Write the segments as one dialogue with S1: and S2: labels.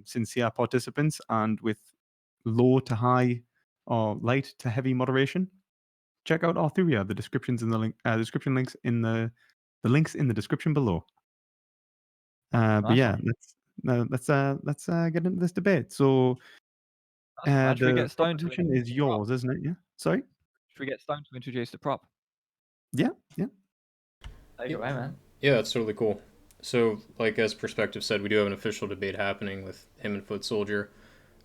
S1: sincere participants and with low to high or light to heavy moderation, check out Arthuria. The descriptions in the description links in the links in the description below. But
S2: Nice
S1: yeah,
S2: one.
S1: let's get into this debate. So
S2: Nice one, man. Should we
S1: the
S2: get Stone to
S1: proposition is
S2: introduce the prop?
S1: yours, isn't it? Yeah. Sorry.
S2: Should we get Stone to introduce the prop?
S1: Yeah. Yeah.
S2: Take it
S3: Yeah,
S2: away, man.
S3: yeah, that's totally cool. So, like as Perspective said, we do have an official debate happening with him and Footsoldier.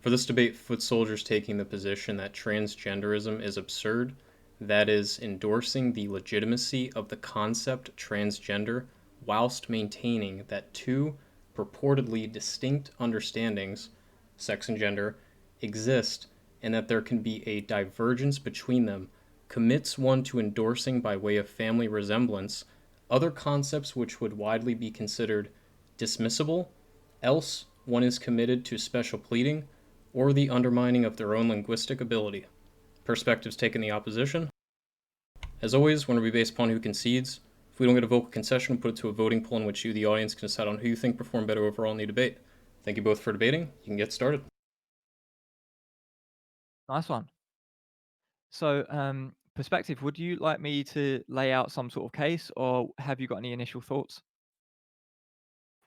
S3: For this debate, Footsoldier's taking the position that transgenderism is absurd, that is, endorsing the legitimacy of the concept transgender whilst maintaining that two purportedly distinct understandings, sex and gender, exist and that there can be a divergence between them, commits one to endorsing by way of family resemblance other concepts which would widely be considered dismissible, else one is committed to special pleading or the undermining of their own linguistic ability. Perspectives taking the opposition. As always, when we base upon who concedes. If we don't get a vocal concession, we'll put it to a voting poll in which you, the audience, can decide on who you think performed better overall in the debate. Thank you both for debating. You can get started.
S2: Nice one. So, Perspective, would you like me to lay out some sort of case, or have you got any initial thoughts?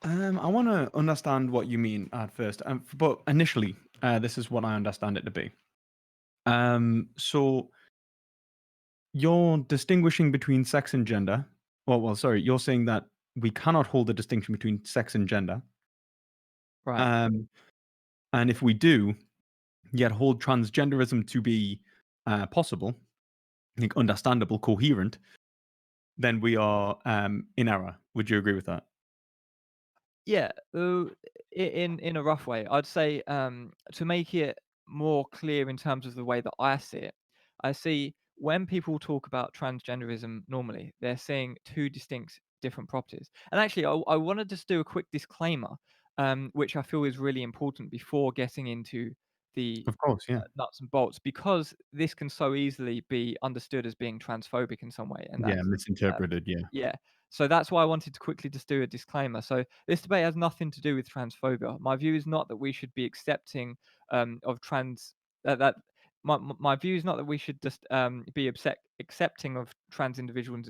S1: I want to understand what you mean at first, but initially, this is what I understand it to be. So you're distinguishing between sex and gender. Sorry, you're saying that we cannot hold a distinction between sex and gender.
S2: Right.
S1: Um, and if we do, yet hold transgenderism to be possible, I think understandable, coherent, then we are in error. Would you agree with that?
S2: Yeah, in a rough way, I'd say, to make it more clear in terms of the way that I see it, I see when people talk about transgenderism normally, they're seeing two distinct different properties. And actually, I want to just do a quick disclaimer, which I feel is really important before getting into the
S1: Of course, yeah.
S2: nuts and bolts, because this can so easily be understood as being transphobic in some way, and
S1: Yeah,
S2: that's
S1: misinterpreted, yeah.
S2: yeah. So that's why I wanted to quickly just do a disclaimer. So this debate has nothing to do with transphobia. My view is not that we should be accepting of trans that my view is not that we should just be accepting of trans individuals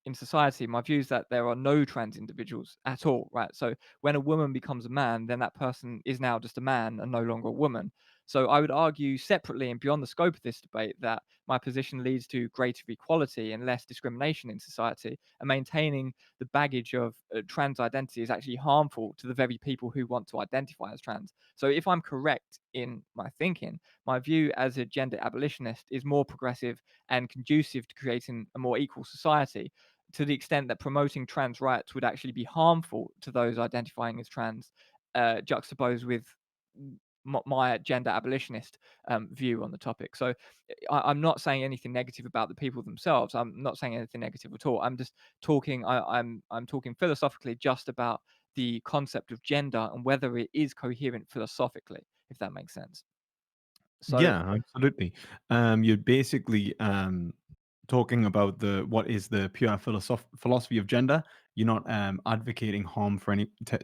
S2: in society. My view is that there are no trans individuals at all, right? So when a woman becomes a man, then that person is now just a man and no longer a woman. So I would argue separately and beyond the scope of this debate that my position leads to greater equality and less discrimination in society, and maintaining the baggage of trans identity is actually harmful to the very people who want to identify as trans. So if I'm correct in my thinking, my view as a gender abolitionist is more progressive and conducive to creating a more equal society, to the extent that promoting trans rights would actually be harmful to those identifying as trans, juxtaposed with my gender abolitionist view on the topic. So I'm not saying anything negative about the people themselves. I'm not saying anything negative at all. I'm just talking. I'm talking philosophically just about the concept of gender and whether it is coherent philosophically, if that makes sense. So
S1: Yeah, absolutely. You're basically talking about the what is the pure philosophy of gender. You're not advocating harm for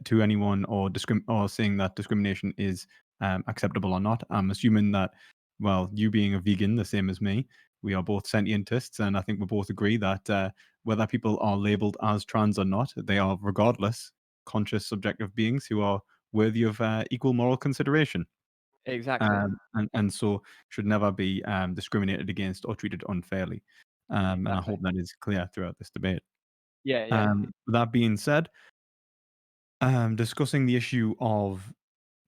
S1: to anyone or or saying that discrimination is acceptable or not. I'm assuming that, well, you being a vegan, the same as me, we are both sentientists, and I think we both agree that whether people are labeled as trans or not, they are regardless conscious subjective beings who are worthy of equal moral consideration.
S2: exactly,
S1: And so should never be discriminated against or treated unfairly. And I
S2: exactly.
S1: hope that is clear throughout this debate.
S2: Yeah, yeah,
S1: That being said, discussing the issue of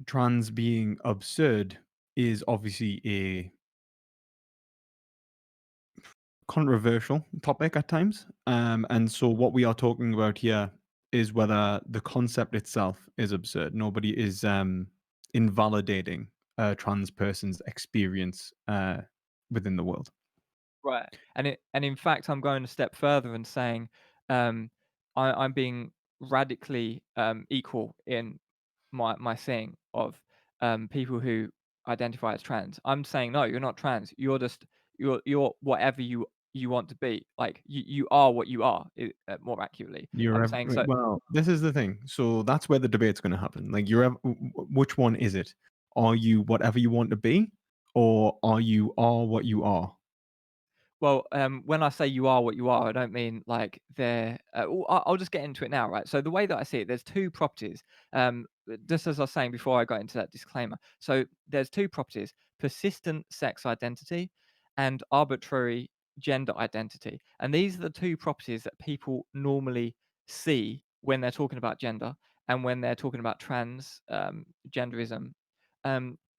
S1: trans being absurd is obviously a controversial topic at times. And so what we are talking about here is whether the concept itself is absurd. Nobody is invalidating a trans person's experience within the world.
S2: right. And in fact, I'm going a step further and saying, um, I'm being radically equal in my saying of people who identify as trans. I'm saying no, you're not trans. You're just you're whatever you you want to be. Like you are what you are, more accurately.
S1: You're
S2: I'm
S1: ev
S2: saying so.
S1: well, this is the thing. So that's where the debate's gonna happen. Like, which one is it? Are you whatever you want to be, or are what you are?
S2: Well, when I say you are what you are, I don't mean like they're. Well, I'll just get into it now, right? So the way that I see it, there's two properties. Just as I was saying before, I got into that disclaimer. So there's two properties: persistent sex identity and arbitrary gender identity. And these are the two properties that people normally see when they're talking about gender and when they're talking about genderism.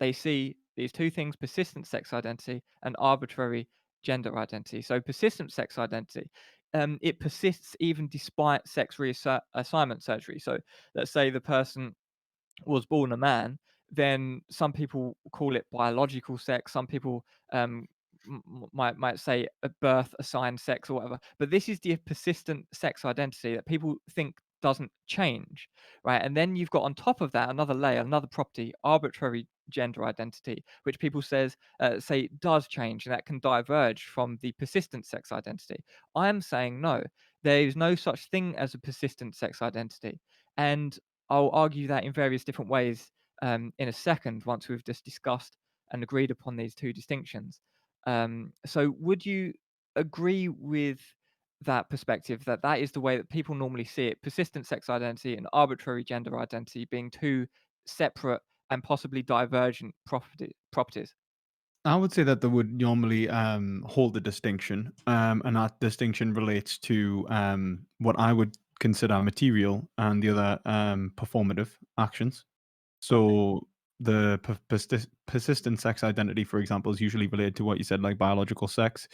S2: They see these two things: persistent sex identity and arbitrary gender identity. So persistent sex identity, it persists even despite sex reassignment surgery. So let's say the person was born a man, then some people call it biological sex. Some people might say a birth assigned sex or whatever. But this is the persistent sex identity that people think doesn't change, right? And then you've got on top of that another layer, another property, arbitrary gender identity, which people say does change and that can diverge from the persistent sex identity. I am saying no, there is no such thing as a persistent sex identity, and I'll argue that in various different ways in a second once we've just discussed and agreed upon these two distinctions. So, would you agree with that perspective that that is the way that people normally see it? Persistent sex identity and arbitrary gender identity being two separate and possibly divergent properties.
S1: I would say that they would normally hold a distinction, and that distinction relates to what I would consider material and the other performative actions.
S2: Okay.
S1: So the persistent sex identity, for example, is usually related to what you said, like biological sex,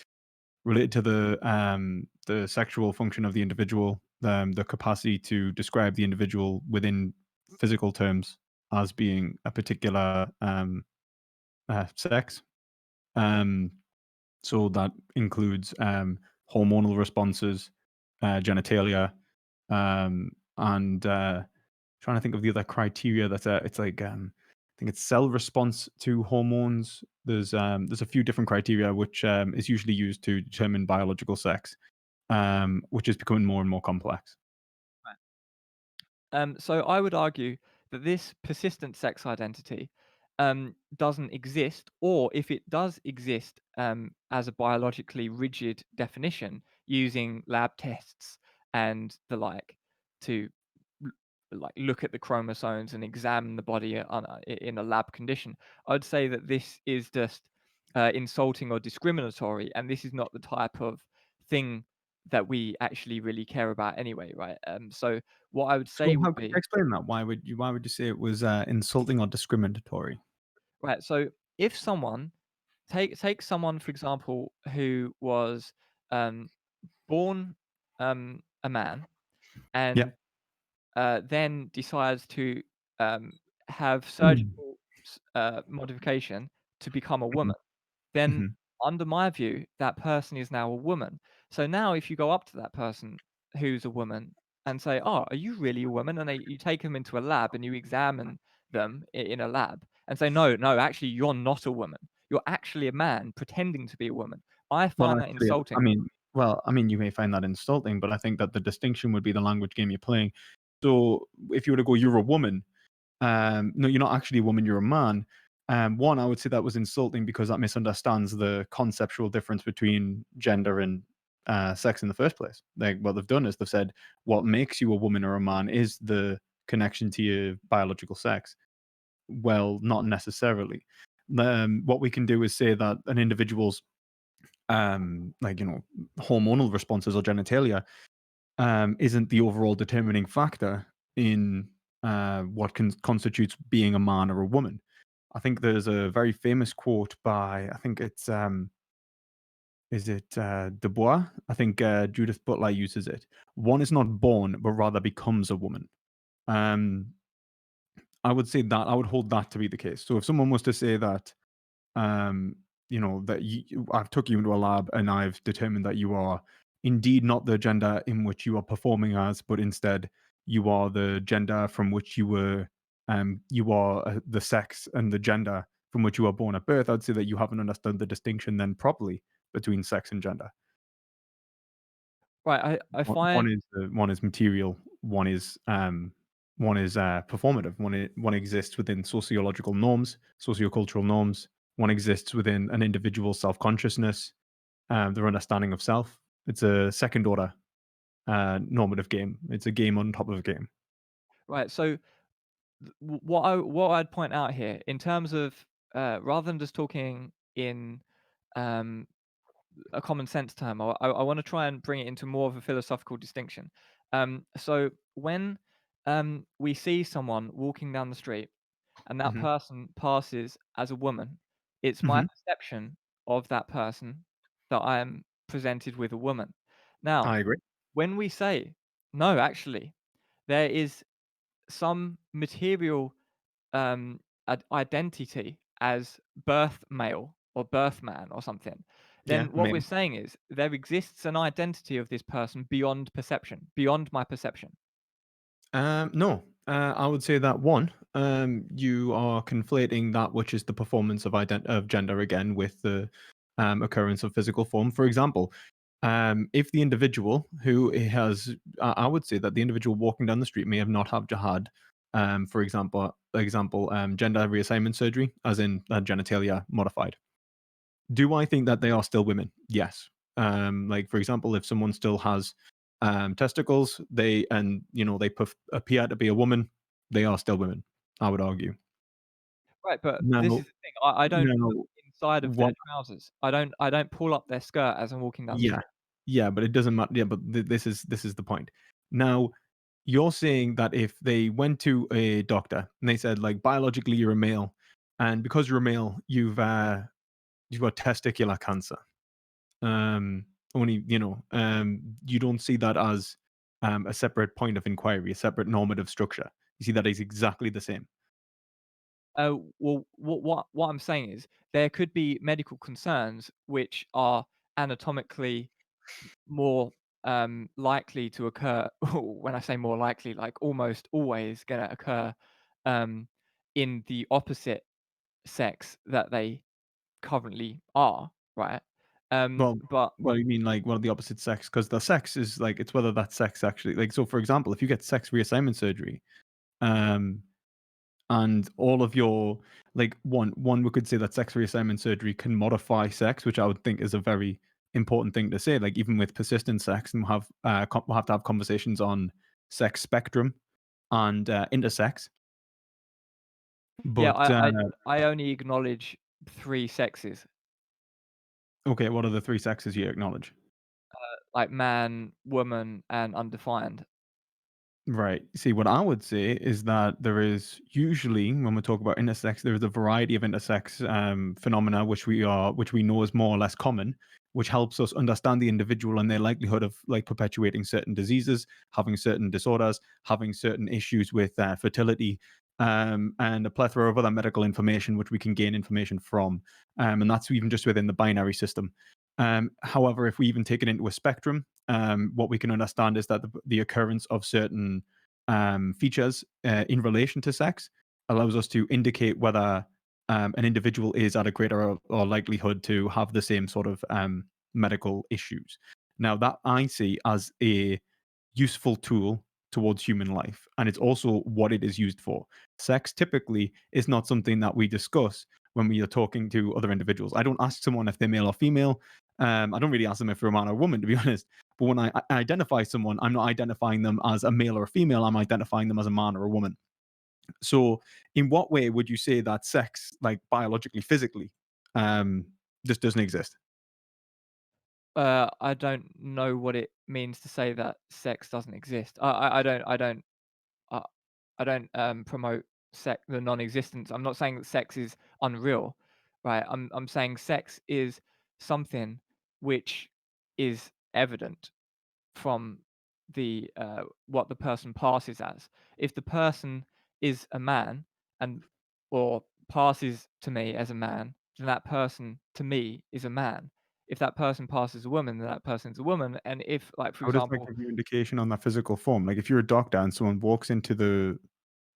S1: related to the sexual function of the individual, the capacity to describe the individual within physical terms as being a particular sex. Um, so that includes hormonal responses, genitalia, and trying to think of the other criteria. It's like I think it's cell response to hormones. There's a few different criteria which is usually used to determine biological sex, which is becoming more and more complex.
S2: So I would argue that this persistent sex identity doesn't exist, or if it does exist as a biologically rigid definition using lab tests and the like to l- like look at the chromosomes and examine the body in a lab condition, I'd say that this is just insulting or discriminatory, and this is not the type of thing that we actually really care about anyway, right? So what I would say
S1: So how
S2: would
S1: could you
S2: be,
S1: explain that? Why would you say it was insulting or discriminatory?
S2: right, so if someone take someone, for example, who was um, born a man
S1: Yeah.
S2: and then decides to um, have
S1: Mm.
S2: surgical modification to become a
S1: Mhm.
S2: woman, then
S1: Mhm.
S2: under my view, that person is now a woman. So now if you go up to that person who's a woman and say, "Oh, are you really a woman?" and you take them into a lab and you examine them in a lab and say, "No, no, actually you're not a woman. You're actually a man pretending to be a woman." I
S1: Well,
S2: find that
S1: actually,
S2: insulting.
S1: I mean, you may find that insulting, but I think that the distinction would be the language game you're playing. So if you were to go, "You're a woman," no, you're not actually a woman, you're a man. One, I would say that was insulting because that misunderstands the conceptual difference between gender and sex in the first place. Like, what they've done is they've said what makes you a woman or a man is the connection to your biological sex. Well, not necessarily. What we can do is say that an individual's like, hormonal responses or genitalia isn't the overall determining factor in what constitutes being a man or a woman. I think there's a very famous quote by, I think it's is it Du Bois? I think Judith Butler uses it. One is not born, but rather becomes a woman. Um, I would say that I would hold that to be the case. So if someone was to say that um, that I've took you into a lab and I've determined that you are indeed not the gender in which you are performing as, but instead you are the gender from which you are the sex and the gender from which you are born at birth. I'd say that you haven't understood the distinction then properly between sex and gender.
S2: Right, I
S1: One
S2: find
S1: is one is material, one is performative. One exists within sociological norms, sociocultural norms. One exists within an individual's self consciousness, their understanding of self. It's a second order normative game. It's a game on top of a game.
S2: right, so what I'd point out here in terms of, rather than just talking in, um, a common sense term, I wanna try and bring it into more of a philosophical distinction. So when, we see someone walking down the street and that
S1: Hmm.
S2: person passes as a woman, it's my
S1: Hmm.
S2: perception of that person that I am presented with a woman. Now,
S1: I agree.
S2: when we say, "No, actually, there is some material identity as birth male or birth man or something,"
S1: Yeah,
S2: then what we're
S1: maybe.
S2: saying is there exists an identity of this person beyond perception, beyond my perception.
S1: No, I would say that one, you are conflating that which is the performance of of gender again with the occurrence of physical form. For example, if the individual who has, I would say that the individual walking down the street may have not have had, for example, gender reassignment surgery, as in genitalia modified. Do I think that they are still women? Yes. Like for example, if someone still has testicles, they appear to be a woman, they are still women. I would argue.
S2: Right, but this
S1: Now,
S2: is the thing, I don't look
S1: now,
S2: inside of their
S1: what?
S2: trousers. I don't pull up their skirt as I'm walking down the
S1: Yeah,
S2: street.
S1: yeah, but it doesn't matter. Yeah, but this is the point. Now, you're saying that if they went to a doctor and they said like biologically you're a male, and because you're a male, you've got testicular cancer. Only you don't see that as a separate point of inquiry, a separate normative structure. You see that as exactly the same.
S2: Well, what I'm saying is there could be medical concerns which are anatomically more, likely to occur. When I say more likely, like almost always gonna occur, um, in the opposite sex that they currently are, right?
S1: Well,
S2: But
S1: you mean like one of the opposite sex? Because the sex is like it's whether that sex actually like so. For example, if you get sex reassignment surgery, um, and all of your like one we could say that sex reassignment surgery can modify sex, which I would think is a very important thing to say. Like even with persistent sex, and we'll have to have conversations on sex spectrum and intersex.
S2: yeah,
S1: But
S2: I only acknowledge 3 sexes,
S1: okay, what are the three sexes you acknowledge?
S2: like man, woman, and undefined.
S1: Right. See, what I would say is that there is usually, when we talk about intersex, there is a variety of intersex phenomena which we know is more or less common, which helps us understand the individual and their likelihood of like perpetuating certain diseases, having certain disorders, having certain issues with fertility, and a plethora of other medical information which we can gain information from, and that's even just within the binary system. However, if we even take it into a spectrum, what we can understand is that the occurrence of certain features in relation to sex allows us to indicate whether an individual is at a greater or likelihood to have the same sort of medical issues. Now, that I see as a useful tool towards human life, and it's also what it is used for. Sex typically is not something that we discuss when we are talking to other individuals. I don't ask someone if they're male or female. I don't really ask them if they're a man or a woman, to be honest. But when I identify someone, I'm not identifying them as a male or a female. I'm identifying them as a man or a woman. So, in what way would you say that sex, like biologically, physically, um, just doesn't exist?
S2: I don't know what it means to say that sex doesn't exist. I I don't, promote the non-existence. I'm not saying that sex is unreal, right? I'm saying sex is something which is evident from what the person passes as. If the person is a man and or passes to me as a man, then that person to me is a man. If that person passes a woman, then that person's a woman. And if, like, for
S1: How does that
S2: example,
S1: give you indication on that physical form? Like, if you're a doctor and someone walks into the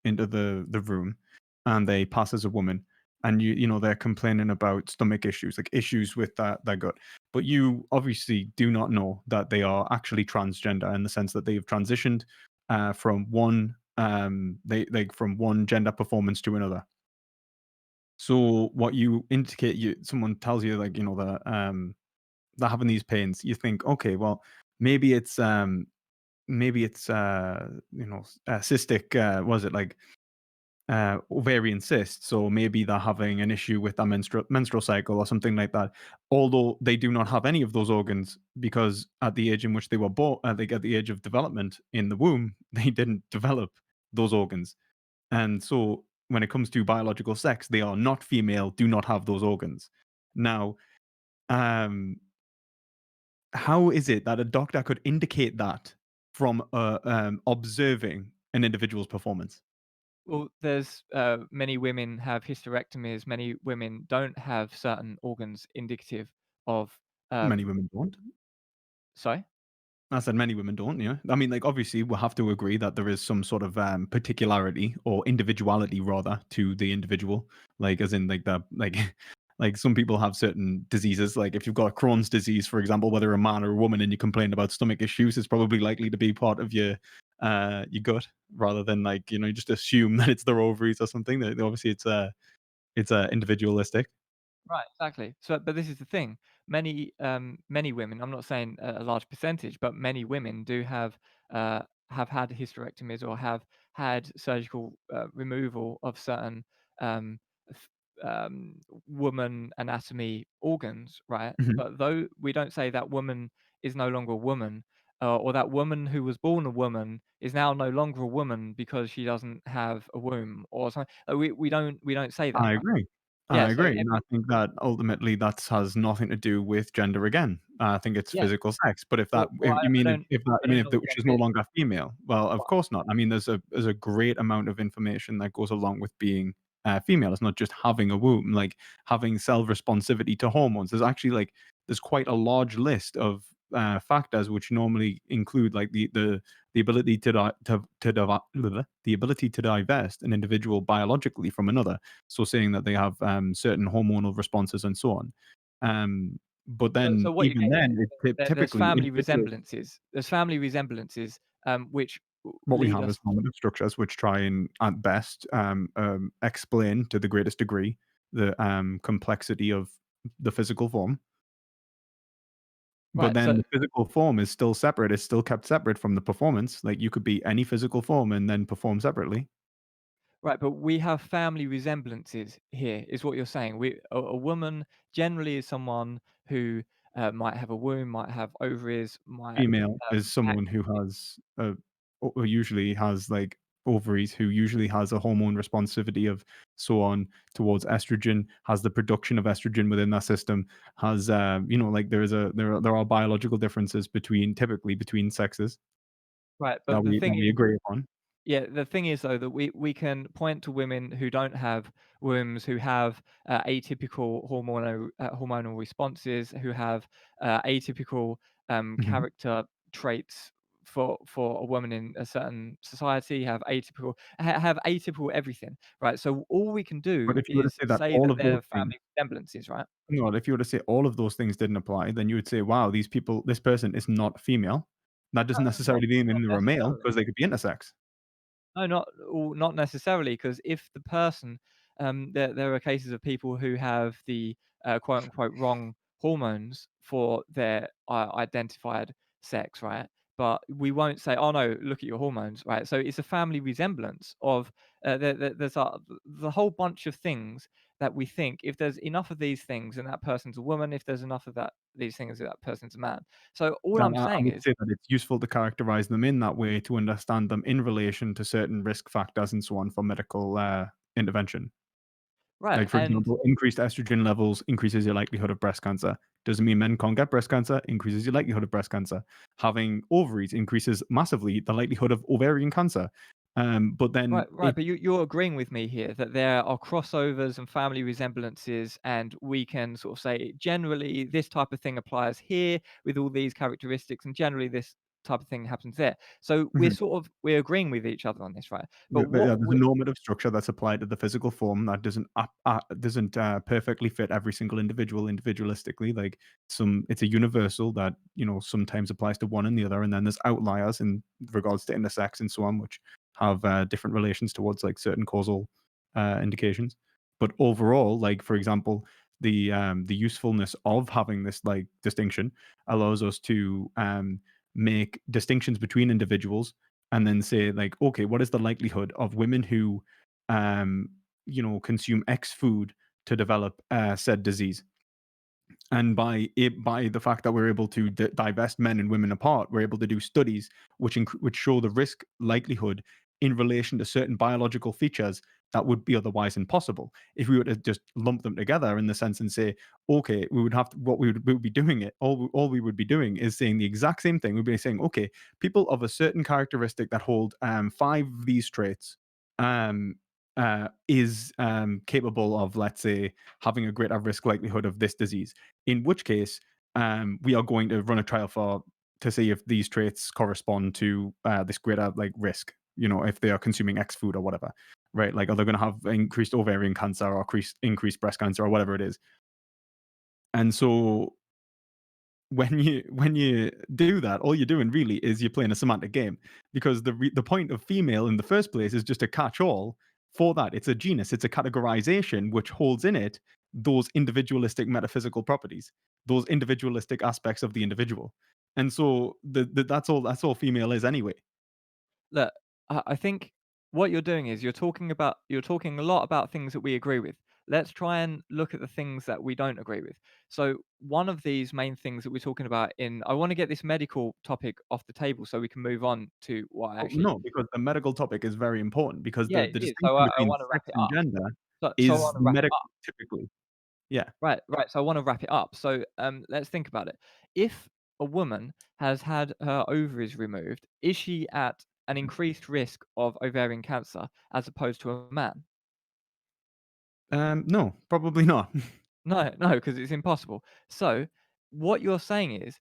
S1: room and they pass as a woman, and they're complaining about stomach issues, like issues with their gut, but you obviously do not know that they are actually transgender in the sense that they've transitioned from one they like from one gender performance to another. So what you indicate, someone tells you like they're having these pains, you think, okay, well, maybe it's cystic, was it like ovarian cyst, so maybe they're having an issue with their menstrual cycle or something like that. Although they do not have any of those organs, because at the age in which they were born, like at the age of development in the womb, they didn't develop those organs. And so when it comes to biological sex, they are not female, do not have those organs. Now, um, how is it that a doctor could indicate that from observing an individual's performance?
S2: Well, there's many women have hysterectomies. Many women don't have certain organs indicative of.
S1: Many
S2: Um,
S1: women don't.
S2: sorry.
S1: I said many women don't, yeah. I mean, like, obviously, we'll have to agree that there is some sort of particularity or individuality, rather, to the individual. Like, as in, like, like some people have certain diseases. Like, if you've got Crohn's disease, for example, whether a man or a woman, and you complain about stomach issues, it's probably likely to be part of your gut, rather than like you just assume that it's their ovaries or something. Obviously, it's individualistic.
S2: Right, exactly. So, but this is the thing. Many women, I'm not saying a large percentage, but many women do have had hysterectomies or have had surgical removal of certain um, f- woman anatomy organs, right?
S1: Mhm.
S2: But though we don't say that woman is no longer a woman, or that woman who was born a woman is now no longer a woman because she doesn't have a womb or something. We don't say that,
S1: I
S2: right?
S1: agree.
S2: Yeah.
S1: I
S2: So
S1: agree, and I think that ultimately that has nothing to do with gender again. I think it's
S2: yeah.
S1: physical sex, but
S2: Well, I don't know
S1: if
S2: what
S1: she's no
S2: gender is.
S1: longer female, well, of
S2: Well,
S1: course not. I mean, there's a great amount of information that goes along with being female. It's not just having a womb, like having self-responsivity to hormones. There's quite a large list of factors which normally include like the ability the ability to divest an individual biologically from another, so saying that they have certain hormonal responses and so on. But
S2: so
S1: then,
S2: what you're
S1: even
S2: getting
S1: then,
S2: at, there's
S1: typically
S2: family
S1: individuals,
S2: resemblances. There's family resemblances, which
S1: what we
S2: lead
S1: have
S2: us.
S1: is normative structures which try and, at best, explain to the greatest degree the complexity of the physical form. But
S2: Right.
S1: then
S2: So
S1: the physical form is still separate. It's still kept separate from the performance. Like you could be any physical form and then perform separately.
S2: right, but we have family resemblances here, is what you're saying. A woman generally is someone who might have a womb, might have ovaries, might
S1: Female is
S2: act.
S1: someone who has or usually has like ovaries, who usually has a hormone responsivity of so on towards estrogen, has the production of estrogen within that system, has like there are biological differences typically between sexes
S2: Right,
S1: that
S2: but the
S1: we
S2: thing
S1: that we agree upon.
S2: Yeah, the thing is though that we can point to women who don't have wombs, who have atypical hormonal responses, who have atypical
S1: Mhm.
S2: character traits for a woman in a certain society, have atypical everything, right? So all we can
S1: But
S2: do
S1: if you were to
S2: is
S1: say that
S2: say
S1: all
S2: that
S1: of those
S2: they're
S1: things
S2: family resemblances, right?
S1: no, if you were to say all of those things didn't apply, then you would say, "Wow, this person is not female." That doesn't
S2: Not
S1: necessarily mean
S2: not
S1: they're a male
S2: necessarily.
S1: because they could be intersex.
S2: No, not necessarily, because if the person, there are cases of people who have the quote unquote wrong hormones for their identified sex, right? But we won't say, "Oh no, look at your hormones," right? So it's a family resemblance of there's the whole bunch of things that we think if there's enough of these things, then that person's a woman. If there's enough of these things, that person's a man. So all I'm
S1: And I
S2: saying
S1: would
S2: is,
S1: say that it's useful to characterize them in that way to understand them in relation to certain risk factors and so on for medical intervention.
S2: right,
S1: Like, for
S2: and
S1: example, increased estrogen levels increases your likelihood of breast cancer. Doesn't mean men can't get breast cancer, increases your likelihood of breast cancer. Having ovaries increases massively the likelihood of ovarian cancer. But then
S2: right, right,
S1: it
S2: but you're agreeing with me here that there are crossovers and family resemblances, and we can sort of say generally this type of thing applies here with all these characteristics, and generally this. type of thing happens there. So
S1: Mhm.
S2: we're agreeing with each other on this, right? But
S1: Yeah,
S2: what
S1: there's a normative structure that's applied to the physical form that doesn't perfectly fit every single individual individualistically. Like it's a universal that sometimes applies to one and the other, and then there's outliers in regards to intersex and so on, which have different relations towards like certain causal indications. But overall, like for example, the usefulness of having this like distinction allows us to make distinctions between individuals and then say like, okay, what is the likelihood of women who, um, consume X food to develop said disease? And by the fact that we're able to divest men and women apart, we're able to do studies which show the risk likelihood in relation to certain biological features that would be otherwise impossible. If we were to just lump them together in the sense and say, okay, we would have to, what we would be doing it, all we would be doing is saying the exact same thing. We'd be saying, okay, people of a certain characteristic that hold five of these traits um, is capable of, let's say, having a greater risk likelihood of this disease. In which case, we are going to run a trial to see if these traits correspond to this greater like risk. If they are consuming X food or whatever, right? Like, are they going to have increased ovarian cancer or increased breast cancer or whatever it is? And so when you do that, all you're doing really is you're playing a semantic game because the point of female in the first place is just a catch-all for that. It's a genus, it's a categorization which holds in it those individualistic metaphysical properties, those individualistic aspects of the individual. And so that's all female is anyway.
S2: look, I think what you're doing is you're talking a lot about things that we agree with. Let's try and look at the things that we don't agree with. So one of these main things that we're talking about I want to get this medical topic off the table so we can move on to what I
S1: Well,
S2: actually
S1: no, because the medical topic is very important because
S2: yeah,
S1: the
S2: it is. So
S1: distinction
S2: I
S1: between
S2: want to wrap
S1: sex
S2: it
S1: and
S2: up.
S1: gender
S2: So I
S1: is
S2: want to wrap it
S1: medical
S2: up.
S1: typically. Yeah.
S2: Right, right. So I want to wrap it up. So let's think about it. If a woman has had her ovaries removed, is she at an increased risk of ovarian cancer as opposed to a man?
S1: No, probably not.
S2: No, no, because it's impossible. So, what you're saying is,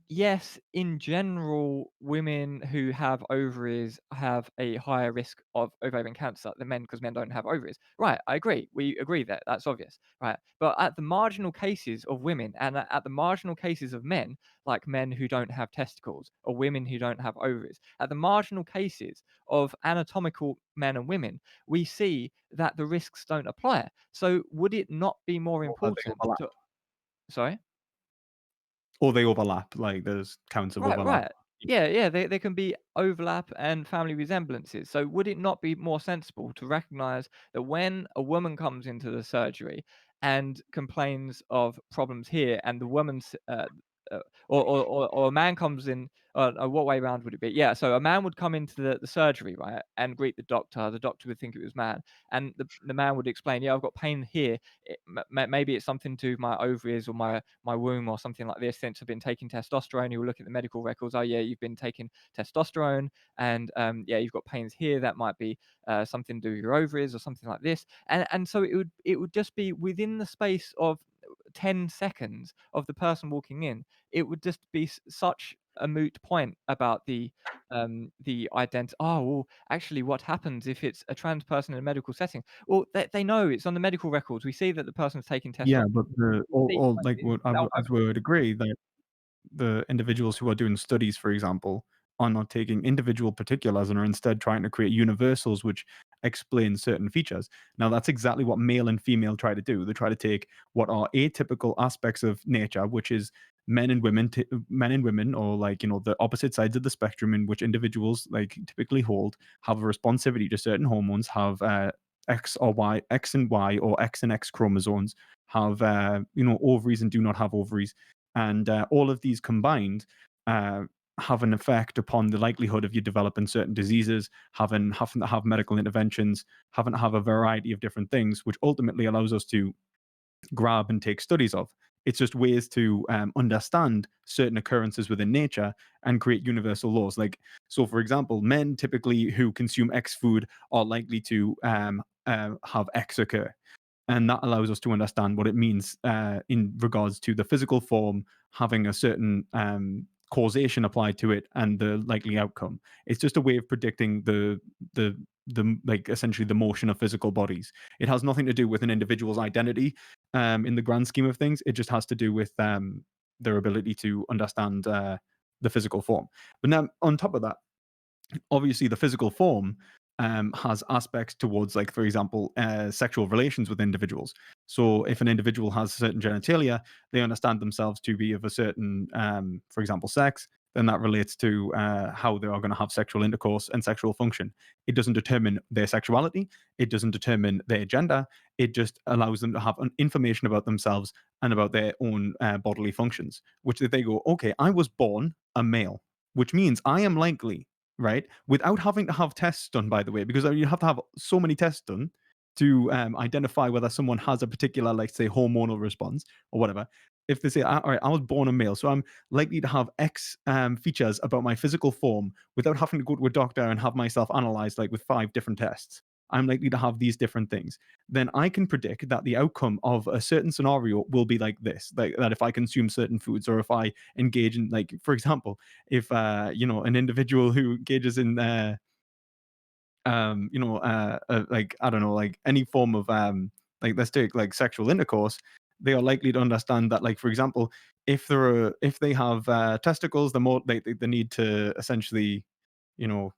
S2: yes, in general, women who have ovaries have a higher risk of ovarian cancer than men because men don't have ovaries. Right, I agree. We agree that that's obvious, right? But at the marginal cases of women and at the marginal cases of men, like men who don't have testicles or women who don't have ovaries, at the marginal cases of anatomical men and women, we see that the risks don't apply. So would it not be more
S1: Or they
S2: important
S1: overlap.
S2: to sorry?
S1: Or they overlap, like, there's counts of
S2: Right,
S1: overlap.
S2: right. Yeah, yeah, there can be overlap and family resemblances. So would it not be more sensible to recognize that when a woman comes into the surgery and complains of problems here, and the woman's uh, or a man comes in, what way around would it be? Yeah, so a man would come into the surgery, right, and greet the doctor. The doctor would think it was man, and the man would explain, yeah, I've got pain here. Maybe it's something to do with my ovaries or my womb or something like this. Since I've been taking testosterone, you will look at the medical records. Oh yeah, you've been taking testosterone, and yeah, you've got pains here. That might be something to do with your ovaries or something like this. And so it would just be within the space of 10 seconds of the person walking in, it would just be such a moot point about the oh well, actually what happens if it's a trans person in a medical setting? Well, they know it's on the medical records. We see that the person's taking
S1: Yeah,
S2: testosterone.
S1: but the
S2: We see,
S1: all
S2: like,
S1: like,
S2: it's
S1: what I
S2: without
S1: would as we would agree that the individuals who are doing studies, for example, are not taking individual particulars and are instead trying to create universals which explain certain features. Now, that's exactly what male and female try to do. They try to take what are atypical aspects of nature, which is men and women, or like the opposite sides of the spectrum in which individuals like typically hold, have a responsivity to certain hormones, have X or Y, X and Y, or X and X chromosomes, have ovaries and do not have ovaries, and all of these combined uh, have an effect upon the likelihood of you developing certain diseases, having to have medical interventions, having to have a variety of different things, which ultimately allows us to grab and take studies of. It's just ways to understand certain occurrences within nature and create universal laws. Like, so for example, men typically who consume X food are likely to have X occur, and that allows us to understand what it means in regards to the physical form having a certain causation applied to it and the likely outcome. It's just a way of predicting the like essentially the motion of physical bodies. It has nothing to do with an individual's identity in the grand scheme of things. It just has to do with their ability to understand the physical form. But now on top of that, obviously the physical form has aspects towards, like, for example, sexual relations with individuals. So if an individual has certain genitalia, they understand themselves to be of a certain, for example, sex, then that relates to how they are going to have sexual intercourse and sexual function. It doesn't determine their sexuality. It doesn't determine their gender. It just allows them to have information about themselves and about their own bodily functions, which they go, okay, I was born a male, which means I am likely, right? Without having to have tests done, by the way, because you have to have so many tests done to identify whether someone has a particular, like, say, hormonal response or whatever. If they say, all right, I was born a male, so I'm likely to have X features about my physical form without having to go to a doctor and have myself analyzed, like, with 5 different tests. I'm likely to have these different things. Then I can predict that the outcome of a certain scenario will be like this, like that if I consume certain foods or if I engage in, like, for example, if an individual who engages in like, I don't know, like any form of like, let's take like sexual intercourse, they are likely to understand that, like, for example, if they have testicles, the more they need to essentially, you know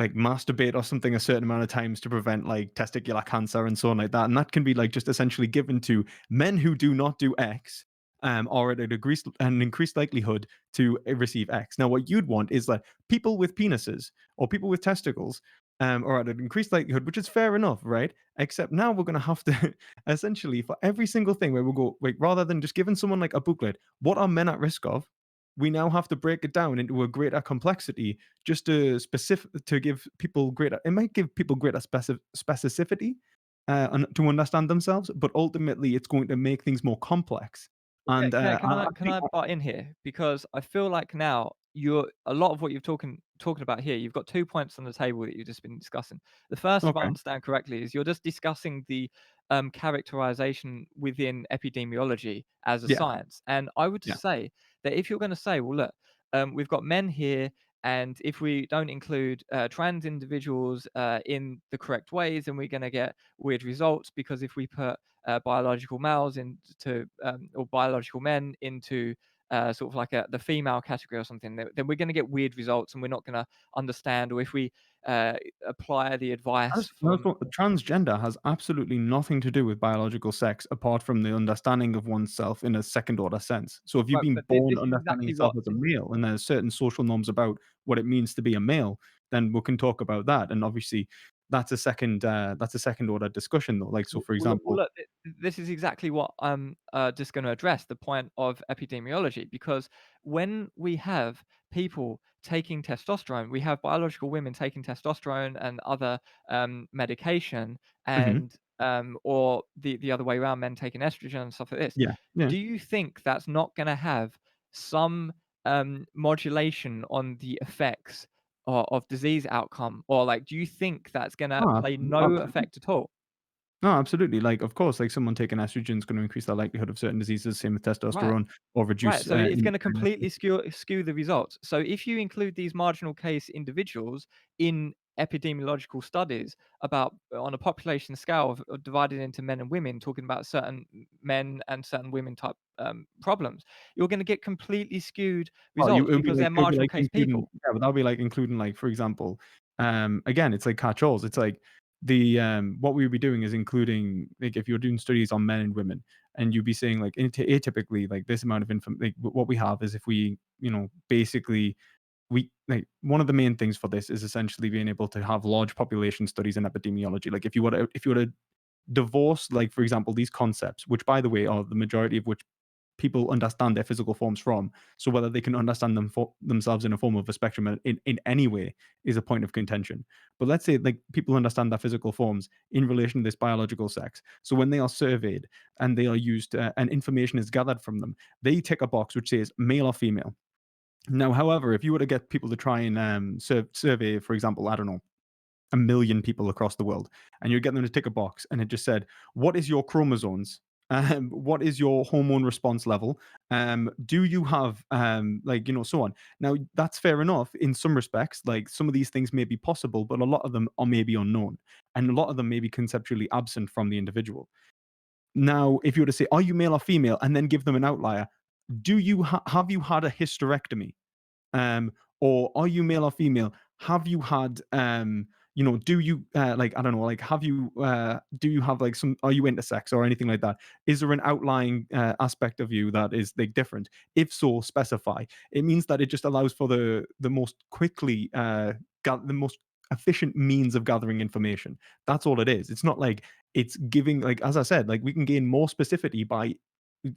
S1: like masturbate or something a certain amount of times to prevent, like, testicular cancer and so on like that. And that can be, like, just essentially given to men who do not do X, or at an increased likelihood to receive X. Now, what you'd want is like people with penises or people with testicles, are at an increased likelihood, which is fair enough, right? Except now we're going to have to essentially, for every single thing where we'll go, like, rather than just giving someone like a booklet, what are men at risk of? We now have to break it down into a greater complexity just to give people greater, it might give people greater specificity to understand themselves, but ultimately it's going to make things more complex.
S2: Yeah,
S1: And I
S2: can
S1: think
S2: I butt in here? Because I feel like now you're a lot of what you're talking about here, you've got 2 points on the table that you've just been discussing. The first, if I
S1: okay,
S2: understand correctly, is you're just discussing the characterization within epidemiology as a
S1: yeah,
S2: science. And I would
S1: yeah.
S2: just say that if you're going to say, well, look, we've got men here, and if we don't include trans individuals in the correct ways, then we're going to get weird results, because if we put biological males into or biological men into sort of like the female category or something, then we're going to get weird results, and we're not going to understand. Or if we uh, apply the advice from
S1: Transgender has absolutely nothing to do with biological sex apart from the understanding of oneself in a second order sense. So if you've
S2: right,
S1: been
S2: but
S1: born
S2: this is
S1: understanding
S2: exactly
S1: yourself
S2: what
S1: as a male and there's certain social norms about what it means to be a male, then we can talk about that. And obviously that's a second order discussion though. Like, so for
S2: Well,
S1: example,
S2: look, this is exactly what I'm just going to address, the point of epidemiology, because when we have people taking testosterone, we have biological women taking testosterone and other medication,
S1: mhm,
S2: and or the other way around, men taking estrogen and stuff like this.
S1: yeah, yeah.
S2: Do you think that's not going to have some modulation on the effects of disease outcome, or like, do you think that's going to
S1: Oh,
S2: play no
S1: absolutely.
S2: effect at all?
S1: No, absolutely. Like, of course, like someone taking estrogen is going to increase their likelihood of certain diseases, same with
S2: Right.
S1: testosterone, or
S2: Right,
S1: reduce
S2: so it's gonna
S1: in
S2: completely skew the results. So if you include these marginal case individuals in epidemiological studies about on a population scale of divided into men and women, talking about certain men and certain women type problems, you're gonna get completely skewed
S1: Well,
S2: results because they're
S1: it would be
S2: marginal
S1: like
S2: case
S1: including,
S2: people.
S1: yeah, but that'll be like including, like, for example, again, it's like catch-alls. It's like what we would be doing is including, like, if you're doing studies on men and women, and you'd be saying, like, atypically, like, this amount of like, what we have is if we, basically, we like, one of the main things for this is essentially being able to have large population studies in epidemiology. Like, if you were to divorce, like, for example, these concepts, which, by the way, are the majority of which people understand their physical forms from. So whether they can understand them for themselves in a form of a spectrum in any way is a point of contention. But let's say, like, people understand their physical forms in relation to this biological sex. So when they are surveyed and they are used and information is gathered from them, they tick a box which says male or female. Now, however, if you were to get people to try and survey, for example, I don't know, 1 million people across the world, and you get them to tick a box, and it just said, "What is your chromosomes What is your hormone response level? Do you have like, so on. Now that's fair enough in some respects. Like some of these things may be possible, but a lot of them are maybe unknown, and a lot of them may be conceptually absent from the individual. Now, if you were to say, "Are you male or female?" and then give them an outlier, have you had a hysterectomy? Um, or are you male or female? Have you had, do you, like, I don't know, like, do you have like are you intersex or anything like that? Is there an outlying aspect of you that is like different? If so, specify. It means that it just allows for the most quickly, the most efficient means of gathering information. That's all it is. It's not like it's giving, like, as I said, like we can gain more specificity by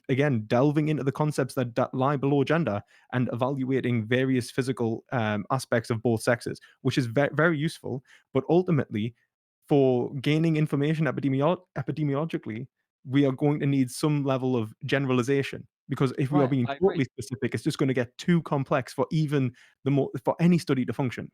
S1: again delving into the concepts that lie below gender and evaluating various physical aspects of both sexes, which is very useful. But ultimately, for gaining information epidemiologically, we are going to need some level of generalization, because if we are
S2: Right,
S1: being
S2: I agree.
S1: totally specific, it's just going to get too complex for even for any study to function.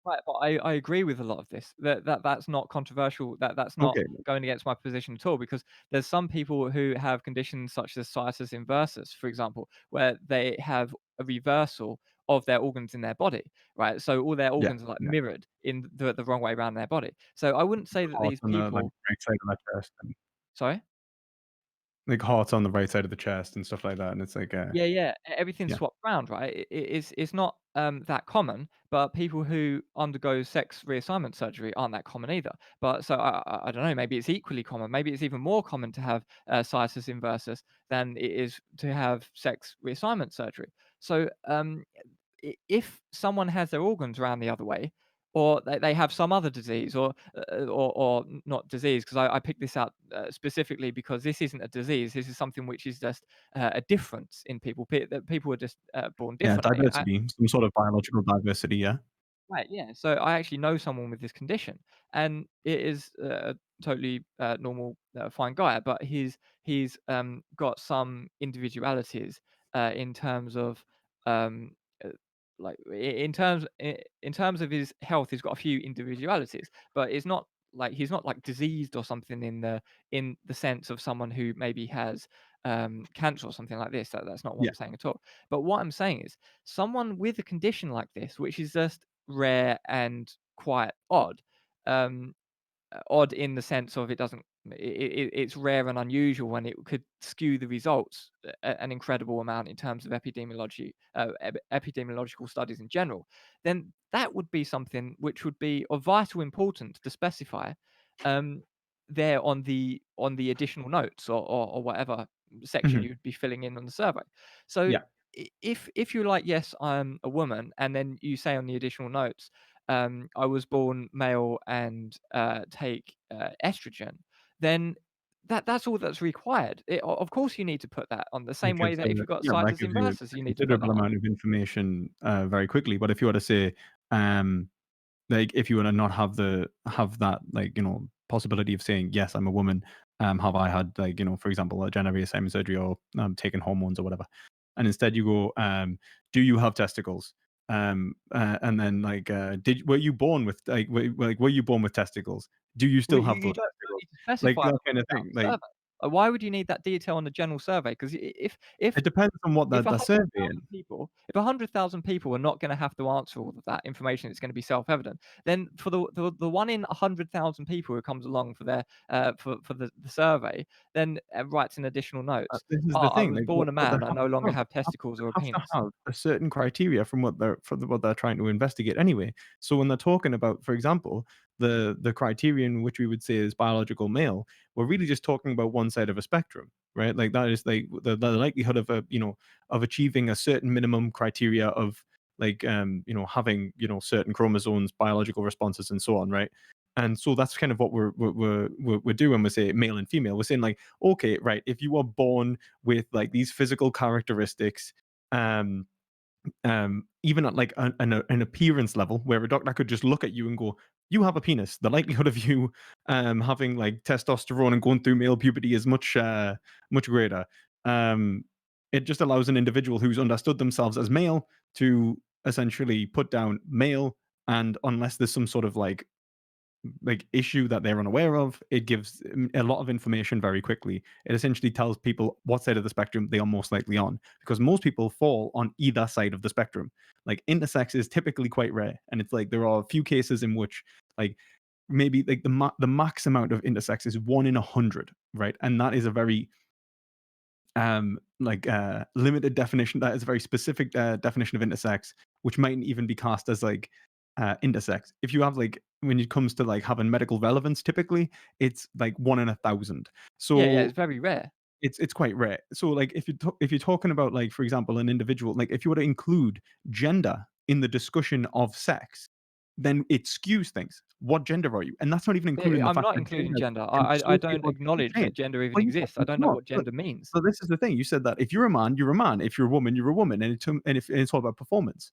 S2: Right, but I agree with a lot of this. That's not controversial. That's not
S1: Okay.
S2: going against my position at all, because there's some people who have conditions such as situs inversus, for example, where they have a reversal of their organs in their body, right? So all their
S1: Yeah.
S2: organs are like
S1: Yeah.
S2: mirrored in the wrong way around their body. So I wouldn't say that
S1: Heart
S2: these
S1: on the like
S2: people.
S1: right side of the chest, and
S2: Sorry?
S1: like hearts on the right side of the chest and stuff like that. And it's like,
S2: Yeah, yeah, everything's
S1: yeah,
S2: swapped round, right? It's not, that common, but people who undergo sex reassignment surgery aren't that common either. But so I don't know, maybe it's equally common, maybe it's even more common to have, situs inversus than it is to have sex reassignment surgery. So, if someone has their organs around the other way, or they have some other disease, or not disease, because I picked this out specifically because this isn't a disease. This is something which is just a difference in people. That people are just born
S1: yeah,
S2: differently.
S1: diversity, some sort of biological diversity. Yeah,
S2: Right, yeah. So I actually know someone with this condition, and it is a totally normal, fine guy, but he's got some individualities in terms of um, uh, like in terms of his health, he's got a few individualities, but it's not like he's not like diseased or something in the sense of someone who maybe has cancer or something like this. That's not what
S1: yeah.
S2: I'm saying at all. But what I'm saying is someone with a condition like this, which is just rare and quite odd. Um, Odd in the sense of it doesn't it's rare and unusual, when it could skew the results an incredible amount in terms of epidemiological studies in general, then that would be something which would be of vital importance to specify um, there on the additional notes, or whatever section
S1: Mhm.
S2: you'd be filling in on the survey. So
S1: Yeah.
S2: if you're like, yes, I'm a woman, and then you say on the additional notes, I was born male and take estrogen, then that's all that's required. Of course, you need to put that on the
S1: It
S2: same way
S1: gives
S2: that if you've got
S1: yeah, that
S2: situs
S1: gives you
S2: inversus,
S1: a
S2: you need to put that
S1: considerable
S2: on.
S1: amount of information, very quickly. But if you were to say, um, like, if you were to not have that, like, possibility of saying, "Yes, I'm a woman," have I had, like, for example, a gender reassignment surgery, or, taken hormones or whatever, and instead you go, "Do you have testicles?" And then, like, "Did were you born with, were you born with testicles? Do you
S2: Well,
S1: still have
S2: you
S1: those
S2: don't
S1: testicles?"
S2: need to
S1: Like,
S2: specify
S1: that
S2: all
S1: kind of
S2: that on
S1: thing.
S2: the
S1: Like,
S2: survey. Why would you need that detail on the general survey? Because
S1: it depends on what
S2: if
S1: they're surveying.
S2: 100,000 people are not gonna have to answer all of that information, it's gonna be self-evident, then for the one in 100,000 people who comes along for their, for the survey, then, writes in additional notes,
S1: This is
S2: "Oh,
S1: the
S2: I
S1: thing,
S2: was
S1: like,
S2: born a
S1: what they
S2: man, I
S1: have
S2: no
S1: to
S2: longer
S1: have,
S2: have
S1: they
S2: testicles or a
S1: have to
S2: penis."
S1: have a certain criteria from what they're trying to investigate anyway. So when they're talking about, for example, the criterion which we would say is biological male, we're really just talking about one side of a spectrum, right? Like, that is like the likelihood of of achieving a certain minimum criteria of, like, having, certain chromosomes, biological responses, and so on, right? And so that's kind of what we're doing when we say male and female. We're saying, like, okay, right, if you are born with, like, these physical characteristics, um, even at, like, an appearance level, where a doctor could just look at you and go, "You have a penis." The likelihood of you having, like, testosterone and going through male puberty is much greater. Um, it just allows an individual who's understood themselves as male to essentially put down male, and unless there's some sort of, like, like issue that they're unaware of. It gives a lot of information very quickly. It essentially tells people what side of the spectrum they are most likely on, because most people fall on either side of the spectrum. Like intersex is typically quite rare, and it's like there are a few cases in which like maybe like the max amount of intersex is 1 in 100, right? And that is a very limited definition. That is a very specific definition of intersex, which mightn't even be cast as like intersex. If you have like when it comes to like having medical relevance, typically it's like 1 in 1,000.
S2: Yeah, yeah, it's
S1: So
S2: very rare.
S1: it's quite rare. So like if you're talking about like for example an individual, like if you were to include gender in the discussion of sex, then it skews things. What gender are you? And that's not even
S2: Yeah,
S1: including the
S2: I'm
S1: fact
S2: not
S1: that
S2: including
S1: gender
S2: gender.
S1: can
S2: I
S1: dissociate
S2: don't
S1: logic and
S2: acknowledge
S1: change.
S2: that gender even
S1: Well,
S2: exists. I
S1: you're
S2: don't know
S1: not.
S2: what gender means.
S1: So this is the thing. You said that if you're a man, you're a man. If you're a woman, you're a woman, and it's all about performance.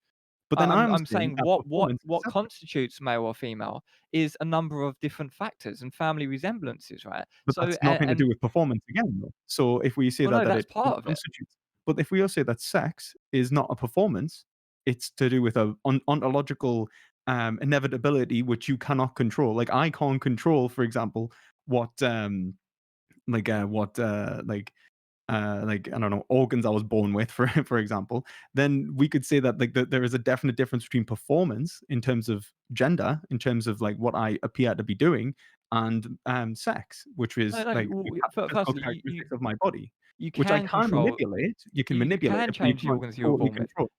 S1: But then I'm
S2: I'm
S1: saying
S2: saying
S1: that performance is
S2: what
S1: separate.
S2: constitutes male or female is a number of different factors and family resemblances, right?
S1: But
S2: So
S1: that's nothing to
S2: and
S1: do with performance again, though. So if we say
S2: well,
S1: that
S2: no, that's
S1: it
S2: part of it.
S1: constitutes, but if we all say that sex is not a performance, it's to do with a ontological inevitability which you cannot control. Like I can't control, for example, what like I don't know organs I was born with, for for example, then we could say that like there is a definite difference between performance in terms of gender, in terms of like what I appear to be doing, and sex, which
S2: No,
S1: is
S2: no.
S1: like physical
S2: Firstly,
S1: characteristics of my body,
S2: you
S1: which I
S2: can
S1: can
S2: control.
S1: manipulate. You can
S2: You
S1: manipulate
S2: can
S1: it, but you
S2: change the
S1: can't
S2: organs you were
S1: totally
S2: born with.
S1: control.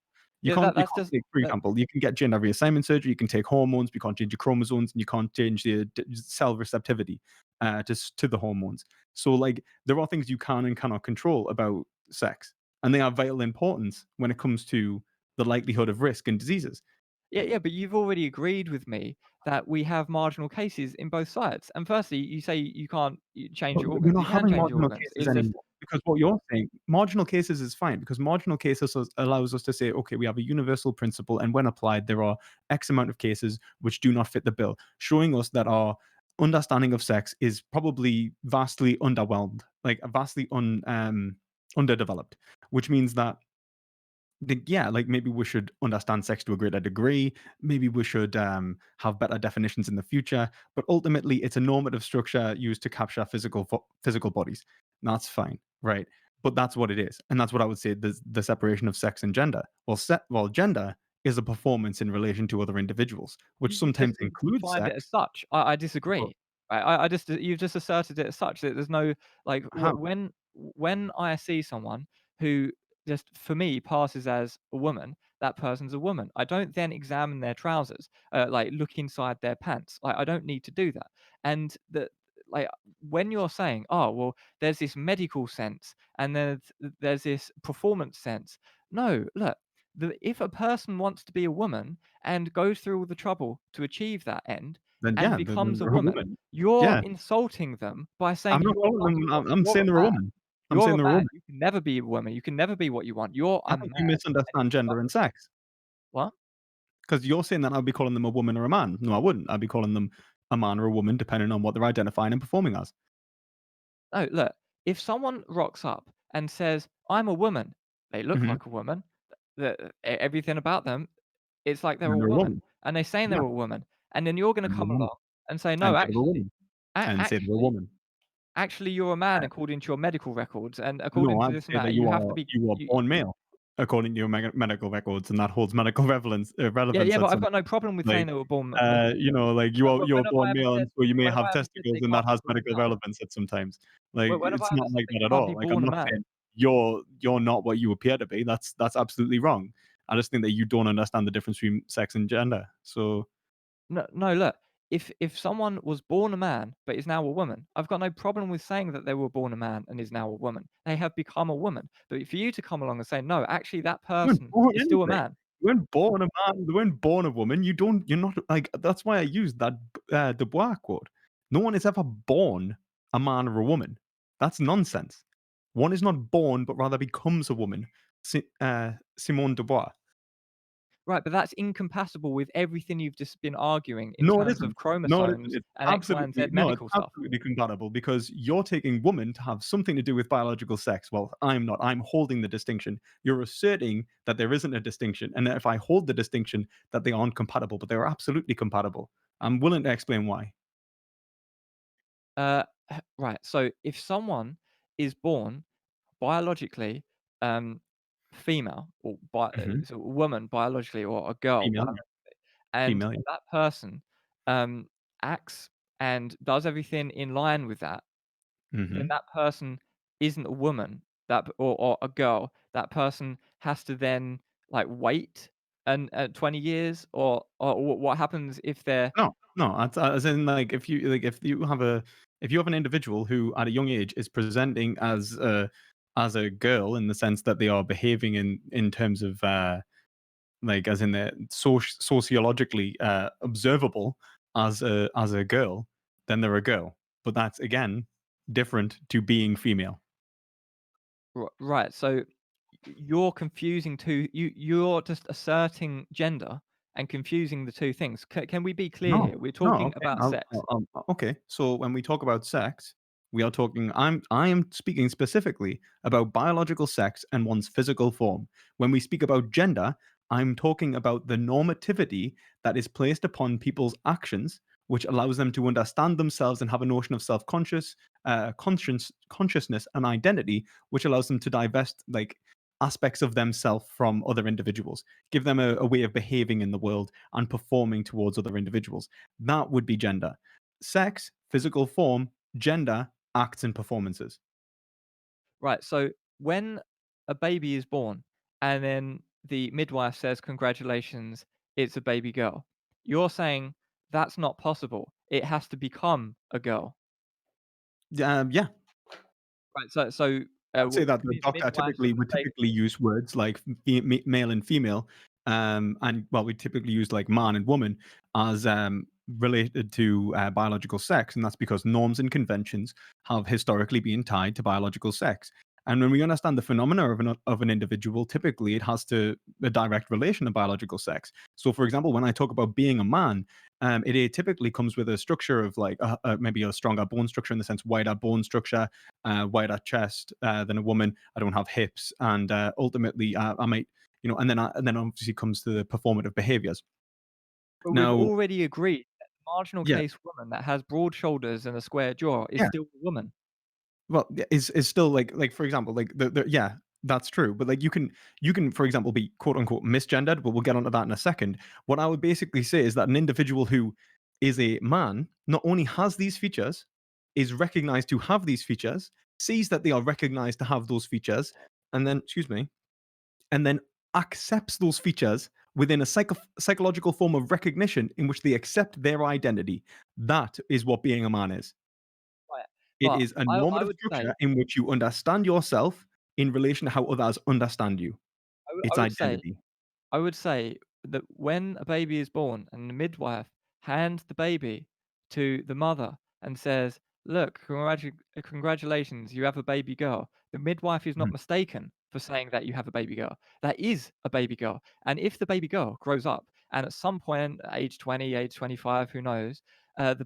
S2: Yeah,
S1: You
S2: that's
S1: can't
S2: just
S1: take, for
S2: that.
S1: example, you can get gender reassignment surgery, you can take hormones, but you can't change your chromosomes, and you can't change the cell receptivity to the hormones. So, like, there are things you can and cannot control about sex, and they are vital importance when it comes to the likelihood of risk and diseases.
S2: Yeah, yeah, but you've already agreed with me that we have marginal cases in both sides. And firstly, you say you can't change
S1: But
S2: your
S1: we're
S2: organs.
S1: not
S2: You can
S1: having
S2: change your
S1: marginal
S2: organs.
S1: cases
S2: It's just
S1: anymore because what you're saying, marginal cases is fine because marginal cases allows us to say, okay, we have a universal principle, and when applied, there are X amount of cases which do not fit the bill, showing us that our understanding of sex is probably vastly underwhelmed, like vastly underdeveloped, which means that yeah, like maybe we should understand sex to a greater degree. Maybe we should have better definitions in the future. But ultimately, it's a normative structure used to capture physical bodies. And that's fine, right? But that's what it is, and that's what I would say the separation of sex and gender. Well, gender is a performance in relation to other individuals, which
S2: you've just
S1: sometimes includes
S2: defined it as
S1: sex.
S2: such. I
S1: But
S2: disagree. Right? I just you've just asserted it as such that there's no like
S1: how?
S2: when I see someone who just for me passes as a woman, that person's a woman. I don't then examine their trousers, like look inside their pants. Like I don't need to do that. And the like when you're saying, oh well, there's this medical sense and there's this performance sense. No, look, if a person wants to be a woman and goes through all the trouble to achieve that end
S1: Then
S2: and
S1: yeah, then
S2: becomes a
S1: they're a
S2: woman,
S1: woman.
S2: you're
S1: Yeah,
S2: insulting them by
S1: I'm
S2: saying
S1: not
S2: you're
S1: calling
S2: not
S1: them. I'm
S2: you're
S1: saying
S2: a
S1: they're a
S2: man.
S1: woman. I'm
S2: You're
S1: saying
S2: a
S1: they're a
S2: man.
S1: woman.
S2: You can never be a woman. You can never be what you want. You're
S1: I
S2: a
S1: think
S2: man,
S1: you
S2: and you
S1: misunderstand gender
S2: must
S1: and sex.
S2: what?
S1: 'Cause you're saying that I'd be calling them a woman or a man. No, I wouldn't. I'd be calling them a man or a woman depending on what they're identifying and performing as.
S2: No, look, if someone rocks up and says, "I'm a woman," they look
S1: Mhm.
S2: like a woman. Everything about them, it's like they're a
S1: Then they're a
S2: woman,
S1: woman.
S2: and they're saying they're
S1: Yeah,
S2: a woman, and then you're gonna
S1: then they're a
S2: come
S1: woman.
S2: along and say, "No,
S1: And say they're a
S2: actually,
S1: woman. And say they're a
S2: actually,
S1: woman.
S2: you're a man
S1: Uh,
S2: according to your medical records, and according
S1: no,
S2: to
S1: I'd
S2: this and
S1: say that
S2: that, you have to be
S1: you are
S2: you."
S1: born male according to your medical records, and that holds medical
S2: Yeah,
S1: relevance
S2: yeah,
S1: at
S2: but I've
S1: some
S2: got no
S1: point.
S2: problem with
S1: Like,
S2: saying they were born m
S1: like
S2: but
S1: you are born male, and so you may
S2: when have
S1: have
S2: I ever said
S1: testicles,
S2: they
S1: and that
S2: can't be
S1: has
S2: born a
S1: medical
S2: man?
S1: relevance at sometimes. Like,
S2: When have I
S1: it's
S2: ever
S1: not
S2: said
S1: like
S2: they
S1: that at
S2: can't be
S1: all. Like, I'm
S2: born a
S1: not
S2: man?
S1: saying you're not what you appear to be. That's absolutely wrong. I just think that you don't understand the difference between sex and gender. So
S2: No, no, look, if someone was born a man but is now a woman, I've got no problem with saying that they were born a man and is now a woman. They have become a woman. But for you to come along and say, "No, actually that
S1: you weren't
S2: person
S1: born
S2: is still a
S1: anything.
S2: man."
S1: You weren't born a man. You weren't born a woman. You're not like, that's why I used that Du Bois quote. No one is ever born a man or a woman. That's nonsense. One is not born, but rather becomes a woman. Simone Du Bois.
S2: Right, but that's incompatible with everything you've just been arguing in
S1: No, it
S2: terms of
S1: isn't. No, it isn't.
S2: chromosomes
S1: It's
S2: and X, Y, and Z
S1: absolutely no, it's
S2: medical stuff.
S1: absolutely compatible because you're taking woman to have something to do with biological sex. Well, I'm not. I'm holding the distinction. You're asserting that there isn't a distinction, and that if I hold the distinction, that they aren't compatible, but they're absolutely compatible. I'm willing to explain why.
S2: Uh, right. So if someone is born biologically um, female or
S1: Mhm.
S2: so a woman biologically or a girl
S1: Female, yeah.
S2: and
S1: Female, yeah.
S2: that person um, acts and does everything in line with that, then
S1: Mhm.
S2: that person isn't a woman, or a girl. That person has to then, like, wait 20 years, or what happens if they're
S1: No, no, as in, like, if you have an individual who at a young age is presenting as a girl in the sense that they are behaving in terms of, like, as in they're sociologically, observable as a girl, then they're a girl. But that's, again, different to being female.
S2: right, so you're confusing you're just asserting gender and confusing the 2 things. Can we be clear
S1: No,
S2: here? We're
S1: no,
S2: talking
S1: okay,
S2: about sex.
S1: okay. So when we talk about sex, we are talking. I am speaking specifically about biological sex and one's physical form. When we speak about gender, I'm talking about the normativity that is placed upon people's actions, which allows them to understand themselves and have a notion of consciousness, and identity, which allows them to divest like aspects of themselves from other individuals, give them a way of behaving in the world and performing towards other individuals. That would be gender. Sex, physical form, gender, acts and performances.
S2: Right, so when a baby is born and then the midwife says, "Congratulations, it's a baby girl," you're saying that's not possible. It has to become a girl.
S1: Yeah,
S2: Right, so,
S1: I would say that the doctor
S2: midwives
S1: typically would
S2: say
S1: typically use words like male and female, and well, we typically use like man and woman as related to biological sex, and that's because norms and conventions have historically been tied to biological sex. And when we understand the phenomena of an individual, typically it has to a direct relation to biological sex. So, for example, when I talk about being a man, it typically comes with a structure of like maybe a stronger bone structure in the sense wider bone structure, wider chest than a woman. I don't have hips, and ultimately, I might, and then obviously comes to the performative behaviors.
S2: but we've
S1: Now,
S2: already agreed that the marginal
S1: yeah,
S2: case woman that has broad shoulders and a square jaw is
S1: yeah.
S2: still a woman.
S1: Well, yeah, is still like for example, like the yeah, that's true. But like you can for example be quote unquote misgendered, but we'll get onto that in a second. What I would basically say is that an individual who is a man not only has these features, is recognized to have these features, sees that they are recognized to have those features, and then excuse me, and then accepts those features within a psychological form of recognition in which they accept their identity. That is what being a man is.
S2: Right,
S1: It
S2: but
S1: is a
S2: I
S1: normative
S2: would
S1: structure
S2: say
S1: in which you understand yourself in relation to how others understand you.
S2: I
S1: It's
S2: would say
S1: identity.
S2: I would say that when a baby is born and the midwife hands the baby to the mother and says, "Look, congratulations, you have a baby girl." The midwife is not
S1: Mhm.
S2: mistaken for saying that you have a baby girl. That is a baby girl. And if the baby girl grows up and at some point, age 20, age 25, who knows, the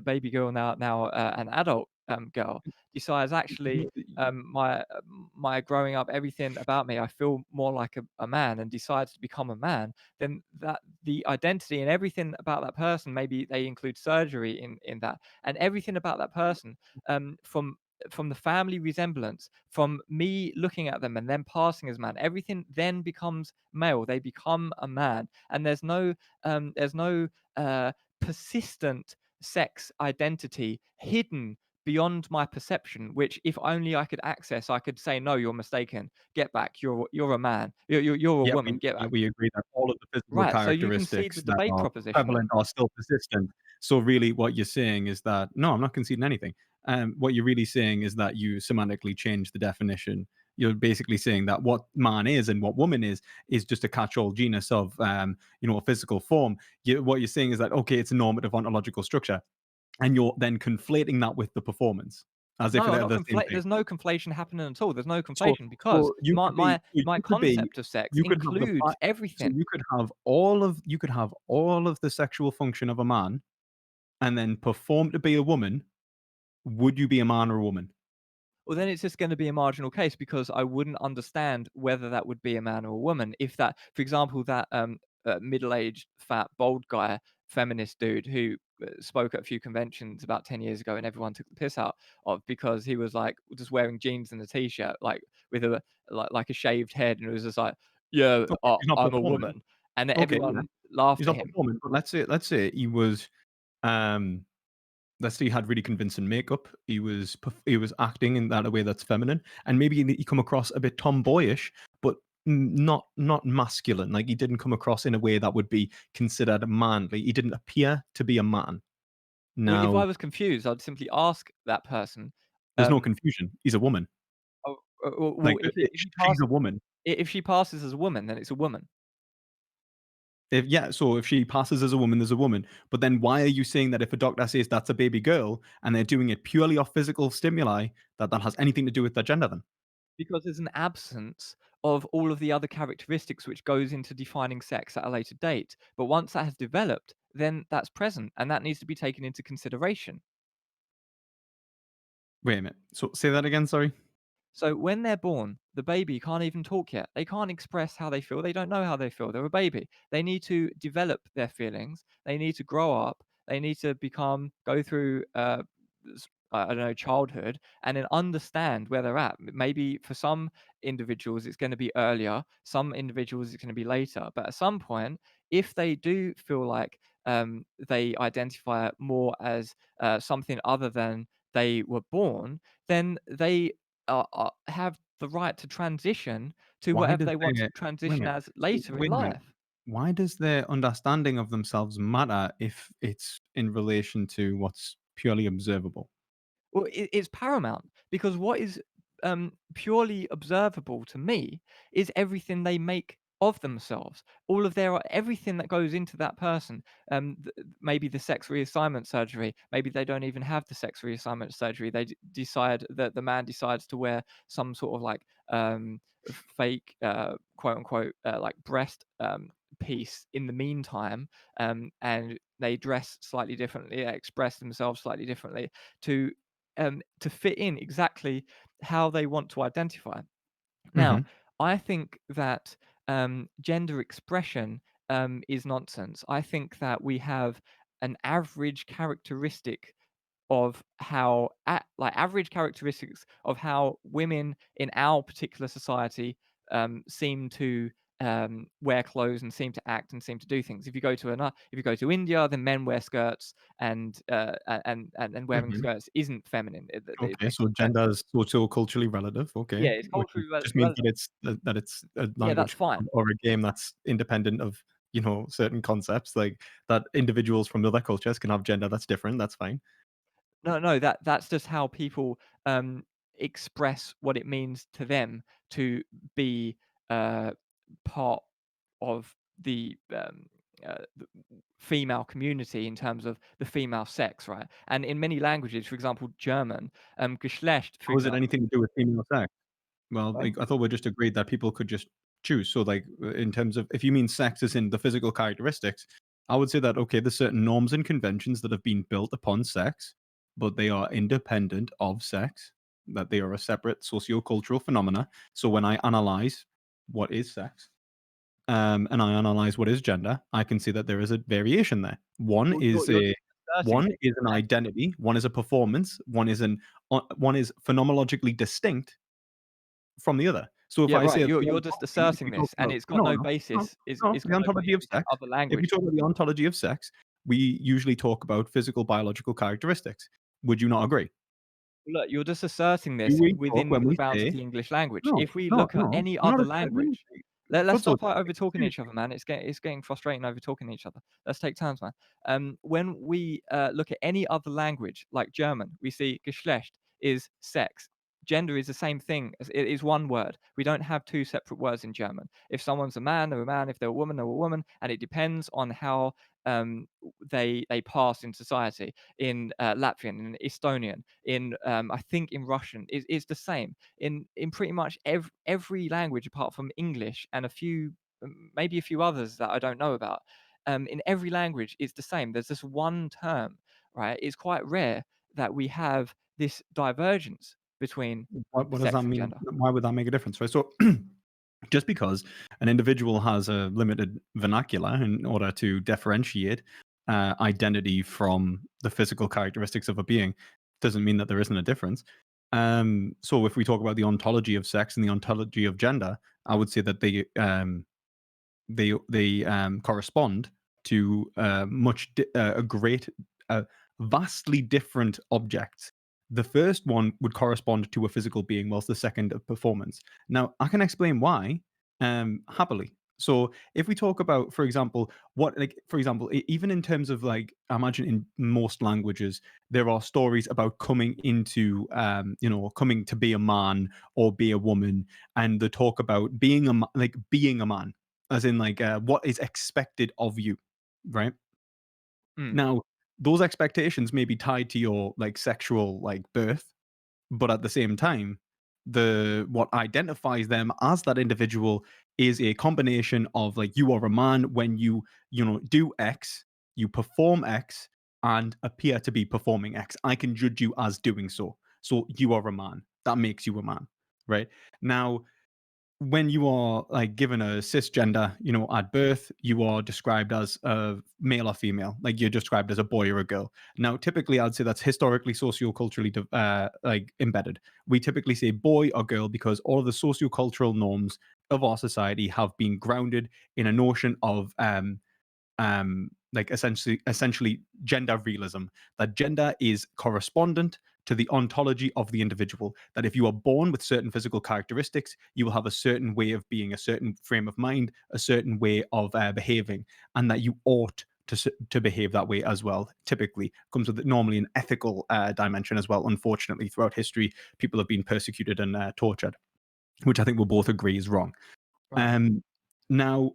S2: baby girl now an adult girl decides actually my growing up, everything about me, I feel more like a man and decides to become a man, then that the identity and everything about that person, maybe they include surgery in that, and everything about that person, from the family resemblance, from me looking at them and then passing as man, everything then becomes male. They become a man, and there's no uh, persistent sex identity hidden beyond my perception, which if only I could access, I could say, "No, you're mistaken. Get back. You're a man. You're a woman. Get back."
S1: We agree that all of the physical
S2: Right, so you concede
S1: characteristics
S2: the
S1: that
S2: debate
S1: are
S2: proposition then.
S1: prevalent are still persistent. So really what you're saying is that no, I'm not conceding anything. What you're really saying is that you semantically change the definition. You're basically saying that what man is and what woman is just a catch-all genus of a physical form. What you're saying is that okay, it's a normative ontological structure, and you're then conflating that with the performance as if
S2: No, I'm
S1: they're
S2: not
S1: the same
S2: conflate
S1: thing.
S2: there's no conflation happening at all. There's no
S1: So
S2: conflation because
S1: so you
S2: my
S1: could be
S2: my my
S1: you could be
S2: concept of sex
S1: you could have the
S2: includes
S1: so
S2: everything.
S1: you could have all of the sexual function of a man and then perform to be a woman. Would you be a man or a woman?
S2: Well, then it's just gonna be a marginal case because I wouldn't understand whether that would be a man or a woman. If that, for example, that, middle-aged, fat, bald guy feminist dude who spoke at a few conventions about 10 years ago, and everyone took the piss out of because he was like just wearing jeans and a t-shirt, like with a like a shaved head, and it was just like, yeah,
S1: Okay, he's not
S2: I'm a
S1: performing.
S2: woman, and
S1: Okay, yeah,
S2: everyone laughed
S1: he's
S2: at
S1: not
S2: him
S1: performing, but let's say he was, um let's say he had really convincing makeup. He was acting in that a way that's feminine, and maybe he come across a bit tomboyish, but not masculine. Like he didn't come across in a way that would be considered manly. He didn't appear to be a man.
S2: Well, if
S1: Now,
S2: I was confused, I'd simply ask that person,
S1: there's no
S2: um,
S1: confusion. He's a woman.
S2: oh, well,
S1: Like she's a woman.
S2: if she passes as a woman, then it's a woman.
S1: If yeah, so if she passes as a woman, there's a woman. But then why are you saying that if a doctor says that's a baby girl and they're doing it purely off physical stimuli, that that has anything to do with their gender then?
S2: Because there's an absence of all of the other characteristics which goes into defining sex at a later date. But once that has developed, then that's present, and that needs to be taken into consideration.
S1: Wait a minute. So say that again, sorry.
S2: So when they're born, the baby can't even talk yet. They can't express how they feel. They don't know how they feel. They're a baby. They need to develop their feelings. They need to grow up. They need to go through, I don't know, childhood, and then understand where they're at. Maybe for some individuals, it's going to be earlier. Some individuals, it's going to be later. But at some point, if they do feel like they identify more as something other than they were born, then they have the right to transition to
S1: Why
S2: whatever
S1: does
S2: they want to
S1: their wait a
S2: transition
S1: minute.
S2: as later in
S1: Wait a minute.
S2: life.
S1: Why does their understanding of themselves matter if it's in relation to what's purely observable?
S2: Well, it's paramount because what is purely observable to me is everything they make of themselves. All of their everything that goes into that person. Maybe the sex reassignment surgery. Maybe they don't even have the sex reassignment surgery. They decide that the man decides to wear some sort of like fake quote unquote like breast piece in the meantime, and they dress slightly differently, they express themselves slightly differently to fit in exactly how they want to identify. Now,
S1: Mhm.
S2: I think that gender expression is nonsense. I think that we have an average characteristic of like average characteristics of how women in our particular society seem to wear clothes and seem to act and seem to do things. If you go to India, then men wear skirts, and wearing
S1: Mhm.
S2: skirts isn't feminine.
S1: Okay,
S2: It's
S1: so gender is socio-culturally relative,
S2: yeah,
S1: okay,
S2: it's
S1: which
S2: culturally
S1: just means
S2: relevant.
S1: that it's a
S2: Yeah, that's
S1: language
S2: fine.
S1: or a game that's independent of, certain concepts, like, that individuals from other cultures can have gender that's different, that's fine.
S2: No, no, that's just how people express what it means to them to be uh, part of the female community in terms of the female sex, right? And in many languages, for example, German, Geschlecht, for
S1: How is it
S2: example.
S1: anything to do with female sex? Well,
S2: Sorry?
S1: like, I thought we just agreed that people could just choose. So, like, in terms of if you mean sex as in the physical characteristics, I would say that, okay, there's certain norms and conventions that have been built upon sex, but they are independent of sex, that they are a separate socio-cultural phenomena. So when I analyze what is sex, and I analyze what is gender, I can see that there is a variation there.
S2: You're just asserting
S1: One
S2: this.
S1: is an identity, one is a performance, one is phenomenologically distinct from the other. So if
S2: Yeah,
S1: I
S2: right.
S1: say the
S2: You're just
S1: ontology, if
S2: asserting
S1: we talk
S2: this, and
S1: about
S2: it's got
S1: no,
S2: no
S1: no, no,
S2: basis.
S1: no,
S2: It's
S1: the
S2: got no
S1: ontology of
S2: basis in
S1: sex.
S2: other
S1: If we
S2: language.
S1: talk about the ontology of sex, we usually talk about physical biological characteristics. Would you not agree?
S2: Look, you're just asserting
S1: Do
S2: this
S1: we talk
S2: within
S1: when
S2: the
S1: we
S2: bounds of
S1: say
S2: the English language.
S1: no,
S2: If we
S1: no,
S2: look at
S1: no,
S2: any
S1: I'm not
S2: other
S1: asserting
S2: language, let's
S1: Footsoldier,
S2: stop over talking to
S1: excuse
S2: each other, man. It's getting frustrating over talking to each other. Let's take turns, man. When we look at any other language, like German, we see Geschlecht is sex. Gender is the same thing. It is one word. We don't have two separate words in German. If someone's a man, they're a man. If they're a woman, they're a woman. And it depends on how they pass in society. In Latvian, in Estonian, in I think in Russian, it's the same. In pretty much every language apart from English and a few, maybe a few others that I don't know about. In every language, it's the same. There's this one term, right? It's quite rare that we have this divergence between
S1: what does that
S2: sex and
S1: mean?
S2: gender.
S1: Why would that make a difference, right? So just because an individual has a limited vernacular in order to differentiate, identity from the physical characteristics of a being. Doesn't mean that there isn't a difference. So if we talk about the ontology of sex and the ontology of gender, I would say that they correspond to a great, vastly different objects. The first one would correspond to a physical being, whilst the second a performance. Now, I can explain why happily. So, if we talk about, for example, even in terms of like, I imagine in most languages, there are stories about coming into, coming to be a man or be a woman, and they talk about being a man, as in like what is expected of you, right?
S2: Mm.
S1: Now, those expectations may be tied to your like sexual like birth, but at the same time, the what identifies them as that individual is a combination of like you are a man when you do X, you perform X, and appear to be performing X. I can judge you as doing so. So you are a man. That makes you a man, right? Now, when you are like given a cisgender, at birth, you are described as a male or female, like you're described as a boy or a girl. Now, typically, I'd say that's historically, socioculturally, like embedded. We typically say boy or girl because all of the sociocultural norms of our society have been grounded in a notion of like essentially gender realism, that gender is correspondent to the ontology of the individual, that if you are born with certain physical characteristics, you will have a certain way of being, a certain frame of mind, a certain way of behaving, and that you ought to behave that way as well. Typically comes with normally an ethical dimension as well. Unfortunately, throughout history, people have been persecuted and tortured, which I think we'll both agree is wrong.
S2: Right.
S1: Now,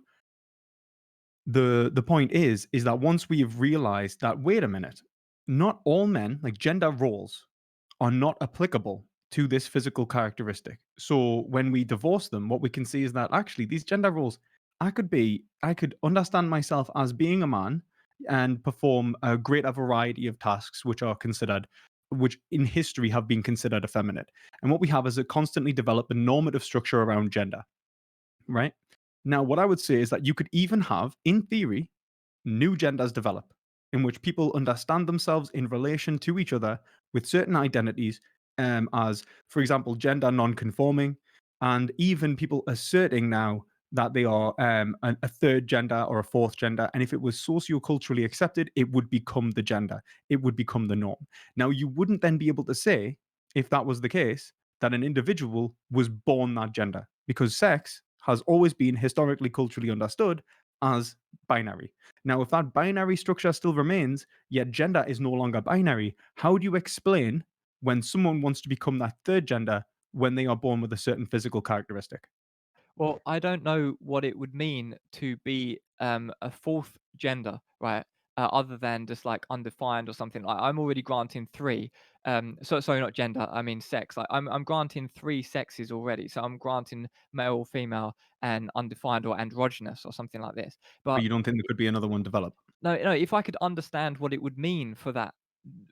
S1: the point is that once we have realized that, wait a minute, not all men, like gender roles, are not applicable to this physical characteristic. So when we divorce them, what we can see is that actually these gender roles, I could understand myself as being a man and perform a greater variety of tasks which in history have been considered effeminate. And what we have is a constantly developed normative structure around gender, right? Now, what I would say is that you could even have, in theory, new genders develop in which people understand themselves in relation to each other with certain identities, as, for example, gender non-conforming, and even people asserting now that they are a third gender or a fourth gender. And if it was socioculturally accepted, it would become the gender. It would become the norm. Now, you wouldn't then be able to say, if that was the case, that an individual was born that gender, because sex has always been historically, culturally understood as binary. Now, if that binary structure still remains, yet gender is no longer binary, how do you explain when someone wants to become that third gender when they are born with a certain physical characteristic?
S2: Well, I don't know what it would mean to be a fourth gender, right? Other than just like undefined or something. Like I'm already granting three. So sorry, not gender. I mean sex. Like I'm granting three sexes already. So I'm granting male, female, and undefined or androgynous or something like this.
S1: But
S2: But
S1: you don't think there could be another one develop?
S2: no. If I could understand what it would mean for that,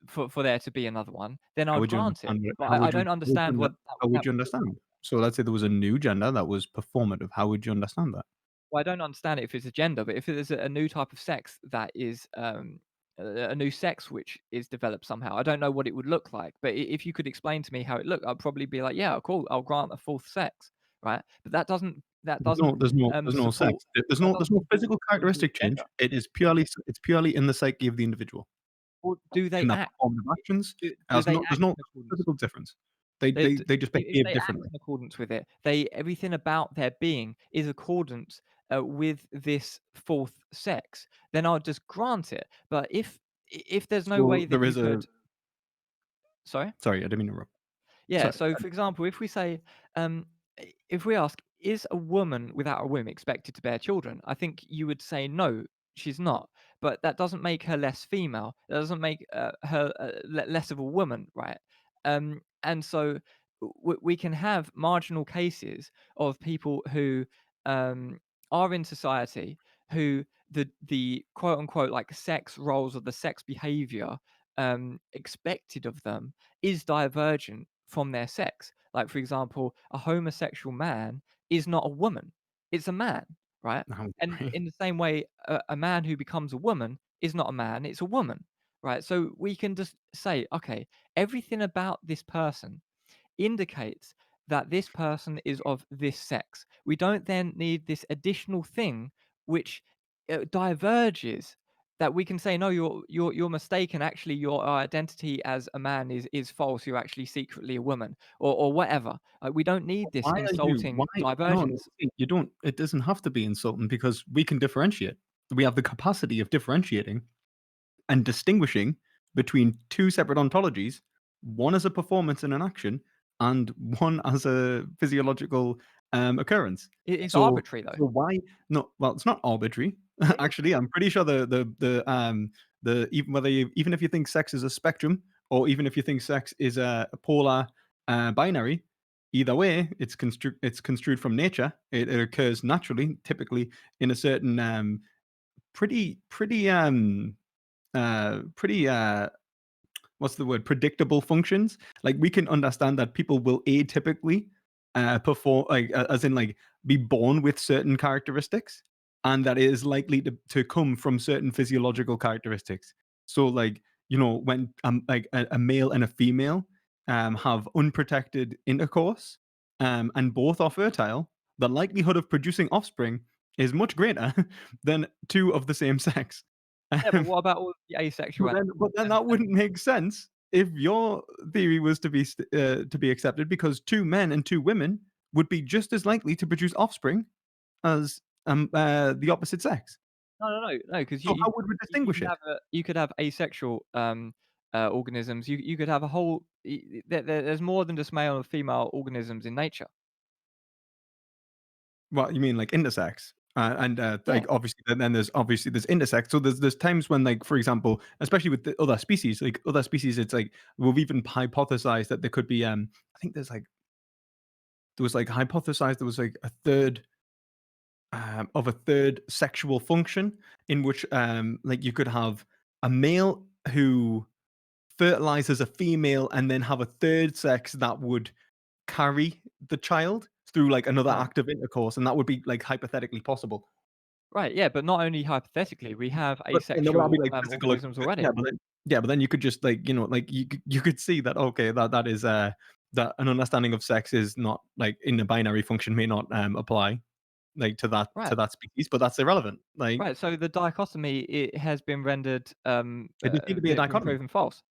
S2: for there to be another one, then
S1: How
S2: I'd
S1: would you
S2: grant it.
S1: understand?
S2: But I don't understand what
S1: How would
S2: that
S1: you
S2: would look like.
S1: understand? So let's say there was a new gender that was performative. How would you understand that?
S2: Well, I don't understand it if it's a gender, but if there's a new type of sex that is, a new sex which is developed somehow, I don't know what it would look like, but if you could explain to me how it looked, I'd probably be like, "Yeah, cool, I'll grant a fourth sex," right? But that doesn't,
S1: There's no
S2: support
S1: sex.
S2: that
S1: There's
S2: doesn't
S1: no physical
S2: support
S1: characteristic
S2: gender.
S1: change. It's purely in the psyche of the individual,
S2: Or do
S1: in
S2: they
S1: their
S2: act?
S1: performative actions.
S2: Do they
S1: There's
S2: act
S1: no
S2: in accordance?
S1: physical difference.
S2: They d
S1: They just
S2: if
S1: behave
S2: they act
S1: differently.
S2: in accordance with it, everything about their being is accordant, with this fourth sex, then I'll just grant it. But if there's no
S1: So
S2: way that
S1: there
S2: you
S1: is a
S2: could. Sorry?
S1: sorry, I didn't mean to interrupt.
S2: Yeah,
S1: So
S2: so for example, if we say, if we ask, "Is a woman without a womb expected to bear children?" I think you would say, "No, she's not." But that doesn't make her less female. That doesn't make, her, less of a woman, right? And so we can have marginal cases of people who, um, are in society, who the quote unquote like sex roles or the sex behavior, expected of them is divergent from their sex. Like, for example, a homosexual man is not a woman, it's a man, right?
S1: now,
S2: And
S1: right?
S2: in the same way, a man who becomes a woman is not a man, it's a woman, right? So we can just say, okay, everything about this person indicates that this person is of this sex. We don't then need this additional thing which diverges, that we can say, no, you're mistaken. Actually, your identity as a man is false. You're actually secretly a woman, or whatever. We don't need this
S1: Why?
S2: insulting
S1: No, no,
S2: divergence.
S1: you don't. It doesn't have to be insulting because we can differentiate. We have the capacity of differentiating and distinguishing between two separate ontologies, one as a performance and an action, and one as a physiological occurrence.
S2: It's
S1: So,
S2: arbitrary though.
S1: so why? No, well, it's not arbitrary.
S2: It is.
S1: Actually, I'm pretty sure the even whether you, even if you think sex is a spectrum, or even if you think sex is a polar binary, either way, it's construed from nature. It occurs naturally, typically in a certain pretty what's the word, predictable functions. Like we can understand that people will atypically perform, like as in like be born with certain characteristics, and that it is likely to come from certain physiological characteristics. So like, when like a male and a female have unprotected intercourse, and both are fertile, the likelihood of producing offspring is much greater than two of the same sex.
S2: Yeah, but
S1: Um,
S2: what about all the asexual
S1: but then
S2: and
S1: that wouldn't make sense if your theory was to be accepted, because two men and two women would be just as likely to produce offspring as the opposite sex.
S2: no, because
S1: So how would we
S2: you
S1: distinguish
S2: could
S1: it?
S2: have you could have asexual organisms. You could have a whole. There's more than just male and female organisms in nature.
S1: What you mean, like intersex? And
S2: Yeah,
S1: like obviously, then there's obviously there's intersex. So there's times when, like, for example, especially with the other species, like other species, it's like we've even hypothesized that there could be. I think there was like hypothesized there was like a third sexual function in which like you could have a male who fertilizes a female and then have a third sex that would carry the child through like another
S2: right,
S1: act of intercourse, and that would be like hypothetically possible.
S2: right. Yeah, but not only hypothetically, we have
S1: But no, but that'd be
S2: asexual
S1: like physical.
S2: organisms already.
S1: But then you could just like, like you could see that, okay, that is that an understanding of sex is not like in the binary function may not apply like to
S2: Right,
S1: that species, but that's irrelevant. Like,
S2: right. So the dichotomy, it has been rendered
S1: it does seem to be a
S2: been
S1: dichotomy.
S2: proven false.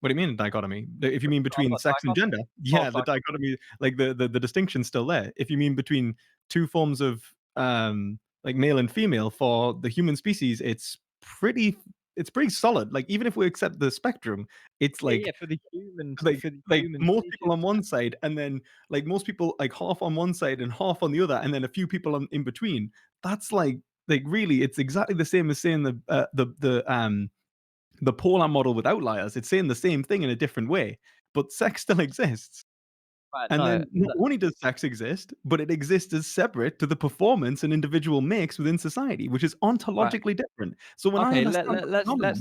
S1: What do you mean dichotomy? If you mean between
S2: What
S1: sex and gender,
S2: dichotomy?
S1: yeah,
S2: False
S1: the
S2: dichotomy.
S1: dichotomy, like the distinction's still there. If you mean between two forms of like male and female for the human species, it's pretty solid. Like even if we accept the spectrum, it's
S2: Yeah, yeah.
S1: like
S2: For the
S1: like
S2: human
S1: most
S2: species.
S1: people on one side, and then like most people like half on one side and half on the other, and then a few people in between. That's like really, it's exactly the same as saying the polar model with outliers. It's saying the same thing in a different way, but sex still exists.
S2: Right.
S1: And
S2: No.
S1: then not only does sex exist, but it exists as separate to the performance an individual makes within society, which is
S2: Right.
S1: ontologically different. So when I
S2: Okay.
S1: understand the phenomena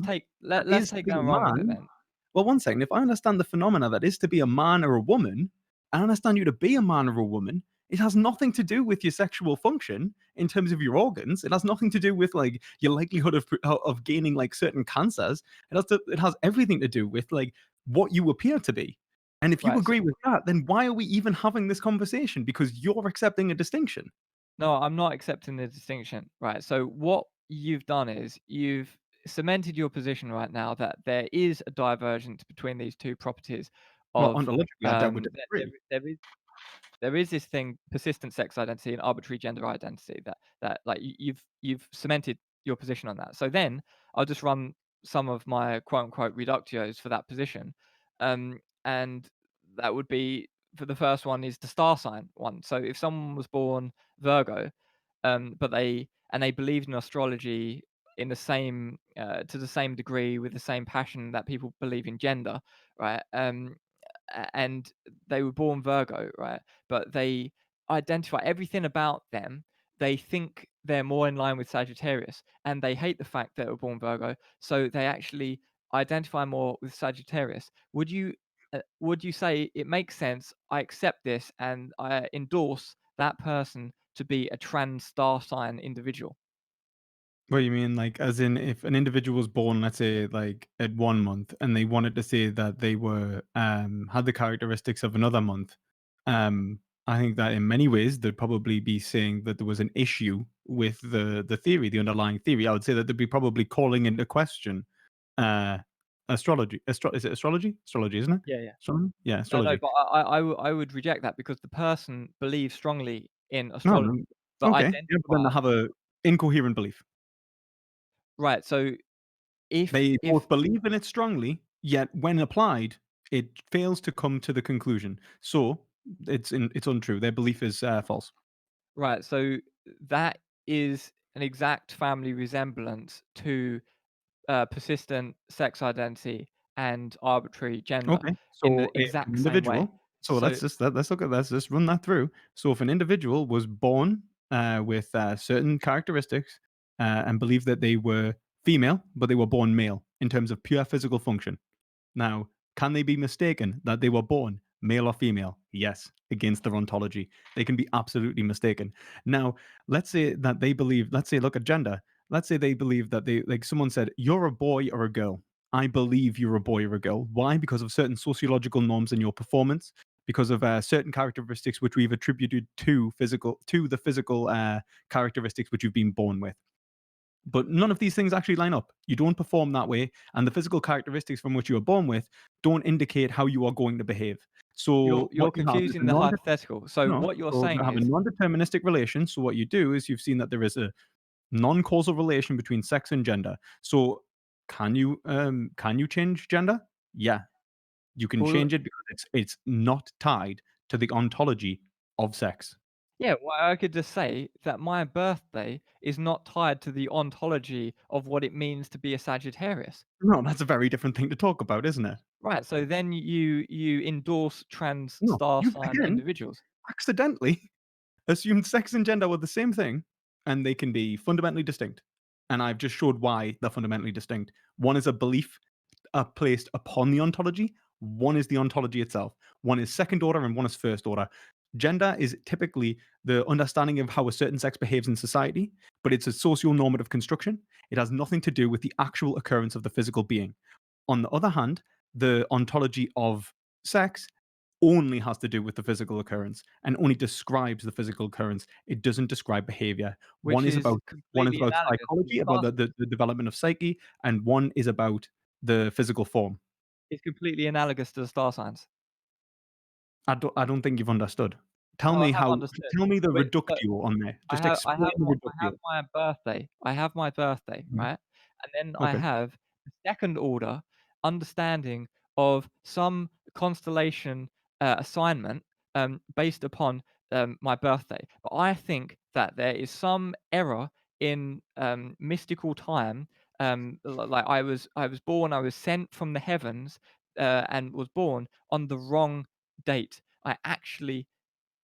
S1: that
S2: Let's
S1: is to
S2: take
S1: be
S2: that
S1: a
S2: and run with it
S1: man,
S2: then.
S1: well, one second. If I understand the phenomena that is to be a man or a woman, I understand you to be a man or a woman. It has nothing to do with your sexual function in terms of your organs. It has nothing to do with like your likelihood of gaining like certain cancers. It has everything to do with like what you appear to be. And if you
S2: Right. So
S1: agree with that, then why are we even having this conversation? Because you're accepting a distinction.
S2: no, I'm not accepting the distinction. Right. So what you've done is you've cemented your position right now that there is a divergence between these two properties
S1: Well,
S2: of
S1: ontologically, I would
S2: there,
S1: disagree.
S2: there is this thing, persistent sex identity and arbitrary gender identity, that like you've cemented your position on that. So then I'll just run some of my quote unquote reductios for that position. And that would be, for the first one is the star sign one. So if someone was born Virgo, but they believed in astrology in the same to the same degree, with the same passion that people believe in gender, right? And they were born Virgo, right? But they identify everything about them. They think they're more in line with Sagittarius, and they hate the fact that they were born Virgo. So they actually identify more with Sagittarius. Would you say it makes sense? I accept this, and I endorse that person to be a trans star sign individual.
S1: What do you mean? Like, as in, if an individual was born, let's say, like at 1 month, and they wanted to say that they were had the characteristics of another month, um, I think that in many ways they'd probably be saying that there was an issue with the theory, the underlying theory. I would say that they'd be probably calling into question uh astrology. Is it astrology? Astrology, isn't it?
S2: Yeah, yeah.
S1: Astronomy? Yeah,
S2: No, no,
S1: astrology.
S2: but I would reject that because the person believes strongly in
S1: No,
S2: astrology,
S1: no.
S2: but
S1: Okay. Yeah, but then they
S2: identifies.
S1: have a incoherent belief.
S2: Right, so
S1: They
S2: if
S1: both believe in it strongly, yet when applied, it fails to come to the conclusion. So it's untrue. Their belief is false.
S2: right, so that is an exact family resemblance to persistent sex identity and arbitrary gender
S1: Okay.
S2: in the
S1: So if an
S2: exact same way.
S1: individual, so
S2: So
S1: let's look at let's just run that through. So if an individual was born with certain characteristics and believed that they were female, but they were born male in terms of pure physical function. Now, can they be mistaken that they were born male or female? Yes, against their ontology. They can be absolutely mistaken. Now, let's say that they believe, let's say, look at gender. Let's say they believe that they, like someone said, you're a boy or a girl. I believe you're a boy or a girl. Why? Because of certain sociological norms in your performance, because of certain characteristics which we've attributed to the physical characteristics which you've been born with. But none of these things actually line up. You don't perform that way, and the physical characteristics from which you were born with don't indicate how you are going to behave. So
S2: you're
S1: what you have is
S2: confusing
S1: a
S2: the
S1: non
S2: hypothetical. So
S1: no,
S2: what you're
S1: so you
S2: saying
S1: have a
S2: is
S1: non-deterministic relation. So what you do is you've seen that there is a non-causal relation between sex and gender. So can you change gender? Yeah, you can
S2: well,
S1: change it because it's not tied to the ontology of sex.
S2: yeah, well, I could just say that my birthday is not tied to the ontology of what it means to be a Sagittarius.
S1: No, that's a very different thing to talk about, isn't it?
S2: Right, so then you endorse trans
S1: No,
S2: star
S1: you've
S2: sign
S1: again
S2: individuals.
S1: accidentally assumed sex and gender were the same thing, and they can be fundamentally distinct. And I've just showed why they're fundamentally distinct. One is a belief placed upon the ontology. One is the ontology itself. One is second order and one is first order. Gender is typically the understanding of how a certain sex behaves in society, but it's a socio-normative construction. It has nothing to do with the actual occurrence of the physical being. On the other hand, the ontology of sex only has to do with the physical occurrence and only describes the physical occurrence. It doesn't describe behavior.
S2: Which is
S1: One is
S2: completely
S1: about
S2: analogous to the
S1: psychology, about
S2: star sign.
S1: the development of psyche, and one is about the physical form.
S2: It's completely analogous to the star signs.
S1: I don't think you've understood. Tell
S2: No, I
S1: me
S2: have
S1: how
S2: understood.
S1: tell me the
S2: Wait, so
S1: reductio on there.
S2: I
S1: Just
S2: have I
S1: explain
S2: have
S1: the
S2: my I have
S1: reductio.
S2: my birthday. I have my birthday,
S1: Mhm.
S2: right? And then I
S1: Okay.
S2: have the second order understanding of some constellation assignment based upon my birthday. But I think that there is some error in mystical time. Like I was born, I was sent from the heavens and was born on the wrong date. I actually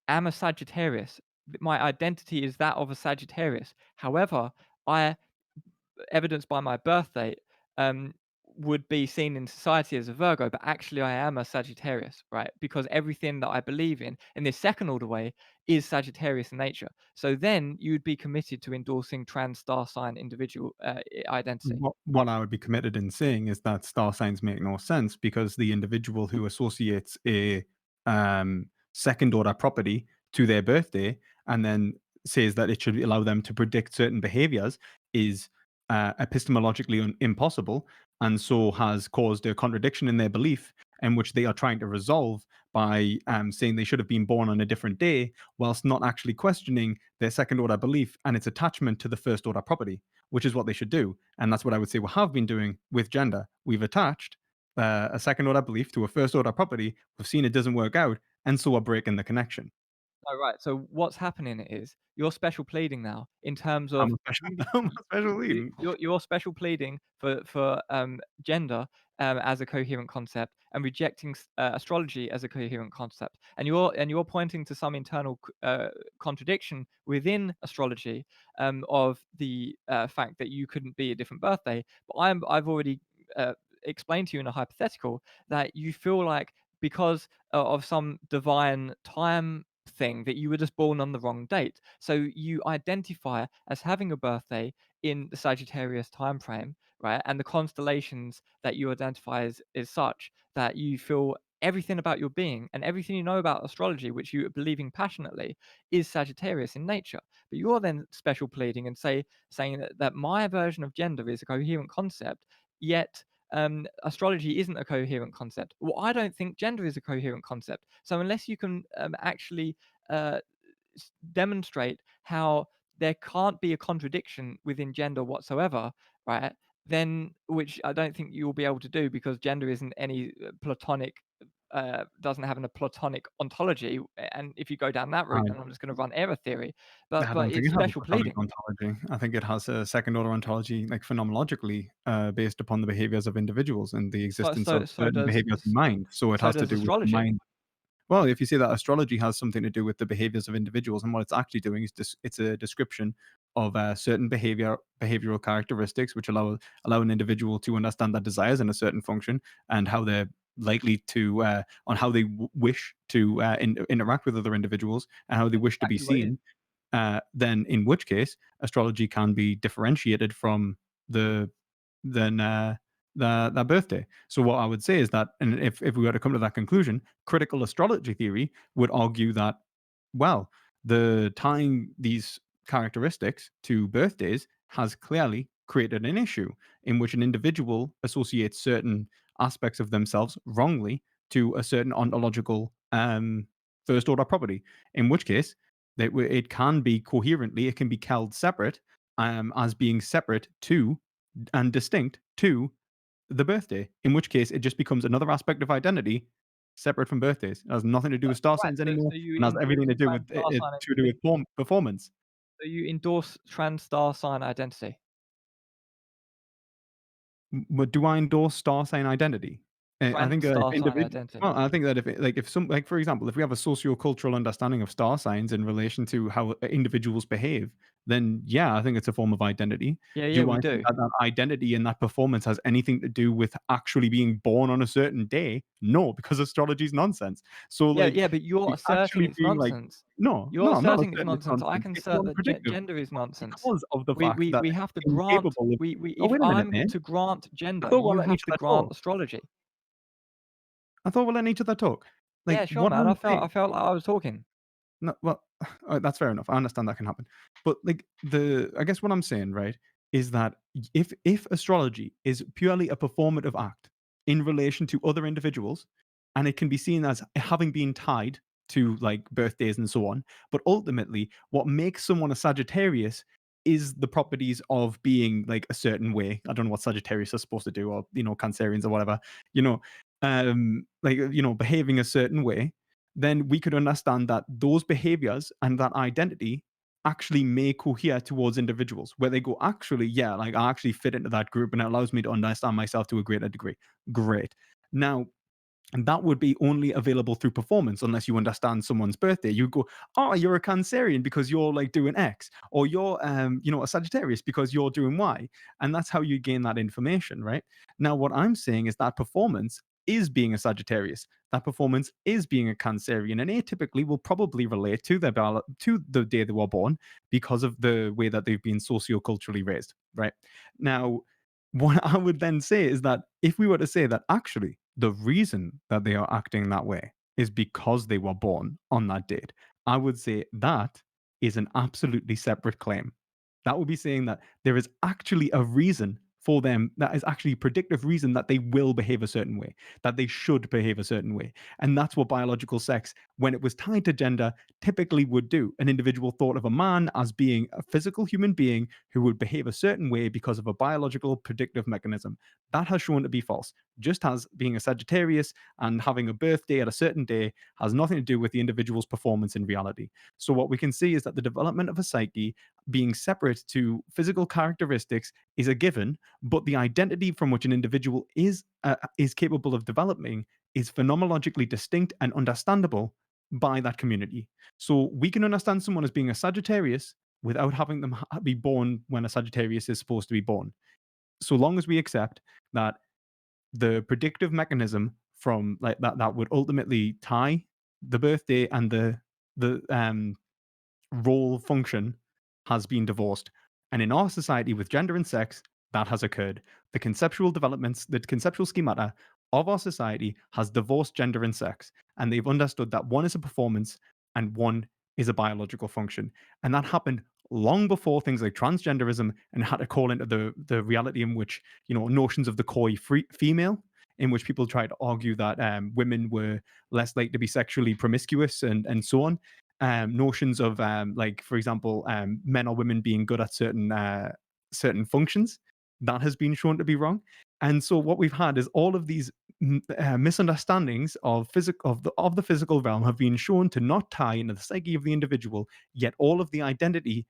S2: am a Sagittarius. My identity is that of a Sagittarius. However, I, evidenced by my birth date, um, would be seen in society as a Virgo, but actually I am a Sagittarius, right? Because everything that I believe in this second order way is Sagittarius in nature. So then you'd be committed to endorsing trans star sign individual identity.
S1: What I would be committed in saying is that star signs make no sense because the individual who associates a second order property to their birthday and then says that it should allow them to predict certain behaviors is epistemologically impossible, and so has caused a contradiction in their belief in which they are trying to resolve by saying they should have been born on a different day whilst not actually questioning their second order belief and its attachment to the first order property, which is what they should do. And that's what I would say we have been doing with gender. We've attached a second order belief to a first order property. We've seen it doesn't work out. And so we're breaking the connection.
S2: Oh, right. So what's happening is you're special pleading now in terms
S1: I'm
S2: of
S1: a special,
S2: you
S1: I'm a special
S2: you
S1: lead.
S2: you're special pleading for gender as a coherent concept and rejecting astrology as a coherent concept, and you're pointing to some internal contradiction within astrology of the fact that you couldn't be a different birthday. But I've already explained to you in a hypothetical that you feel like because of some divine time thing that you were just born on the wrong date. So you identify as having a birthday in the Sagittarius time frame, right? And the constellations that you identify as is such that you feel everything about your being and everything you know about astrology, which you are believing passionately, is Sagittarius in nature. But you're then special pleading and saying that my version of gender is a coherent concept, yet astrology isn't a coherent concept. Well, I don't think gender is a coherent concept. So unless you can actually uh, demonstrate how there can't be a contradiction within gender whatsoever, right? Then, which I don't think you'll be able to do because gender isn't any platonic, doesn't have a platonic ontology. And if you go down that route,
S1: I
S2: then I'm just going to run error theory.
S1: I
S2: But
S1: don't think
S2: it's
S1: it has a
S2: special
S1: platonic
S2: pleading.
S1: ontology. I think it has a second order ontology, like phenomenologically, based upon the behaviors of individuals and the
S2: So
S1: existence
S2: so
S1: of
S2: so
S1: certain
S2: does
S1: behaviors in mind. So it
S2: so
S1: has to
S2: does
S1: do with the
S2: astrology.
S1: mind. Well, if you say that astrology has something to do with the behaviors of individuals, and what it's actually doing is it's a description of certain behavioral characteristics which allow an individual to understand their desires in a certain function and how they're likely to on how they wish to interact with other individuals and how they
S2: That's
S1: wish to be
S2: exactly what it is.
S1: seen. Then in which case astrology can be differentiated from the then their birthday. So what I would say is that, and if we were to come to that conclusion, critical astrology theory would argue that, well, the tying these characteristics to birthdays has clearly created an issue in which an individual associates certain aspects of themselves wrongly to a certain ontological first order property. In which case, it can be coherently, it can be held separate as being separate to and distinct to the birthday, in which case it just becomes another aspect of identity separate from birthdays. It has nothing to do with star
S2: Right.
S1: signs
S2: So
S1: anymore
S2: you
S1: and has
S2: endorse
S1: everything to do
S2: trans
S1: with
S2: star sign identity.
S1: performance.
S2: So you endorse trans star sign identity.
S1: But do I endorse star sign identity? I think
S2: Trans
S1: that if
S2: star sign
S1: individ
S2: identity.
S1: well, I think that if some like, for example, if we have a socio-cultural understanding of star signs in relation to how individuals behave, then yeah, I think it's a form of identity.
S2: Yeah,
S1: Do
S2: we
S1: I think
S2: do.
S1: that that identity and that performance has anything to do with actually being born on a certain day? No, because astrology is nonsense. So, like,
S2: Yeah, but you're
S1: the
S2: asserting
S1: actually
S2: it's
S1: being like
S2: nonsense.
S1: no,
S2: You're
S1: no, I'm not
S2: asserting it's
S1: asserting it's
S2: nonsense. I
S1: nonsense.
S2: can
S1: It's
S2: assert that
S1: non-predictive
S2: gender is nonsense.
S1: because of the fact that
S2: We have to
S1: it's
S2: grant
S1: incapable of.
S2: we
S1: Oh,
S2: if
S1: wait a minute,
S2: I'm
S1: man.
S2: to grant
S1: I
S2: gender,
S1: thought we're
S2: you
S1: letting
S2: have
S1: each
S2: to
S1: other
S2: grant
S1: talk.
S2: astrology.
S1: I thought we're letting each other talk. Like,
S2: Yeah, sure,
S1: what
S2: man.
S1: I'm saying.
S2: I felt like I was talking.
S1: No, well, that's fair enough. I understand that can happen. But like I guess what I'm saying, right, is that if astrology is purely a performative act in relation to other individuals, and it can be seen as having been tied to like birthdays and so on, but ultimately what makes someone a Sagittarius is the properties of being like a certain way. I don't know what Sagittarius are supposed to do, or Cancerians or whatever, you know, behaving a certain way, then we could understand that those behaviors and that identity actually may cohere towards individuals where they go, actually, yeah, like I actually fit into that group and it allows me to understand myself to a greater degree. Great. Now, and that would be only available through performance unless you understand someone's birthday. You go, oh, you're a Cancerian because you're like doing X, or you're, a Sagittarius because you're doing Y. And that's how you gain that information, right? Now, what I'm saying is that performance is being a Sagittarius. That performance is being a Cancerian, and atypically will probably relate to to the day they were born because of the way that they've been socioculturally raised, right? Now, what I would then say is that if we were to say that actually the reason that they are acting that way is because they were born on that date, I would say that is an absolutely separate claim. That would be saying that there is actually a reason for them, that is actually a predictive reason that they will behave a certain way, that they should behave a certain way. And that's what biological sex, when it was tied to gender, typically would do. An individual thought of a man as being a physical human being who would behave a certain way because of a biological predictive mechanism. That has shown to be false. Just as being a Sagittarius and having a birthday at a certain day has nothing to do with the individual's performance in reality. So, what we can see is that the development of a psyche being separate to physical characteristics is a given, but the identity from which an individual is capable of developing is phenomenologically distinct and understandable by that community. So we can understand someone as being a Sagittarius without having them be born when a Sagittarius is supposed to be born. So long as we accept that the predictive mechanism from like that would ultimately tie the birthday and the role function has been divorced. And in our society with gender and sex, that has occurred. The conceptual developments, the conceptual schemata of our society has divorced gender and sex. And they've understood that one is a performance and one is a biological function. And that happened long before things like transgenderism and had to call into the reality in which, notions of the coy female, in which people tried to argue that women were less likely to be sexually promiscuous and so on, notions of like, for example, men or women being good at certain functions. That has been shown to be wrong. And so what we've had is all of these misunderstandings of the physical realm have been shown to not tie into the psyche of the individual, yet all of the identity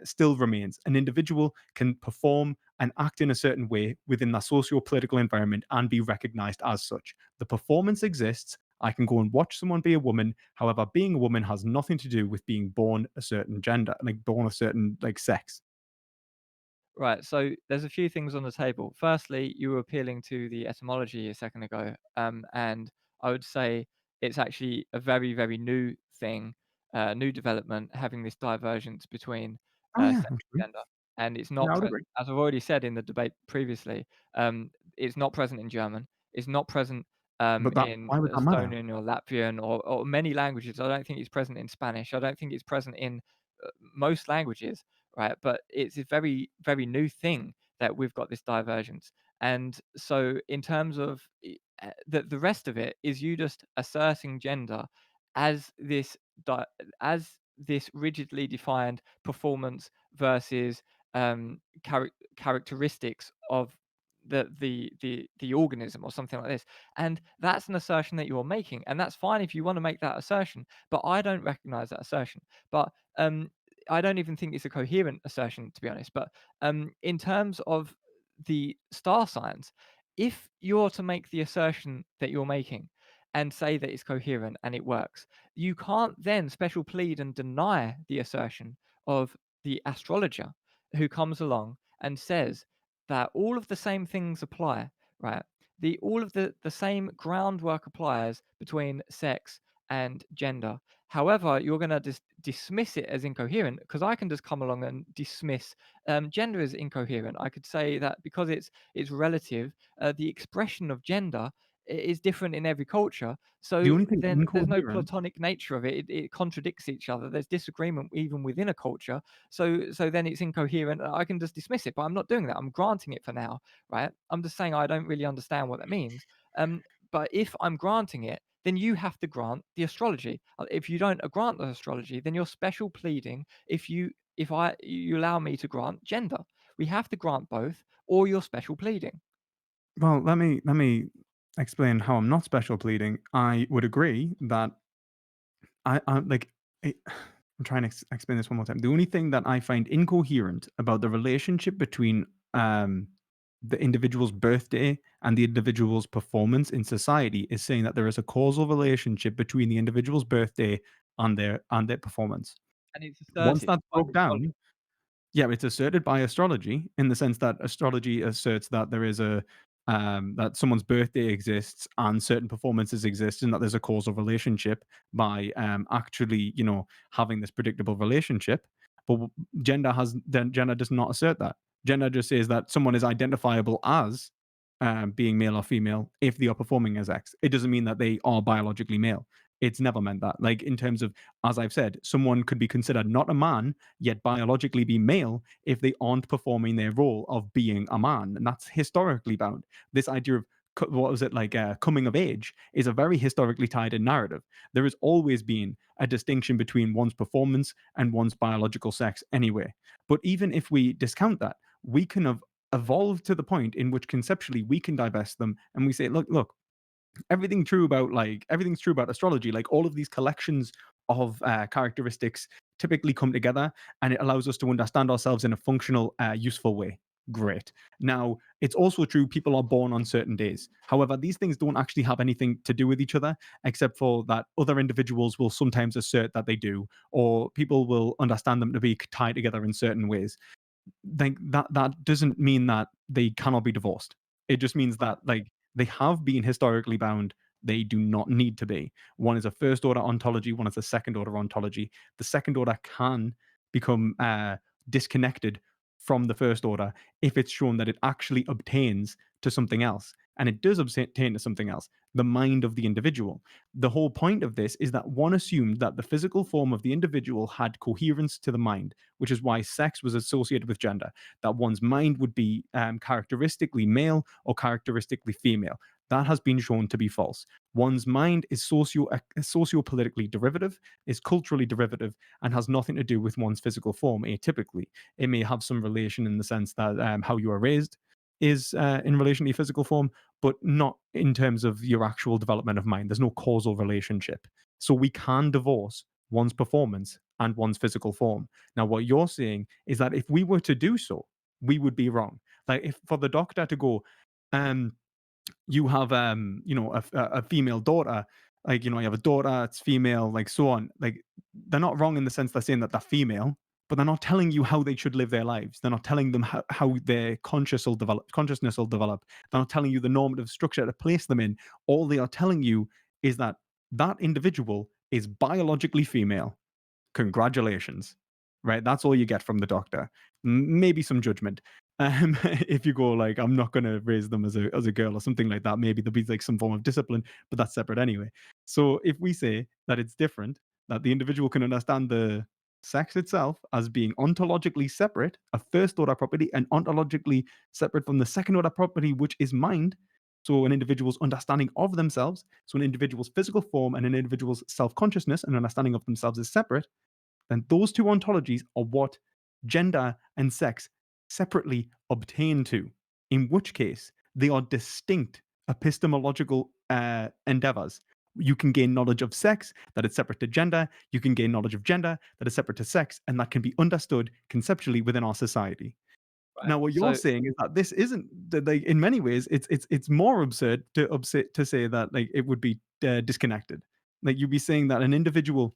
S1: still remains. An individual can perform and act in a certain way within that socio-political environment and be recognized as such. The performance exists. I can go and watch someone be a woman. However, being a woman has nothing to do with being born a certain gender, like born a certain like sex.
S2: Right, so there's a few things on the table. Firstly, you were appealing to the etymology a second ago, and I would say it's actually a very, very new thing, new development, having this divergence between
S1: Oh yeah,
S2: sex and
S1: absolutely.
S2: gender, and it's
S1: Yeah,
S2: not
S1: I would
S2: present,
S1: agree.
S2: as I've already said in the debate previously. It's not present in German. It's not present
S1: But that
S2: in
S1: why would that matter?
S2: Estonian or Latvian or many languages. I don't think it's present in Spanish. I don't think it's present in most languages, right? But it's a very, very new thing that we've got this divergence. And so, in terms of the rest of it, is you just asserting gender as di- as this rigidly defined performance versus characteristics of the organism or something like this. And that's an assertion that you're making, and that's fine if you want to make that assertion, but I don't recognize that assertion. But um, I don't even think it's a coherent assertion, to be honest. But in terms of the star signs, if you're to make the assertion that you're making and say that it's coherent and it works, you can't then special plead and deny the assertion of the astrologer who comes along and says that all of the same things apply, right? All of the same groundwork applies between sex and gender. However, you're going to dismiss it as incoherent because I can just come along and dismiss gender as incoherent. I could say that because it's relative, the expression of gender is different in every culture.
S1: The
S2: So
S1: only thing
S2: then there's no
S1: incoherent.
S2: platonic nature of it. It contradicts each other. There's disagreement even within a culture. So then it's incoherent. I can just dismiss it, but I'm not doing that. I'm granting it for now, right? I'm just saying I don't really understand what that means. But if I'm granting it, then you have to grant the astrology. If you don't grant the astrology, then you're special pleading. If you allow me to grant gender, we have to grant both, or you're special pleading.
S1: Well, let me explain how I'm not special pleading. I would agree that I like. I'm trying to explain this one more time. The only thing that I find incoherent about the relationship between the individual's birthday and the individual's performance in society is saying that there is a causal relationship between the individual's birthday and their performance.
S2: And it's
S1: Once
S2: asserted
S1: that's
S2: by
S1: broke
S2: the astrologer.
S1: down, yeah, it's asserted by astrology in the sense that astrology asserts that there is a that someone's birthday exists and certain performances exist, and that there's a causal relationship by actually, having this predictable relationship. But gender does not assert that. Gender just says that someone is identifiable as being male or female if they are performing as X. It doesn't mean that they are biologically male. It's never meant that. Like in terms of, as I've said, someone could be considered not a man yet biologically be male if they aren't performing their role of being a man. And that's historically bound. This idea of what was it like coming of age is a very historically tied in narrative. There has always been a distinction between one's performance and one's biological sex anyway. But even if we discount that, we can have evolved to the point in which conceptually we can divest them and we say, look, everything's true about astrology. Like all of these collections of characteristics typically come together, and it allows us to understand ourselves in a functional, useful way. Great. Now, it's also true people are born on certain days. However, these things don't actually have anything to do with each other, except for that other individuals will sometimes assert that they do, or people will understand them to be tied together in certain ways. That doesn't mean that they cannot be divorced. It just means
S2: Right.
S1: that like they have been historically bound They do not need to be. One is a first order ontology, one is a second order ontology. The second order can become disconnected from the first order if it's shown that it actually obtains to something else. And it does obtain to something else, the mind of the individual. The whole point of this is that one assumed that the physical form of the individual had coherence to the mind, which is why sex was associated with gender, that one's mind would be characteristically male or characteristically female. That has been shown to be false. One's mind is socio-politically derivative, is culturally derivative, and has nothing to do with one's physical form, atypically. It may have some relation in the sense that how you are raised is in relation to your physical form, but not in terms of your actual development of mind. There's no causal relationship. So we can divorce one's performance and one's physical form. Now, what you're saying is that if we were to do so, we would be wrong. Like if for the doctor to go, um, you have a female daughter, like you have a daughter, it's female, like so on. Like they're not wrong in the sense they're saying that they're female, but they're not telling you how they should live their lives. They're not telling them how their consciousness will develop. They're not telling you the normative structure to place them in. All they are telling you is that that individual is biologically female. Congratulations. Right? That's all you get from the doctor. Maybe some judgment. If you go like, I'm not gonna raise them as a girl or something like that, maybe there'll be like some form of discipline, but that's separate anyway. So if we say that it's different, that the individual can understand the sex itself as being ontologically separate, a first order property, and ontologically separate from the second order property, which is mind. So an individual's understanding of themselves, so an individual's physical form and an individual's self-consciousness and understanding of themselves is separate, then those two ontologies are what gender and sex separately obtain to, in which case they are distinct epistemological endeavors. You can gain knowledge of sex that is separate to gender. You can gain knowledge of gender that is separate to sex, and that can be understood conceptually within our society.
S2: Right.
S1: Now, what you're
S2: So
S1: saying is that this isn't that, like, in many ways, it's more absurd to say that like it would be disconnected. Like you'd be saying that an individual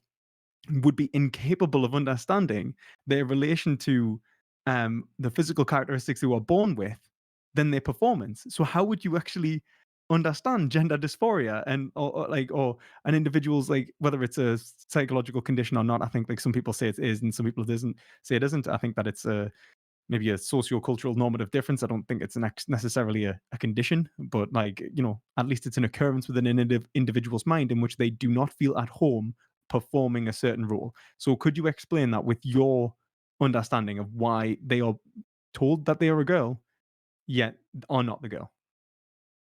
S1: would be incapable of understanding their relation to the physical characteristics they were born with than their performance. So how would you actually understand gender dysphoria and or an individual's like whether it's a psychological condition or not? I think like some people say it is and some people doesn't say it isn't. I think that it's a maybe a socio-cultural normative difference. I don't think it's necessarily a condition, but like, at least it's an occurrence within an individual's mind in which they do not feel at home performing a certain role. So could you explain that with your understanding of why they are told that they are a girl, yet are not the girl?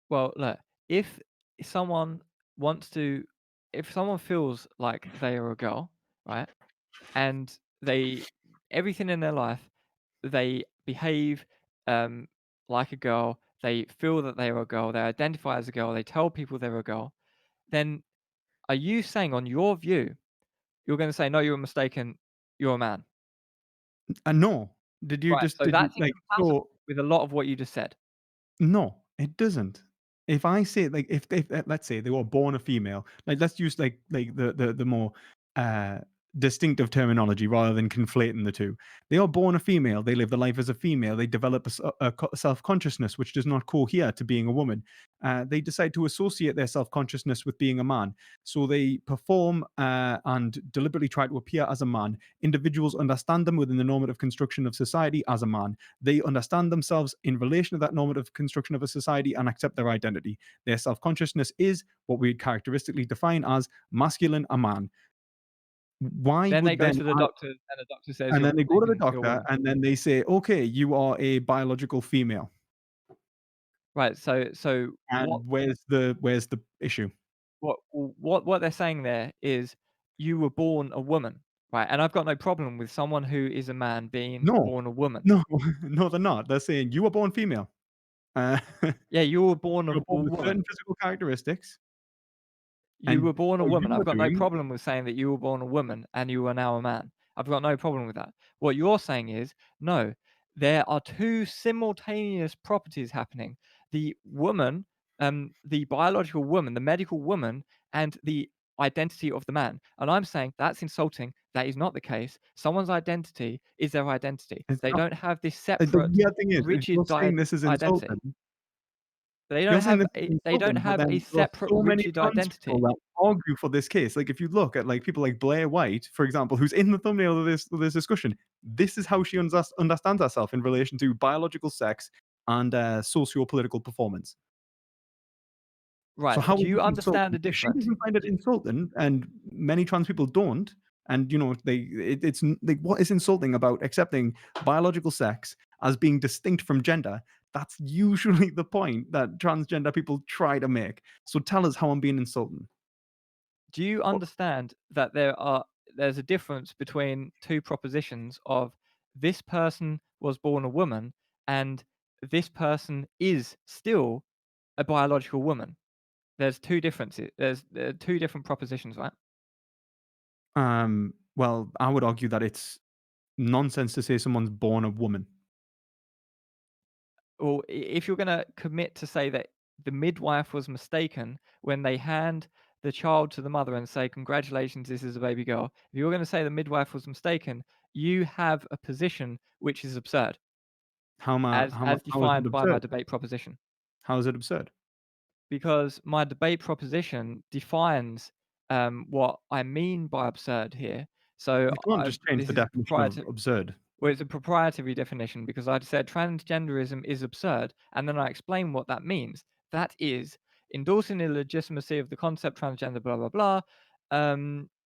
S2: well, look, if someone wants to if someone feels like they are a girl, right, and they everything in their life, they behave, um, like a girl, they feel that they are a girl, they identify as a girl, they tell people they're a girl, then are you saying on your view, you're gonna say, "No, you're mistaken, you're a man."
S1: No. Did you
S2: Right,
S1: just
S2: so
S1: did you
S2: that's
S1: like
S2: incompatible
S1: so
S2: with a lot of what you just said.
S1: No, it doesn't. If I say like if let's say they were born a female, like let's use like the more uh distinctive terminology rather than conflating the two. They are born a female, they live the life as a female, they develop a self-consciousness which does not cohere to being a woman. They decide to associate their self-consciousness with being a man. So they perform and deliberately try to appear as a man. Individuals understand them within the normative construction of society as a man. They understand themselves in relation to that normative construction of a society and accept their identity. Their self consciousness is what we would characteristically define as masculine, a man. Why
S2: Then they
S1: would
S2: go
S1: then
S2: to the
S1: I,
S2: doctor, and the doctor says,
S1: and
S2: "You're
S1: then they go to the
S2: mistaken, you're a
S1: doctor
S2: woman."
S1: and then they say, okay, you are a biological female.
S2: Right, so what
S1: And where's the issue?
S2: what they're saying there is, you were born a woman, right? And I've got no problem with someone who is a man being
S1: No,
S2: born a woman.
S1: no, no, they're not. They're saying you were born female. You
S2: Yeah, you were born
S1: were
S2: a
S1: born with certain
S2: woman.
S1: physical characteristics,
S2: You
S1: and
S2: were born a
S1: what
S2: woman.
S1: you
S2: I've
S1: were
S2: got no
S1: doing.
S2: problem with saying that you were born a woman and you are now a man. I've got no problem with that. What you're saying is, no, there are two simultaneous properties happening. The woman, the biological woman, the medical woman, and the identity of the man. And I'm saying that's insulting. That is not the case. Someone's identity is their identity.
S1: It's
S2: They
S1: not
S2: don't have this
S1: the
S2: separate,
S1: weird thing is, if
S2: rigid
S1: you're saying this is
S2: identity.
S1: insulting,
S2: They
S1: You're
S2: don't
S1: saying
S2: have
S1: this is
S2: they don't
S1: insulting, but
S2: have a
S1: then there are
S2: separate
S1: so many
S2: rigid
S1: trans people
S2: identity.
S1: that argue for this case. Like, if you look at, like, people like Blair White, for example, who's in the thumbnail of this discussion, this is how she understands herself in relation to biological sex and socio-political performance. So
S2: Right.
S1: how
S2: Do
S1: is
S2: you
S1: this
S2: understand
S1: insulting?
S2: the
S1: If she
S2: difference?
S1: doesn't find it insulting, and many trans people don't, and it's like, what is insulting about accepting biological sex as being distinct from gender? That's usually the point that transgender people try to make. So tell us how I'm being insulting.
S2: Do you
S1: What
S2: understand that there's a difference between two propositions of this person was born a woman and this person is still a biological woman? There's two differences. There are two different propositions, right?
S1: well, I would argue that it's nonsense to say someone's born a woman.
S2: Well, if you're going to commit to say that the midwife was mistaken when they hand the child to the mother and say, "Congratulations, this is a baby girl," if you're going to say the midwife was mistaken, you have a position which is absurd, as
S1: How is it
S2: defined by my
S1: absurd?
S2: debate proposition.
S1: How is it absurd?
S2: Because my debate proposition defines what I mean by absurd here. So
S1: You can't just change
S2: this
S1: the
S2: is
S1: definition of absurd.
S2: well, it's a proprietary definition because I said transgenderism is absurd, and then I explain what that means. That is endorsing the legitimacy of the concept transgender, blah blah blah,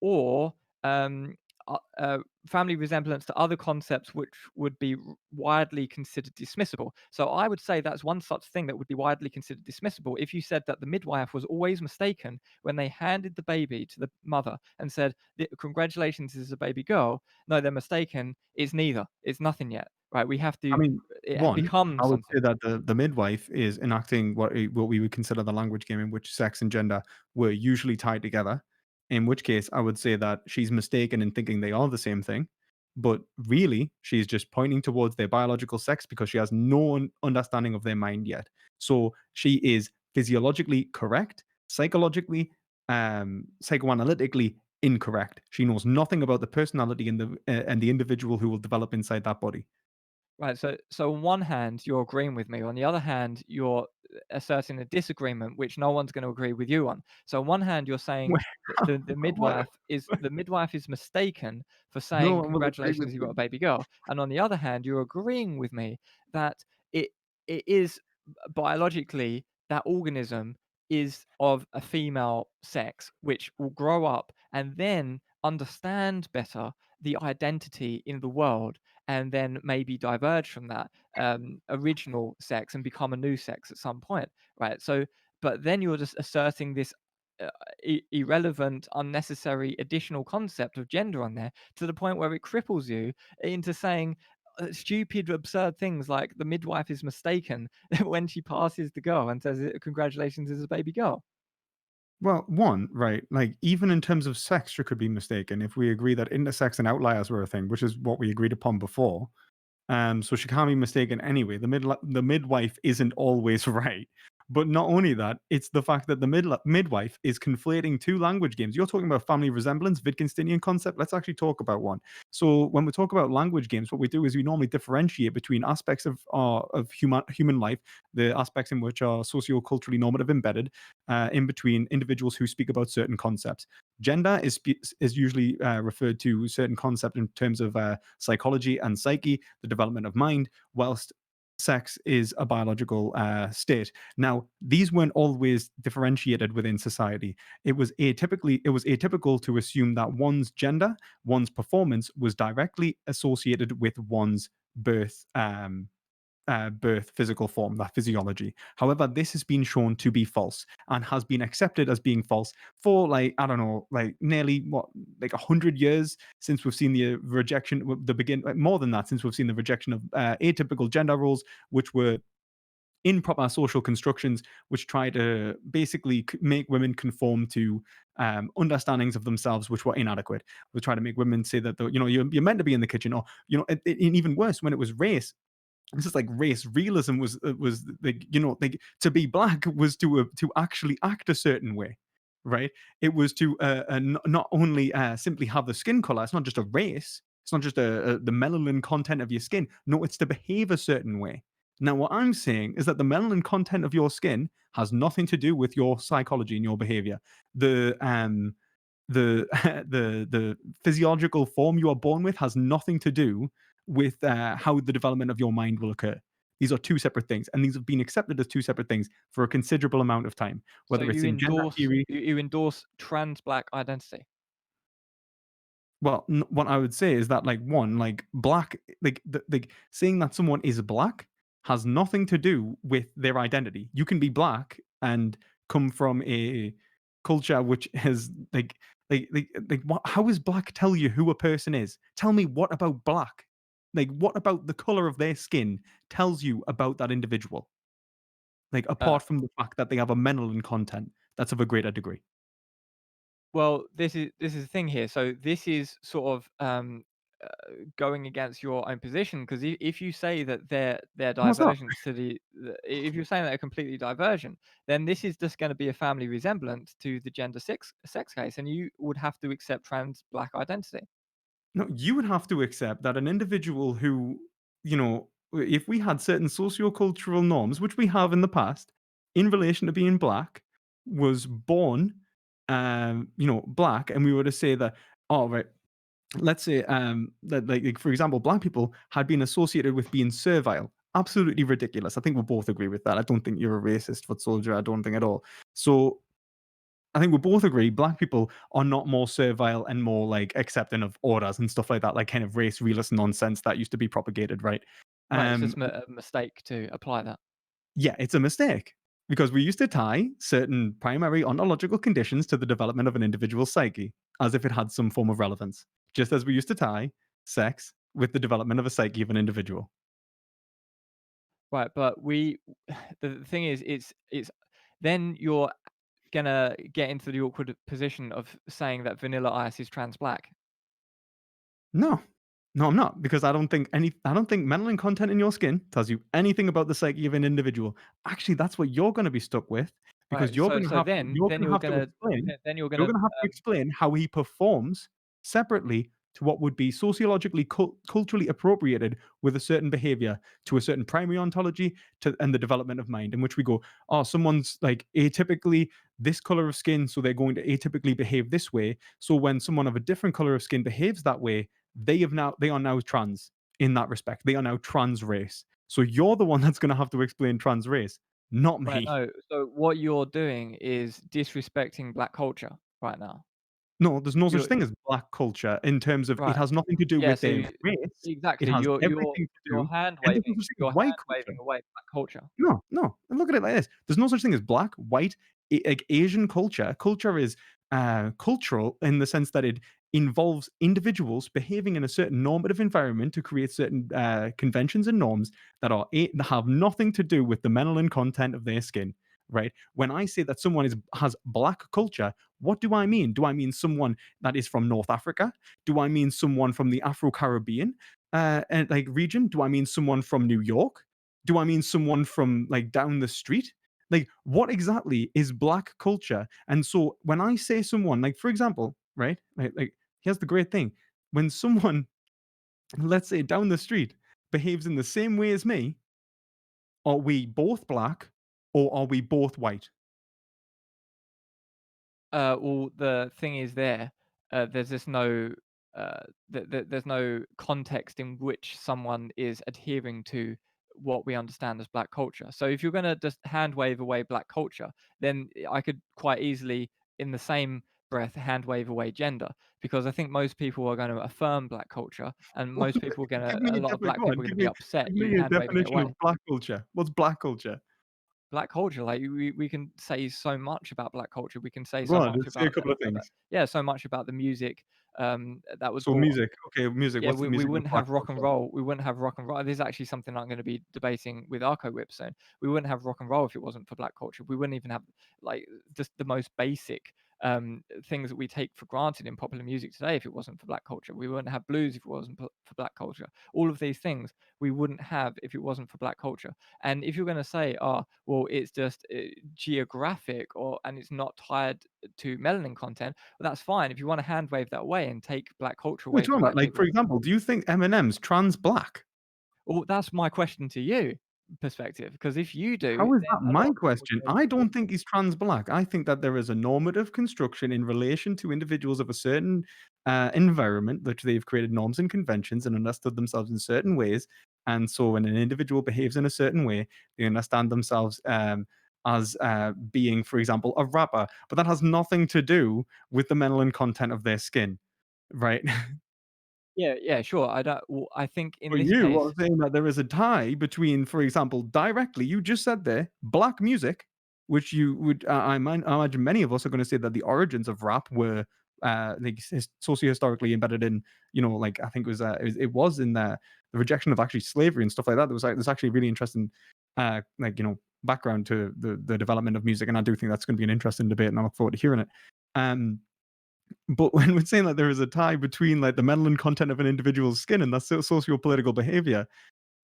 S2: or um, uh, uh, family resemblance to other concepts which would be widely considered dismissible. So I would say that's one such thing that would be widely considered dismissible if you said that the midwife was always mistaken when they handed the baby to the mother and said, "Congratulations, this is a baby girl." No, they're mistaken. It's neither. It's nothing yet, right? We have
S1: I
S2: to
S1: mean, one,
S2: become
S1: I would
S2: something.
S1: say that the midwife is enacting what we would consider the language game in which sex and gender were usually tied together. In which case, I would say that she's mistaken in thinking they are the same thing, but really, she's just pointing towards their biological sex because she has no understanding of their mind yet. So she is physiologically correct, psychologically, psychoanalytically incorrect. She knows nothing about the personality and the individual who will develop inside that body.
S2: Right. So on one hand, you're agreeing with me. On the other hand, you're asserting a disagreement, which no one's going to agree with you on. So on one hand, you're saying
S1: Well,
S2: that
S1: what?
S2: the midwife is mistaken for
S1: No
S2: saying
S1: one will agree with
S2: congratulations, you got
S1: you.
S2: a baby girl. And on the other hand, you're agreeing with me that it it is biologically that organism is of a female sex, which will grow up and then understand better the identity in the world and then maybe diverge from that original sex and become a new sex at some point, right? So, but then you're just asserting this irrelevant, unnecessary additional concept of gender on there to the point where it cripples you into saying stupid, absurd things like the midwife is mistaken when she passes the girl and says, "Congratulations, this is a baby girl."
S1: Well, one, right, like, even in terms of sex, she could be mistaken if we agree that intersex and outliers were a thing, which is what we agreed upon before. So she can't be mistaken anyway. The midwife isn't always right. But not only that, it's the fact that the midwife is conflating two language games. You're talking about family resemblance, Wittgensteinian concept. Let's actually talk about one. So when we talk about language games, what we do is we normally differentiate between aspects of human life, the aspects in which are socio-culturally normative embedded, in between individuals who speak about certain concepts. Gender is usually referred to certain concept in terms of psychology and psyche, the development of mind, whilst sex is a biological state. Now, these weren't always differentiated within society. It was atypical to assume that one's gender, one's performance was directly associated with one's birth birth physical form, that physiology. However, this has been shown to be false and has been accepted as being false for, like, I don't know, like, nearly what, like 100 years since we've seen the rejection, more than that, since we've seen the rejection of atypical gender roles, which were improper social constructions, which try to basically make women conform to understandings of themselves which were inadequate. We try to make women say that, you're meant to be in the kitchen, or, and even worse, when it was race, this is like race realism was like, like, to be black was to actually act a certain way, right? It was to not only simply have the skin color. It's not just a race. It's not just the melanin content of your skin. No, it's to behave a certain way. Now, what I'm saying is that the melanin content of your skin has nothing to do with your psychology and your behavior. The the physiological form you are born with has nothing to do with how the development of your mind will occur. These are two separate things, and these have been accepted as two separate things for a considerable amount of time,
S2: So
S1: whether it's in gender theory.
S2: you endorse trans black identity.
S1: Well, what I would say is that, like, one, like, black, like, saying that someone is black has nothing to do with their identity. You can be black and come from a culture which has, what, how is black tell you who a person is? Tell me, what about black? Like, what about the color of their skin tells you about that individual? Like,
S2: Uh,
S1: apart from the fact that they have a melanin content that's of a greater degree.
S2: well, this is the thing here. So this is sort of uh, going against your own position, because if you say that they're
S1: What's that?
S2: divergent to if you're saying that they're completely divergent, then this is just going to be a family resemblance to the gender sex case, and you would have to accept trans black identity.
S1: No, you would have to accept that an individual who, if we had certain sociocultural norms, which we have in the past, in relation to being black, was born, black, and we were to say that, oh, right, let's say that, like, for example, black people had been associated with being servile. Absolutely ridiculous. I think we both agree with that. I don't think you're a racist, foot soldier. I don't think at all. So I think we both agree black people are not more servile and more like accepting of orders and stuff like that, like kind of race realist nonsense that used to be propagated, right?
S2: Right, it's
S1: Um,
S2: just a mistake to apply that.
S1: yeah, it's a mistake because we used to tie certain primary ontological conditions to the development of an individual's psyche as if it had some form of relevance, just as we used to tie sex with the development of a psyche of an individual.
S2: Right, but the thing is, it's then you're gonna get into the awkward position of saying that Vanilla Ice is trans black.
S1: No. No, I'm not, because I don't think melanin content in your skin tells you anything about the psyche of an individual. Actually, that's what you're gonna be stuck with, because
S2: Right, so then you're gonna
S1: you're gonna have to explain how he performs separately to what would be sociologically culturally appropriated with a certain behavior to a certain primary ontology to and the development of mind, in which we go, oh, someone's like atypically this color of skin, so they're going to atypically behave this way. So when someone of a different color of skin behaves that way, they are now trans in that respect. They are now trans race. So you're the one that's going to have to explain trans race, not
S2: right,
S1: me.
S2: no, so what you're doing is disrespecting black culture right now.
S1: No, there's no such
S2: You're
S1: thing as black culture in terms of it
S2: right.
S1: has nothing to do
S2: Yeah,
S1: with
S2: so
S1: their race. It
S2: exactly,
S1: has everything to
S2: you're
S1: do,
S2: hand
S1: and there's
S2: waving
S1: no such thing as white culture.
S2: away black culture.
S1: No, no. And look at it like this. There's no such thing as black, white, like Asian culture. Culture is cultural in the sense that it involves individuals behaving in a certain normative environment to create certain conventions and norms that have nothing to do with the melanin content of their skin. Right. When I say that someone has black culture, what do I mean? Do I mean someone that is from North Africa? Do I mean someone from the Afro Caribbean and like region? Do I mean someone from New York? Do I mean someone from like down the street? Like, what exactly is black culture? And so when I say someone, like for example, right, like here's the great thing: when someone, let's say down the street, behaves in the same way as me, are we both black or are we both white?
S2: Well, the thing is there's just no, there's no context in which someone is adhering to what we understand as black culture. So if you're gonna just hand wave away black culture, then I could quite easily, in the same breath, hand wave away gender, because I think most people are gonna affirm black culture, and most people are
S1: Give
S2: gonna
S1: me
S2: a
S1: a
S2: lot of
S1: definition.
S2: black
S1: Go on,
S2: people are gonna be upset
S1: give
S2: you
S1: me a
S2: hand waving it
S1: definition
S2: away.
S1: of black culture. What's black culture?
S2: Black culture, like we can say so much about black culture. We can say
S1: Go
S2: so
S1: on,
S2: much
S1: let's say a
S2: about
S1: couple of things.
S2: yeah, so much about the music that was
S1: So
S2: brought.
S1: music, okay, music.
S2: Yeah,
S1: What's the
S2: we
S1: music of
S2: wouldn't
S1: black
S2: have rock and
S1: culture?
S2: roll. We wouldn't have rock and roll. This is actually something I'm going to be debating with Arco Whip soon. We wouldn't have rock and roll if it wasn't for black culture. We wouldn't even have like just the most basic things that we take for granted in popular music today if it wasn't for black culture. We wouldn't have blues if it wasn't for black culture. All of these things we wouldn't have if it wasn't for black culture. And if you're going to say, oh, well, it's just geographic and it's not tied to melanin content, well, that's fine. If you want to hand wave that away and take black culture
S1: What are you
S2: away from
S1: talking about?
S2: black
S1: Like, for
S2: people,
S1: example, do you think Eminem's trans black?
S2: well, that's my question to you. perspective, because if you do,
S1: How is
S2: then
S1: that
S2: a lot
S1: my
S2: of people
S1: question?
S2: go,
S1: I don't think he's trans black. I think that there is a normative construction in relation to individuals of a certain environment that they've created norms and conventions and understood themselves in certain ways. And so when an individual behaves in a certain way, they understand themselves as being, for example, a rapper. But that has nothing to do with the melanin content of their skin, right?
S2: yeah, yeah, sure. I don't. I think in
S1: For
S2: this
S1: you,
S2: case,
S1: I'm saying that there is a tie between, for example, directly, you just said there, black music, which you would, I imagine many of us are going to say that the origins of rap were like socio-historically embedded in, like I think it was in the rejection of actually slavery and stuff like that. There's actually a really interesting, like background to the development of music, and I do think that's going to be an interesting debate, and I look forward to hearing it. Um, but when we're saying that there is a tie between like the melanin content of an individual's skin and that's socio-political behavior,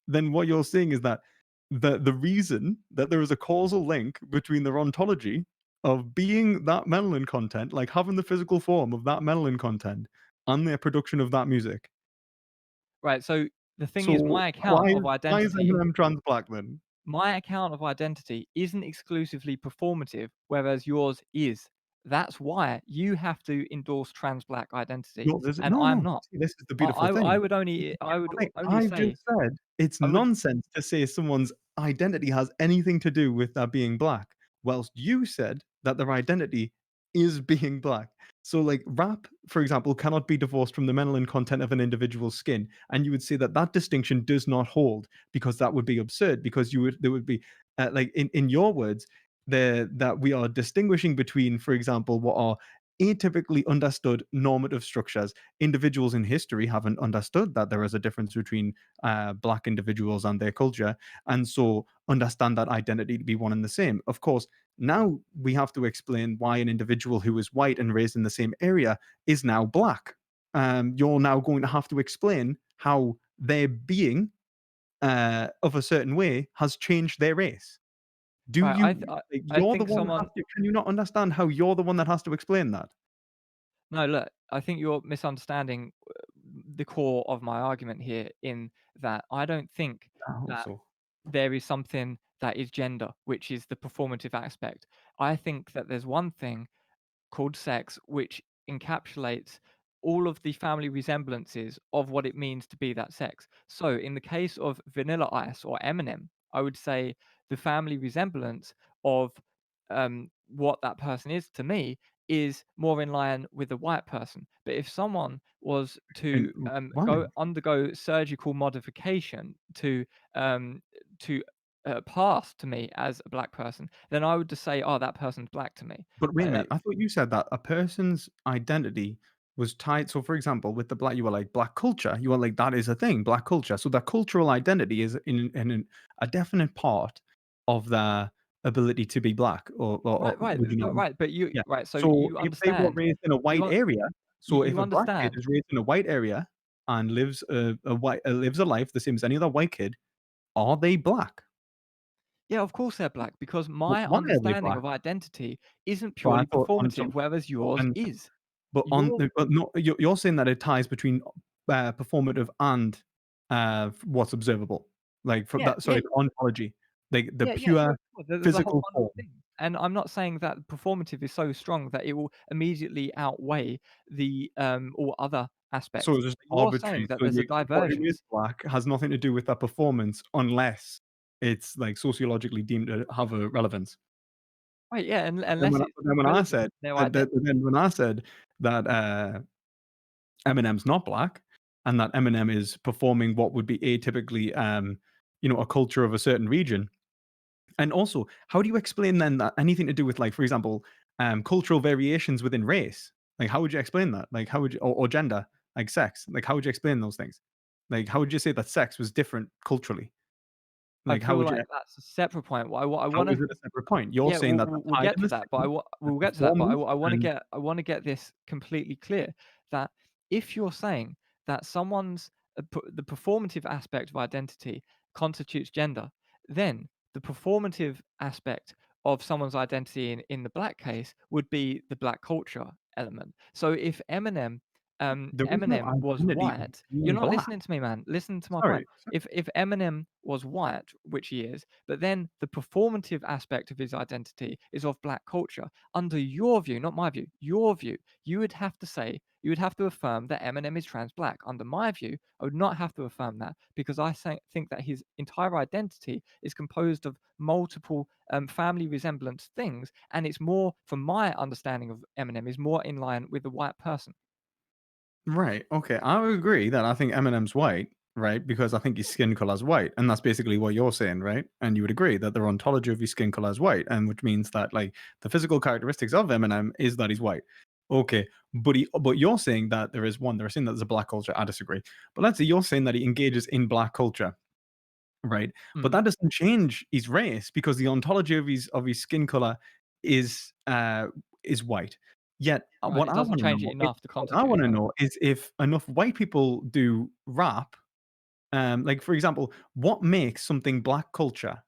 S1: then what you're saying is that the reason that there is a causal link between their ontology of being that melanin content, like having the physical form of that melanin content, and their production of that music.
S2: right? So the thing is,
S1: So why is Eminem trans black then?
S2: my account of identity isn't exclusively performative, whereas yours is. That's why you have to endorse trans black identity,
S1: No,
S2: and
S1: no,
S2: I'm
S1: no.
S2: not.
S1: See, this is the
S2: I,
S1: beautiful
S2: I, I
S1: thing.
S2: would
S1: This is
S2: only,
S1: the
S2: I would
S1: beautiful thing.
S2: only
S1: I've
S2: say,
S1: just said it's
S2: I would,
S1: nonsense to say someone's identity has anything to do with that being black, whilst you said that their identity is being black. So, like, rap, for example, cannot be divorced from the melanin content of an individual's skin, and you would say that that distinction does not hold because that would be absurd. Because there would be, like, in your words, that we are distinguishing between, for example, what are atypically understood normative structures. Individuals in history haven't understood that there is a difference between black individuals and their culture, and so understand that identity to be one and the same. Of course, now we have to explain why an individual who is white and raised in the same area is now black. You're now going to have to explain how their being of a certain way has changed their race. Do
S2: right,
S1: you? Like,
S2: I
S1: you're the
S2: think
S1: one that has
S2: someone.
S1: to. Can you not understand how you're the one that has to explain that?
S2: No, look, I think you're misunderstanding the core of my argument here. In that, I don't think
S1: I hope
S2: that
S1: so.
S2: there is something that is gender, which is the performative aspect. I think that there's one thing called sex, which encapsulates all of the family resemblances of what it means to be that sex. So, in the case of Vanilla Ice or Eminem, I would say the family resemblance of what that person is to me is more in line with a white person. But if someone was
S1: And
S2: to
S1: why?
S2: go undergo surgical modification um, to pass to me as a black person, then I would just say, "Oh, that person's black to me."
S1: But wait a
S2: Uh,
S1: minute, I thought you said that a person's identity was tied. So, for example, with the black, you were like black culture. You were like that is a thing, black culture. So, that cultural identity is a definite part of their ability to be black, or
S2: Right, right,
S1: would you not?
S2: right, but you
S1: Yeah.
S2: right, so
S1: So,
S2: you
S1: if they were
S2: understand.
S1: raised in a
S2: You
S1: white
S2: un
S1: area,
S2: you
S1: so if
S2: you
S1: a black kid
S2: understand.
S1: is raised in a white area and lives a life the same as any other white kid, are they black?
S2: Yeah, of course they're black, because my
S1: Why are they
S2: understanding
S1: black?
S2: of identity isn't
S1: But I
S2: purely
S1: thought on some.
S2: performative, whereas
S1: But
S2: yours
S1: then
S2: is.
S1: But on
S2: Your
S1: the but no, you're saying that it ties between, performative and, what's observable? Like, from
S2: Yeah,
S1: that,
S2: yeah,
S1: sorry, the ontology, like, the
S2: yeah, yeah,
S1: pure
S2: sure, sure. There's a whole
S1: physical
S2: bundle of
S1: form.
S2: things, and I'm not saying that performative is so strong that it will immediately outweigh the, all other
S1: So
S2: aspects.
S1: it's just
S2: You're saying
S1: arbitrary.
S2: that
S1: So
S2: there's a
S1: what it is
S2: divergence.
S1: black has nothing to do with that performance unless it's, like, sociologically deemed to have a relevance.
S2: Right, yeah,
S1: Then
S2: unless
S1: when I
S2: it's
S1: but then when I
S2: relevant
S1: said
S2: to their
S1: that
S2: identity.
S1: that, Eminem's not black, and that Eminem is performing what would be atypically, a culture of a certain region. And also, how do you explain then that anything to do with, like, for example, cultural variations within race? Like, how would you explain that? Like, how would you, or gender, like sex? Like, how would you explain those things? Like, how would you say that sex was different culturally?
S2: I
S1: Like, how
S2: feel
S1: would you?
S2: like that's a separate point. What I
S1: How
S2: wanna
S1: is it a separate point? You're
S2: Yeah,
S1: saying that they're
S2: we'll
S1: tied
S2: get
S1: in
S2: to
S1: the
S2: that, but
S1: same, the
S2: we'll get to that, but
S1: performance and
S2: I wanna get this completely clear, that if you're saying that someone's the performative aspect of identity constitutes gender, then the performative aspect of someone's identity in the black case would be the black culture element. So if Eminem
S1: There is no
S2: Eminem was
S1: identity of
S2: white, you're
S1: being
S2: not
S1: black.
S2: listening to me, man. Listen to my
S1: Sorry.
S2: point. If Eminem was white, which he is, but then the performative aspect of his identity is of black culture, under your view, not my view, your view, you would have to affirm that Eminem is trans black. Under my view, I would not have to affirm that because think that his entire identity is composed of multiple family resemblance things, and it's more, from my understanding of Eminem, is more in line with the white person.
S1: Right. Okay. I would agree that I think Eminem's white, right? Because I think his skin color is white, and that's basically what you're saying, right? And you would agree that the ontology of his skin color is white, and which means that like the physical characteristics of Eminem is that he's white. Okay, but you're saying that they're saying that there's a black culture. I disagree. But let's say you're saying that he engages in black culture, right? But
S2: Mm.
S1: that doesn't change his race because the ontology of his skin color is uh is white. Yet
S2: Right,
S1: what
S2: it
S1: I
S2: doesn't
S1: want to
S2: change it
S1: know is
S2: enough to
S1: what I
S2: constitute
S1: want
S2: his
S1: to
S2: identity.
S1: know is if enough white people do rap, like for example, what makes something black culture,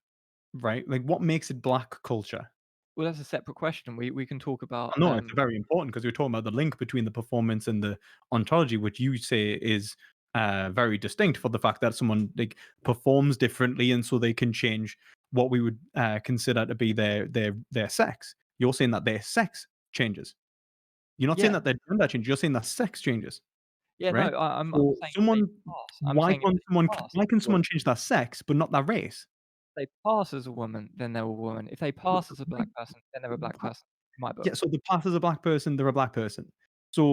S1: right? Like what makes it black culture?
S2: Well, that's a separate question. We can talk about,
S1: I know it's very important because we're talking about the link between the performance and the ontology, which you say is very distinct for the fact that someone like performs differently, and so they can change what we would consider to be their sex. You're saying that their sex changes. You're not saying
S2: yeah.
S1: that their gender changes. You're saying that sex changes,
S2: Yeah, no,
S1: right?
S2: I'm
S1: So
S2: saying if they
S1: someone,
S2: pass. I'm
S1: why
S2: saying if
S1: can
S2: they pass as
S1: why can
S2: a woman,
S1: someone change their sex but not their race?
S2: if they pass as a woman, then they're a woman. If they pass as a black person, then they're a black person in my
S1: Yeah,
S2: book.
S1: so the path as a black person, they're a black person.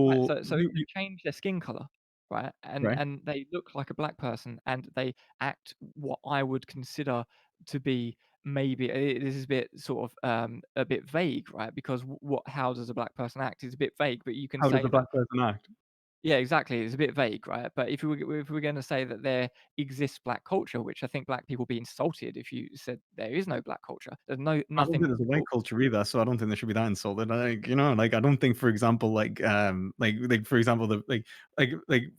S2: Right,
S1: So
S2: so if they change their skin color, right,
S1: right?
S2: and they look like a black person and they act what I would consider to be maybe this is a bit sort of a bit vague, right? Because what how does a black person act is a bit vague, but you can
S1: How does
S2: say
S1: a
S2: that.
S1: black person act?
S2: Yeah, exactly. It's a bit vague, right? But if we are going to say that there exists black culture, which I think black people would be insulted if you said there is no black culture. There's
S1: I don't
S2: nothing
S1: think there's a white
S2: visible.
S1: culture either, so I don't think they should be that insulted. Like, you know, like I don't think, for example, like for example,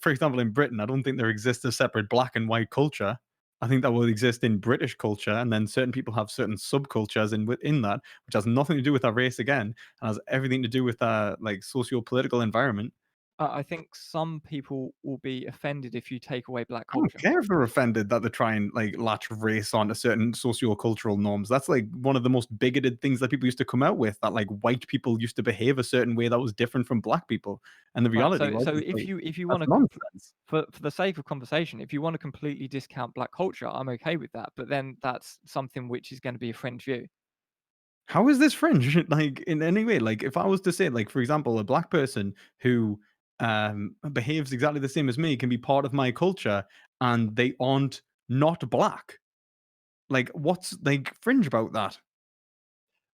S1: for example, in Britain, I don't think there exists a separate black and white culture. I think that will exist in British culture, and then certain people have certain subcultures within that, which has nothing to do with our race again, and has everything to do with our like socio-political environment.
S2: I think some people will be offended if you take away black
S1: I don't
S2: culture.
S1: care if they're offended that they try and like latch race onto certain socio-cultural norms. That's like one of the most bigoted things that people used to come out with. That like white people used to behave a certain way that was different from black people, and the
S2: Right.
S1: reality was is, like
S2: If you
S1: that's
S2: want to
S1: nonsense.
S2: for the sake of conversation, if you want to completely discount black culture, I'm okay with that. But then that's something which is going to be a fringe view.
S1: How is this fringe? Like in any way? Like if I was to say, like for example, a black person who behaves exactly the same as me can be part of my culture, and they aren't not black. Like what's like fringe about that?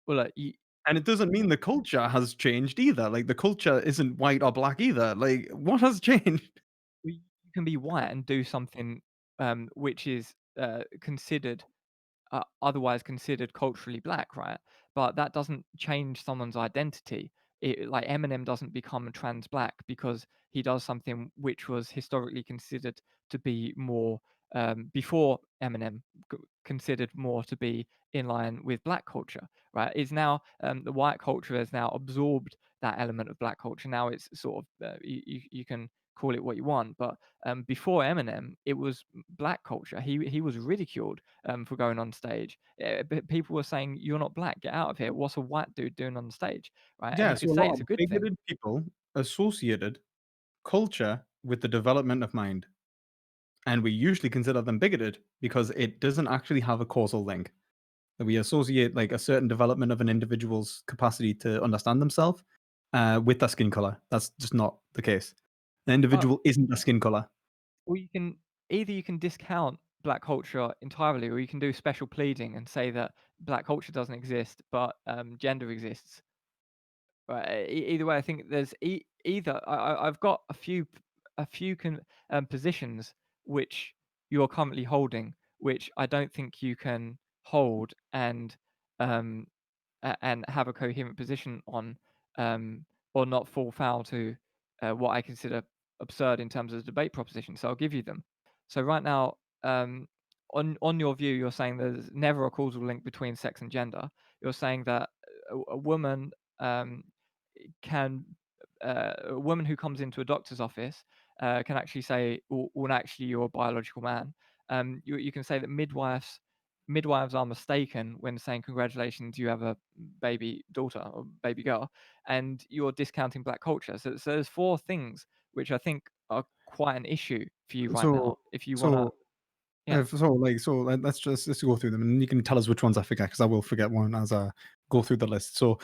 S2: Well,
S1: And it doesn't mean the culture has changed either. Like the culture isn't white or black either. Like what has changed?
S2: you can be white and do something which is considered otherwise considered culturally black, right? But that doesn't change someone's identity. Like Eminem doesn't become trans black because he does something which was historically considered to be more before Eminem considered more to be in line with black culture, right? Is now the white culture has now absorbed that element of black culture. Now it's sort of you can call it what you want, but before Eminem, it was black culture. He was ridiculed for going on stage. But people were saying, "You're not black. Get out of here. What's a white dude doing on stage?" Right? And
S1: Yeah,
S2: you
S1: so
S2: could
S1: a
S2: say
S1: lot
S2: it's a
S1: of
S2: good thing.
S1: bigoted people associated culture with the development of mind. And we usually consider them bigoted because it doesn't actually have a causal link. That we associate like a certain development of an individual's capacity to understand themselves with their skin color. That's just not the case. An
S2: Uh,
S1: individual isn't their skin color.
S2: or you can either you can discount black culture entirely, or you can do special pleading and say that black culture doesn't exist, but gender exists. Right. Either way, I think there's either I've got a few positions which you're currently holding, which I don't think you can hold um, and have a coherent position on, um, or not fall foul to what I consider absurd in terms of the debate proposition. So I'll give you them. So right now, on your view, you're saying there's never a causal link between sex and gender. You're saying that a woman um, can a woman who comes into a doctor's office can actually say, well, actually, you're a biological man. You can say that midwives are mistaken when saying congratulations, you have a baby daughter or baby girl, and you're discounting black culture. So there's four things which I think are quite an issue for you right
S1: So
S2: now. If you wanna,
S1: so
S2: yeah.
S1: let's go through them, and you can tell us which ones I forget because I will forget one as I go through the list. So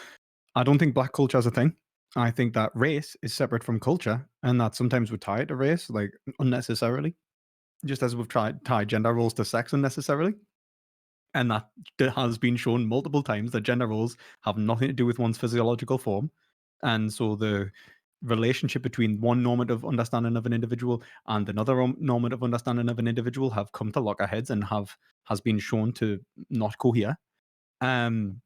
S1: I don't think black culture is a thing. I think that race is separate from culture, and that sometimes we tie it to race, like unnecessarily, just as we've tried tie gender roles to sex unnecessarily. And that has been shown multiple times that gender roles have nothing to do with one's physiological form. And so the relationship between one normative understanding of an individual and another normative understanding of an individual have come to loggerheads and has been shown to not cohere. Um,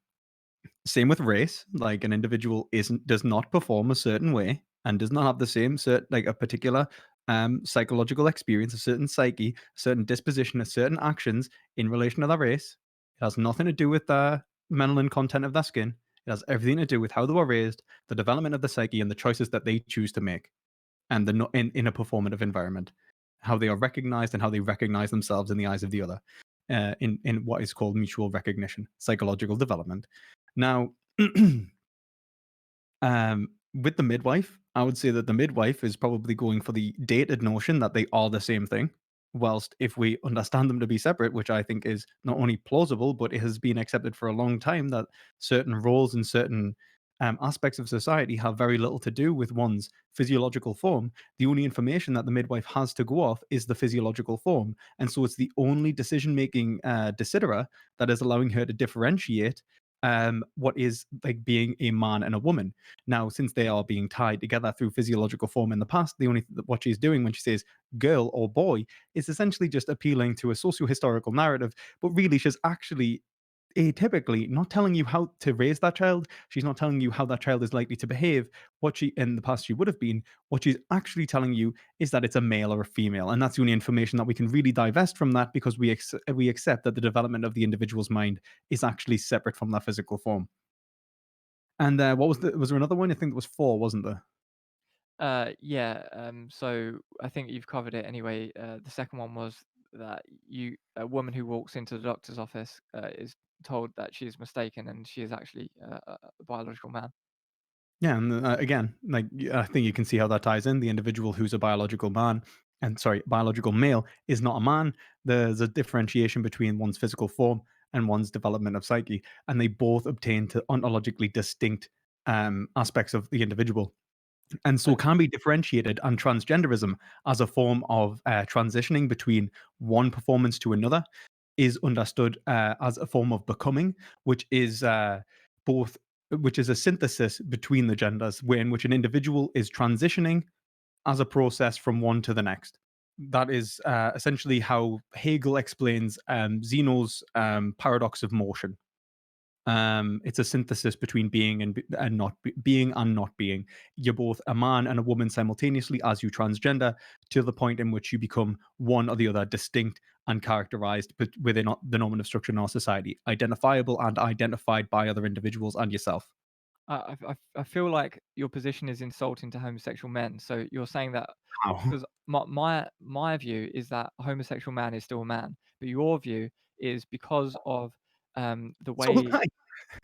S1: Same with race. Like an individual does not perform a certain way and does not have the same like a particular psychological experience, a certain psyche, a certain disposition, a certain actions in relation to their race. It has nothing to do with the melanin content of their skin. It has everything to do with how they were raised, the development of the psyche, and the choices that they choose to make, and in a performative environment, how they are recognized and how they recognize themselves in the eyes of the other, in what is called mutual recognition, psychological development. Now, with the midwife, I would say that the midwife is probably going for the dated notion that they are the same thing. Whilst if we understand them to be separate, which I think is not only plausible, but it has been accepted for a long time that certain roles and certain aspects of society have very little to do with one's physiological form. The only information that the midwife has to go off is the physiological form. And so it's the only decision making decidera that is allowing her to differentiate what is like being a man and a woman. Now, since they are being tied together through physiological form in the past, the only what she's doing when she says girl or boy is essentially just appealing to a socio-historical narrative, but really she's actually atypically not telling you how to raise that child. She's not telling you how that child is likely to behave, what she in the past she would have been. What she's actually telling you is that it's a male or a female, and that's the only information that we can really divest from that because we accept that the development of the individual's mind is actually separate from their physical form. And what was there another one? I think there was four, wasn't there?
S2: Yeah, so I think you've covered it anyway. The second one was that a woman who walks into the doctor's office is told that she is mistaken and she is actually a biological man.
S1: Yeah, and again, like I think you can see how that ties in. The individual who's a biological man, and sorry, biological male, is not a man. There's a differentiation between one's physical form and one's development of psyche, and they both obtain to ontologically distinct aspects of the individual, and so
S2: So,
S1: can be differentiated. And transgenderism, as a form of transitioning between one performance to another, is understood as a form of becoming, which is both, which is a synthesis between the genders, in which an individual is transitioning as a process from one to the next. That is essentially how Hegel explains Zeno's paradox of motion. It's a synthesis between being and not being and not being. You're both a man and a woman simultaneously as you transgender, to the point in which you become one or the other, distinct and characterized within the normative structure in our society, identifiable and identified by other individuals and yourself.
S2: I feel like your position is insulting to homosexual men. So you're saying that
S1: How?
S2: because my view is that a homosexual man is still a man, but your view is because of the
S1: So is
S2: way.
S1: mine.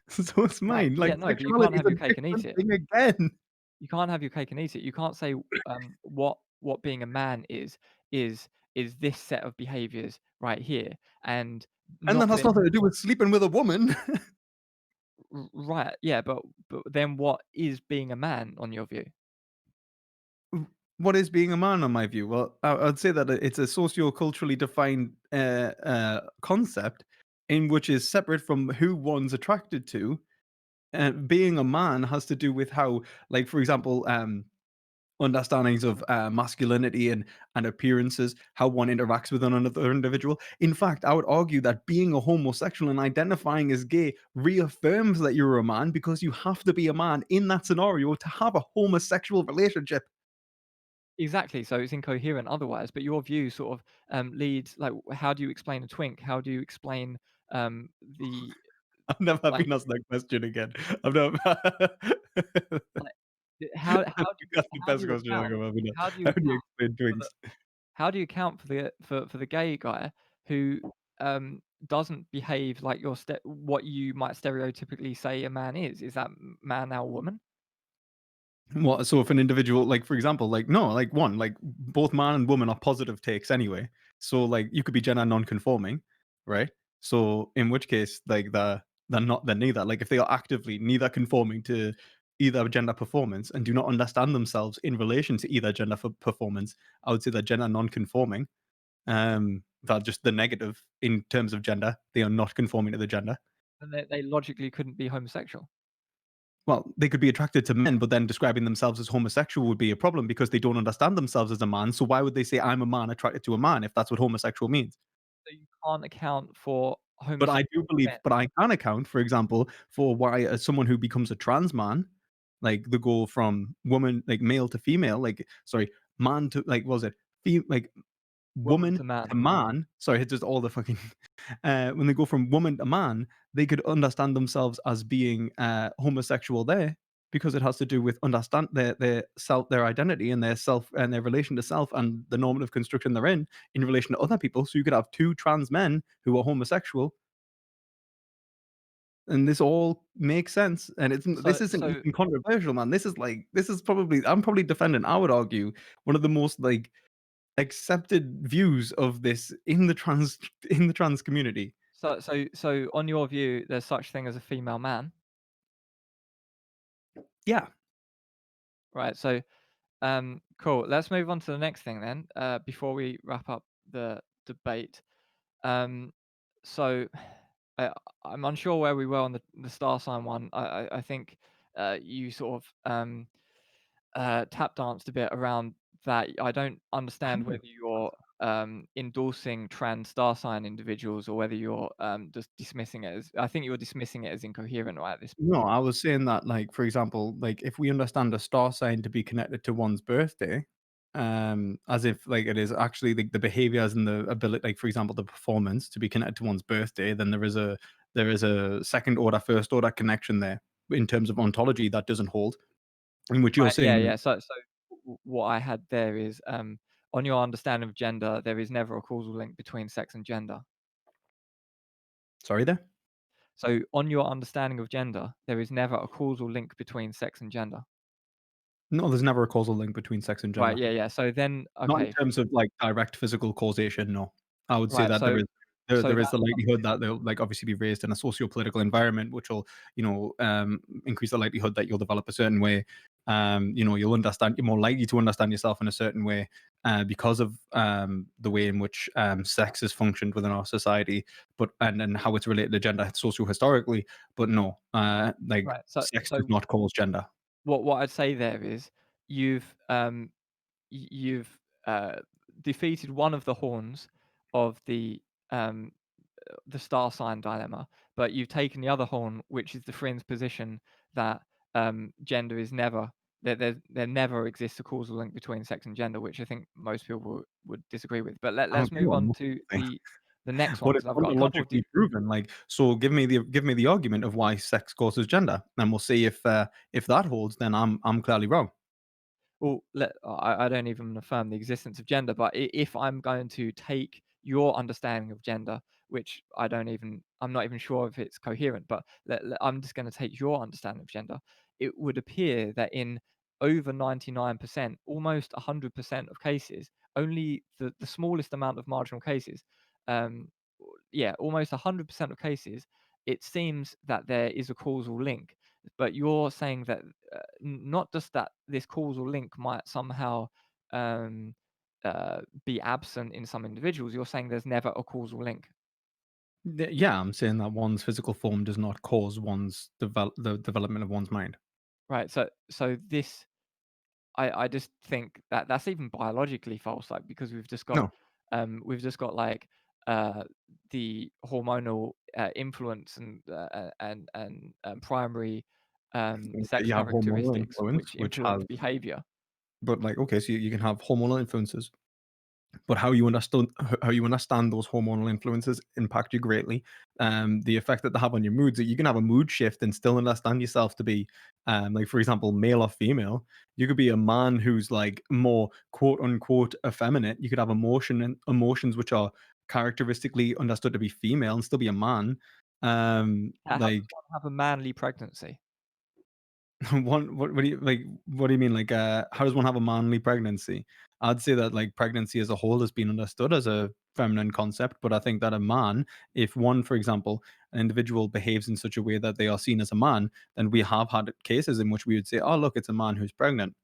S1: So is
S2: Right,
S1: mine. Like
S2: yeah, no, but you can't
S1: sexuality is
S2: have
S1: a
S2: your cake and eat
S1: different
S2: it.
S1: thing again.
S2: You can't have your cake and eat it. You can't say, what being a man is this set of behaviors right here, and
S1: And that
S2: not
S1: has
S2: then
S1: nothing to do with sleeping with a woman.
S2: right, yeah, but then what is being a man on your view?
S1: What is being a man, on my view? Well, I'd say that it's a socio-culturally defined concept in which is separate from who one's attracted to. Being a man has to do with how, like, for example, understandings of masculinity and appearances, how one interacts with another individual. In fact, I would argue that being a homosexual and identifying as gay reaffirms that you're a man because you have to be a man in that scenario to have a homosexual relationship.
S2: Exactly, so it's incoherent otherwise, but your view sort of, leads like, how do you explain a twink? How do you explain, the
S1: I've never
S2: like
S1: been asked that question again. I've never.
S2: How do you
S1: That's the
S2: how do
S1: best
S2: you
S1: question I've
S2: account
S1: ever been.
S2: how do you
S1: How do you
S2: account
S1: explain
S2: for the
S1: twins?
S2: how do you account for the gay guy who, doesn't behave like what you might stereotypically say a man is? Is that man now woman?
S1: Well, so if an individual, like for example, like no, like one, like both man and woman are positive takes anyway. So like you could be gender non-conforming, right? So in which case, like they're neither. Like if they are actively neither conforming to either gender performance and do not understand themselves in relation to either gender performance, I would say they're gender non-conforming. That's just the negative in terms of gender. They are not conforming to the gender.
S2: And they logically couldn't be homosexual.
S1: Well, they could be attracted to men, but then describing themselves as homosexual would be a problem because they don't understand themselves as a man. So why would they say I'm a man attracted to a man if that's what homosexual means?
S2: So you can't account for
S1: But I do
S2: homosexual
S1: believe,
S2: men.
S1: but I can account, for example, for why someone who becomes a trans man, like the go from woman, like male to female, like sorry, man to like, what was it, like
S2: Woman
S1: woman
S2: to man.
S1: to man. Sorry, it's just all the fucking when they go from woman to man, they could understand themselves as being homosexual there because it has to do with understand their self, their identity, and their self and their relation to self and the normative construction they're in relation to other people. So you could have two trans men who are homosexual, and this all makes sense. And
S2: So
S1: this isn't
S2: so
S1: even controversial, man. This is probably I'm probably defending. I would argue one of the most like accepted views of this in the trans community.
S2: so on your view, there's such thing as a female man,
S1: Yeah.
S2: right? So, cool. Let's move on to the next thing then, before we wrap up the debate. Um, so I I'm unsure where we were on the star sign one. I think, you sort of, tap danced a bit around that. I don't understand whether you're, endorsing trans star sign individuals or whether you're, just dismissing it as I think you're dismissing it as incoherent right at this
S1: No, I was saying that, like, for example, like, if we understand a star sign to be connected to one's birthday, as if, like, it is actually the behaviors and the ability, like, for example, the performance to be connected to one's birthday, then there is a second order, first order connection there in terms of ontology that doesn't hold. In which you're
S2: Right, yeah,
S1: saying
S2: yeah. So what I had there is, on your understanding of gender, there is never a causal link between sex and gender.
S1: sorry there?
S2: So on your understanding of gender, there is never a causal link between sex and gender.
S1: No, there's never a causal link between sex and
S2: Right,
S1: gender.
S2: yeah, yeah. So then,
S1: Not in
S2: okay,
S1: terms of, like, direct physical causation, no. I would say
S2: right.
S1: that
S2: So so
S1: there is
S2: that
S1: the likelihood that they'll, like, obviously be raised in a socio-political environment, which will, increase the likelihood that you'll develop a certain way. You're more likely to understand yourself in a certain way, because of, the way in which, sex has functioned within our society, but and how it's related to gender socio-historically. But no, like,
S2: right. So
S1: sex does
S2: so
S1: not cause gender.
S2: what I'd say there is you've, you've, defeated one of the horns of um the star sign dilemma, but you've taken the other horn, which is the friend's position that, gender is never there never exists a causal link between sex and gender, which I think most people would disagree with. But let's
S1: Okay,
S2: move
S1: well,
S2: on to the next one
S1: what is
S2: because I've got a couple of
S1: ontologically proven? Like, so give me the argument of why sex causes gender, and we'll see if that holds. Then I'm clearly wrong.
S2: well, I don't even affirm the existence of gender, but if I'm going to take your understanding of gender, which I'm not even sure if it's coherent, but I'm just going to take your understanding of gender, it would appear that in over 99%, almost 100% of cases, only the smallest amount of marginal cases, um, yeah, almost 100% of cases, it seems that there is a causal link. But you're saying that not just that this causal link might somehow um, be absent in some individuals, you're saying there's never a causal link,
S1: Yeah, I'm saying that one's physical form does not cause the development of one's mind.
S2: right? So this, I just think that that's even biologically false, like because
S1: No,
S2: we've just got like uh, the hormonal influence and primary sex
S1: you have hormonal
S2: characteristics
S1: influence,
S2: which
S1: which
S2: influence
S1: has,
S2: behavior.
S1: but like, okay, so you can have hormonal influences but how you understand those hormonal influences impact you greatly. The effect that they have on your moods, that you can have a mood shift and still understand yourself to be, like for example, male or female. You could be a man who's like more quote unquote effeminate. You could have emotions which are characteristically understood to be female and still be a man.
S2: How does
S1: Like
S2: one have a manly pregnancy?
S1: what do you like? What do you mean? Like, how does one have a manly pregnancy? I'd say that like pregnancy as a whole has been understood as a feminine concept, but I think that a man, if one, for example, an individual behaves in such a way that they are seen as a man, then we have had cases in which we would say, "Oh, look, it's a man who's pregnant."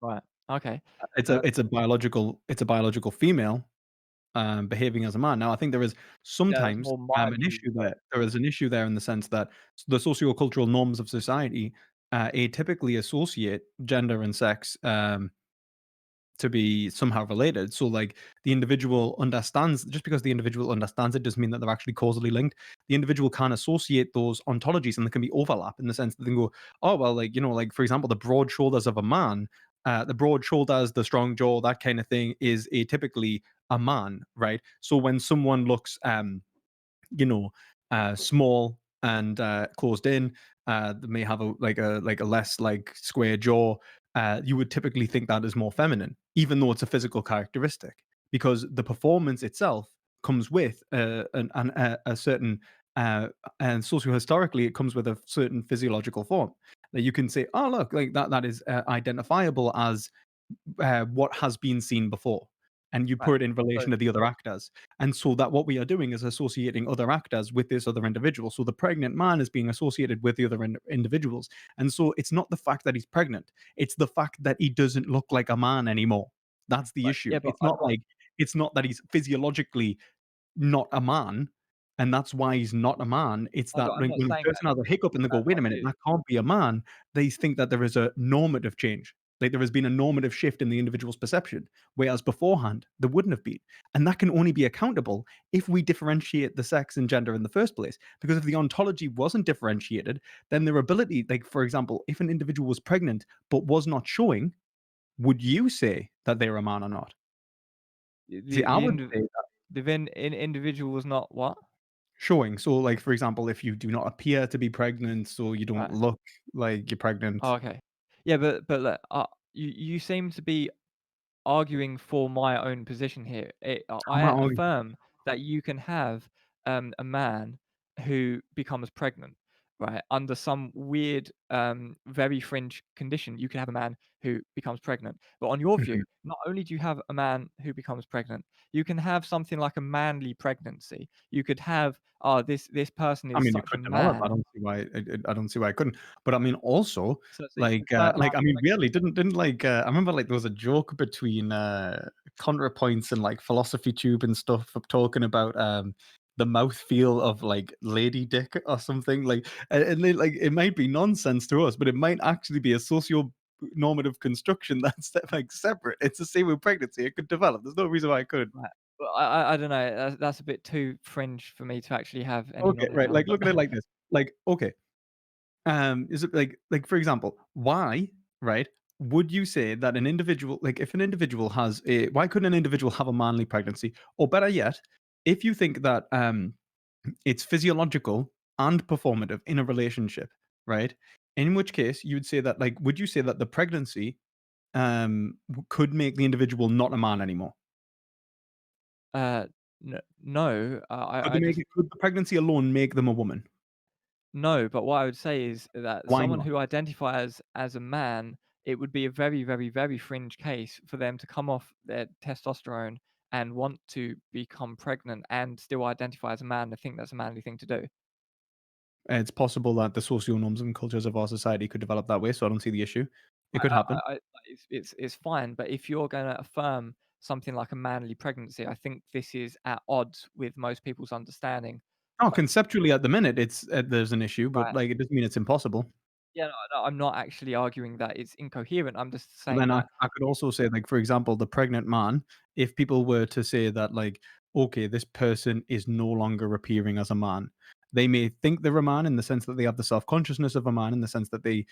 S2: Right. Okay.
S1: It's a
S2: Uh,
S1: biological female, behaving as a man. Now, I think there is
S2: yeah, it's
S1: sometimes
S2: more
S1: an
S2: mildly.
S1: issue there. There is an issue there in the sense that the sociocultural norms of society atypically associate gender and sex to be somehow related. So, like, the individual understands, just because the individual understands it doesn't mean that they're actually causally linked. The individual can associate those ontologies and there can be overlap in the sense that they can go, oh, well, like, like, for example, the broad shoulders of a man, the broad shoulders, the strong jaw, that kind of thing is atypically a man, right? So when someone looks, you know, small and closed in. They may have a less like square jaw. You would typically think that is more feminine, even though it's a physical characteristic, because the performance itself comes with a certain and socio-historically it comes with a certain physiological form that you can say, oh look, like that is identifiable as what has been seen before, and you
S2: Right.
S1: put it in
S2: So
S1: relation to the other actors. And so that what we are doing is associating other actors with this other individual. So the pregnant man is being associated with the other individuals. And so it's not the fact that he's pregnant, it's the fact that he doesn't look like a man anymore. That's the
S2: right.
S1: issue.
S2: Yeah, but I don't.
S1: It's not that he's physiologically not a man, and that's why he's not a man. It's that
S2: I'm
S1: like
S2: not
S1: when a
S2: saying that.
S1: person has a hiccup and they go,
S2: That's
S1: "Wait a
S2: my
S1: minute,
S2: view.
S1: that can't be a man," they think that there is a normative change. Like there has been a normative shift in the individual's perception, whereas beforehand there wouldn't have been. And that can only be accountable if we differentiate the sex and gender in the first place. Because if the ontology wasn't differentiated, then their ability, like for example, if an individual was pregnant but was not showing, would you say that they're a man or not? See,
S2: The
S1: I
S2: the
S1: would
S2: indi
S1: say
S2: the then in individual was not what?
S1: showing. So, like, for example, if you do not appear to be pregnant, so you don't
S2: Right.
S1: look like you're
S2: Oh,
S1: pregnant.
S2: okay. Yeah, but look, you seem to be arguing for my own position here.
S1: How am I
S2: I
S1: arguing?
S2: affirm that you can have a man who becomes pregnant, right? Under some weird, very fringe condition, you can have a man who becomes pregnant. But on your
S1: Mhm.
S2: view, not only do you have a man who becomes pregnant, you can have something like a manly pregnancy. You could have, oh, this person
S1: I
S2: is
S1: mean, it
S2: such a
S1: could develop. I
S2: man.
S1: don't see why. I don't see why I couldn't. But I mean, also,
S2: So you could turn
S1: like
S2: up
S1: I mean,
S2: like
S1: really, didn't like. I remember like there was a joke between ContraPoints and like Philosophy Tube and stuff of talking about the mouth feel of like lady dick or something like, and then, like it might be nonsense to us, but it might actually be a socio normative construction that's like separate. It's the same with pregnancy. It could develop. There's no reason why it couldn't.
S2: right. Well, I don't know. That's a bit too fringe for me to actually have any
S1: Okay,
S2: knowledge
S1: right.
S2: on,
S1: Like
S2: but
S1: look at it like this. Like okay, is it like for example, why, right? Would you say that an individual, like if an individual has a, why couldn't an individual have a manly pregnancy? Or better yet, if you think that it's physiological and performative in a relationship, right? In which case you would say that like would you say that the pregnancy could make the individual not a man anymore?
S2: Uh, no,
S1: Could
S2: I
S1: they make
S2: just
S1: it, could the pregnancy alone make them a woman?
S2: no, but what I would say is that
S1: Why
S2: someone
S1: not?
S2: who identifies as a man, it would be a very, very, very fringe case for them to come off their testosterone and want to become pregnant and still identify as a man. I think that's a manly thing to do.
S1: It's possible that the social norms and cultures of our society could develop that way, so I don't see the issue. It could happen.
S2: It's fine, but if you're gonna affirm something like a manly pregnancy, I think this is at odds with most people's understanding.
S1: Oh,
S2: Uh,
S1: conceptually at the minute, it's there's an issue, but
S2: right.
S1: like it doesn't mean it's impossible.
S2: Yeah, no, I'm not actually arguing that it's incoherent. I'm just
S1: But
S2: saying
S1: then
S2: that
S1: I could
S2: it
S1: also say, like, for example, the pregnant man, if people were to say that, like, okay, this person is no longer appearing as a man, they may think they're a man in the sense that they have the self consciousness of a man, in the sense that they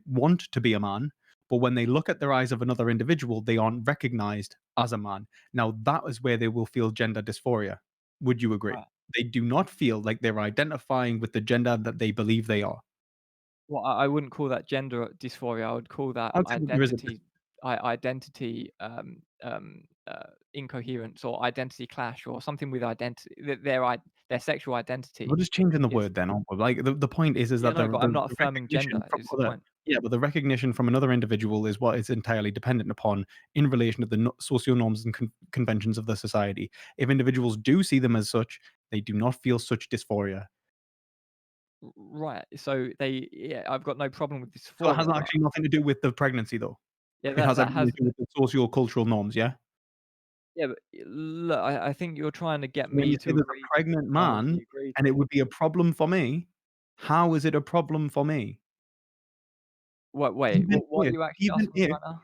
S1: want to be a man, but when they look at their eyes of another individual, they aren't recognized as a man. Now, that is where they will feel gender dysphoria. Would you agree?
S2: Right.
S1: They do not feel like they're identifying with the gender that they believe they are.
S2: Well, I wouldn't call that gender dysphoria. I would call that
S1: I'd say that there is a
S2: identity incoherence or identity clash or something with identity. Their sexual
S1: we're
S2: identity
S1: just changing the
S2: is
S1: word then, aren't we? Like, the point is
S2: yeah,
S1: that
S2: no, but I'm not
S1: the
S2: affirming
S1: recognition
S2: gender.
S1: from
S2: Is the
S1: other
S2: point?
S1: yeah, but the recognition from another individual is what is entirely dependent upon in relation to the social norms and conventions of the society. If individuals do see them as such, they do not feel such dysphoria.
S2: Right. So yeah, I've got no problem with
S1: So it has
S2: dysphoria, but
S1: actually nothing to do with the pregnancy, though.
S2: yeah,
S1: It has
S2: that
S1: everything to
S2: has
S1: do with the socio-cultural norms, yeah?
S2: yeah, but look, I think you're trying to get
S1: So when
S2: me
S1: you say
S2: to
S1: there's
S2: agree
S1: a pregnant
S2: to
S1: man
S2: directly agree
S1: and
S2: to
S1: it
S2: it.
S1: would be a problem for me, how is it a problem for me?
S2: Wait,
S1: Even
S2: what are
S1: if
S2: you actually
S1: even
S2: asking me
S1: if
S2: right now?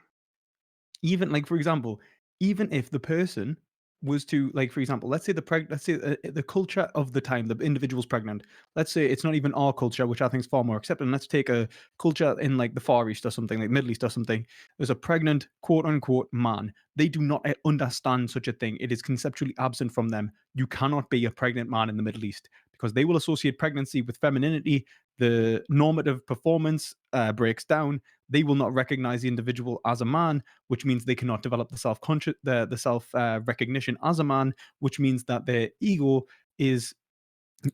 S1: even like, for example, even if the person was to like, for example, let's say the culture of the time the individual's pregnant. Let's say it's not even our culture, which I think is far more accepted. And let's take a culture in like the Far East or something, like Middle East or something. There's a pregnant quote unquote man. They do not understand such a thing. It is conceptually absent from them. You cannot be a pregnant man in the Middle East because they will associate pregnancy with femininity. The normative performance breaks down. They will not recognize the individual as a man, which means they cannot develop the self recognition as a man, which means that their ego is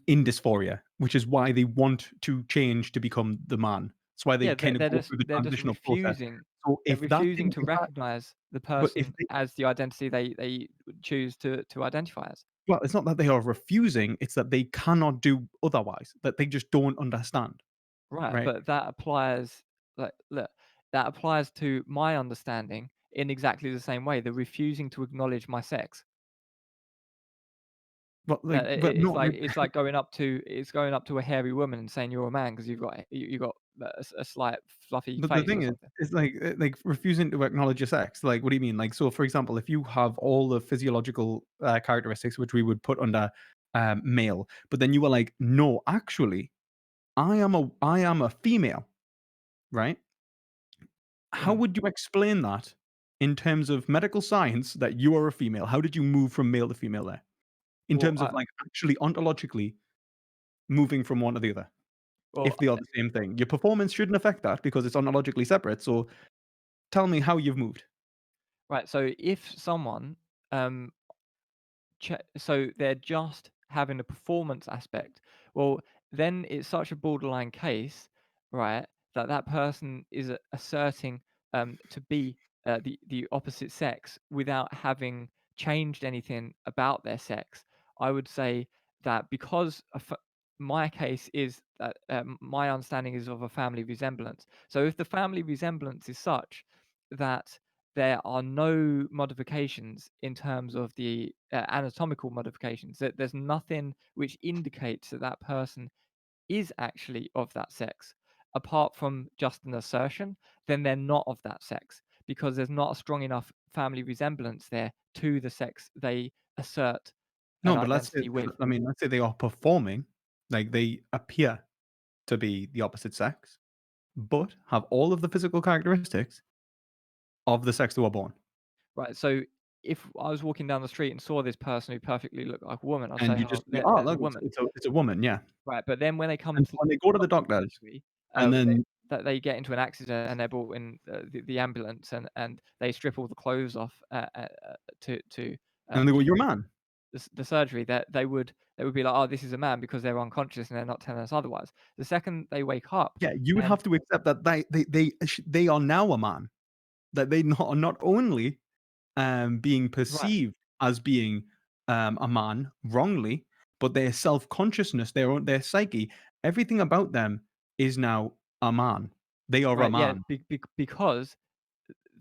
S1: in dysphoria, which is why they want to change to become the man. That's why they
S2: Yeah,
S1: kind of go through the
S2: they're just
S1: transitional process.
S2: refusing
S1: So
S2: they're
S1: if that
S2: refusing
S1: thing,
S2: to
S1: if that,
S2: recognize the
S1: but if
S2: person
S1: they,
S2: as the identity they choose to identify as.
S1: well, it's not that they are refusing; it's that they cannot do otherwise. That they just don't understand,
S2: Right,
S1: right?
S2: but that applies like look, that applies to my understanding in exactly the same way. They're refusing to acknowledge my sex.
S1: But like, but
S2: It's
S1: no,
S2: like
S1: like,
S2: going up to a hairy woman and saying you're a man because you got a slight fluffy
S1: but the
S2: face or
S1: thing
S2: something.
S1: is like refusing to acknowledge your sex. Like, what do you mean? Like, so for example, if you have all the physiological characteristics which we would put under male, but then you were like, no, actually, I am a female, right? How
S2: Mm.
S1: would you explain that in terms of medical science that you are a female? How did you move from male to female there? In
S2: Well,
S1: terms of like actually ontologically moving from one to the other,
S2: well,
S1: if they are the same thing, your performance shouldn't affect that because it's ontologically separate. So tell me how you've moved.
S2: right. So if someone um so they're just having a performance aspect. Well, then it's such a borderline case, right? That person is asserting to be the opposite sex without having changed anything about their sex. I would say that because my case is that my understanding is of a family resemblance. So if the family resemblance is such that there are no modifications in terms of the anatomical modifications. That there's nothing which indicates that that person is actually of that sex, apart from just an assertion. Then they're not of that sex because there's not a strong enough family resemblance there to the sex they assert an
S1: No, but
S2: identity with.
S1: let's say they are performing, like they appear to be the opposite sex, but have all of the physical characteristics of the sex they were born.
S2: Right. So if I was walking down the street and saw this person who perfectly looked like a woman, I'd
S1: And
S2: say,
S1: you
S2: "Oh,
S1: just be, oh,
S2: there's a
S1: look,
S2: woman."
S1: it's a woman, yeah.
S2: Right, but then when they come
S1: And
S2: to
S1: when they go to the
S2: doctor's
S1: doctors,
S2: surgery,
S1: and
S2: they
S1: then
S2: that they get into an accident and they're brought in the ambulance and they strip all the clothes off
S1: and they go,
S2: to
S1: "You're a
S2: do
S1: man."
S2: the surgery. That they would be like, "Oh, this is a man," because they're unconscious and they're not telling us otherwise. The second they wake up,
S1: Yeah, you would
S2: and
S1: have to accept that they are now a man. That they not are not only being
S2: right,
S1: perceived as being a man wrongly, but their self consciousness, their psyche, everything about them is now a man. They are a
S2: right, yeah,
S1: man.
S2: because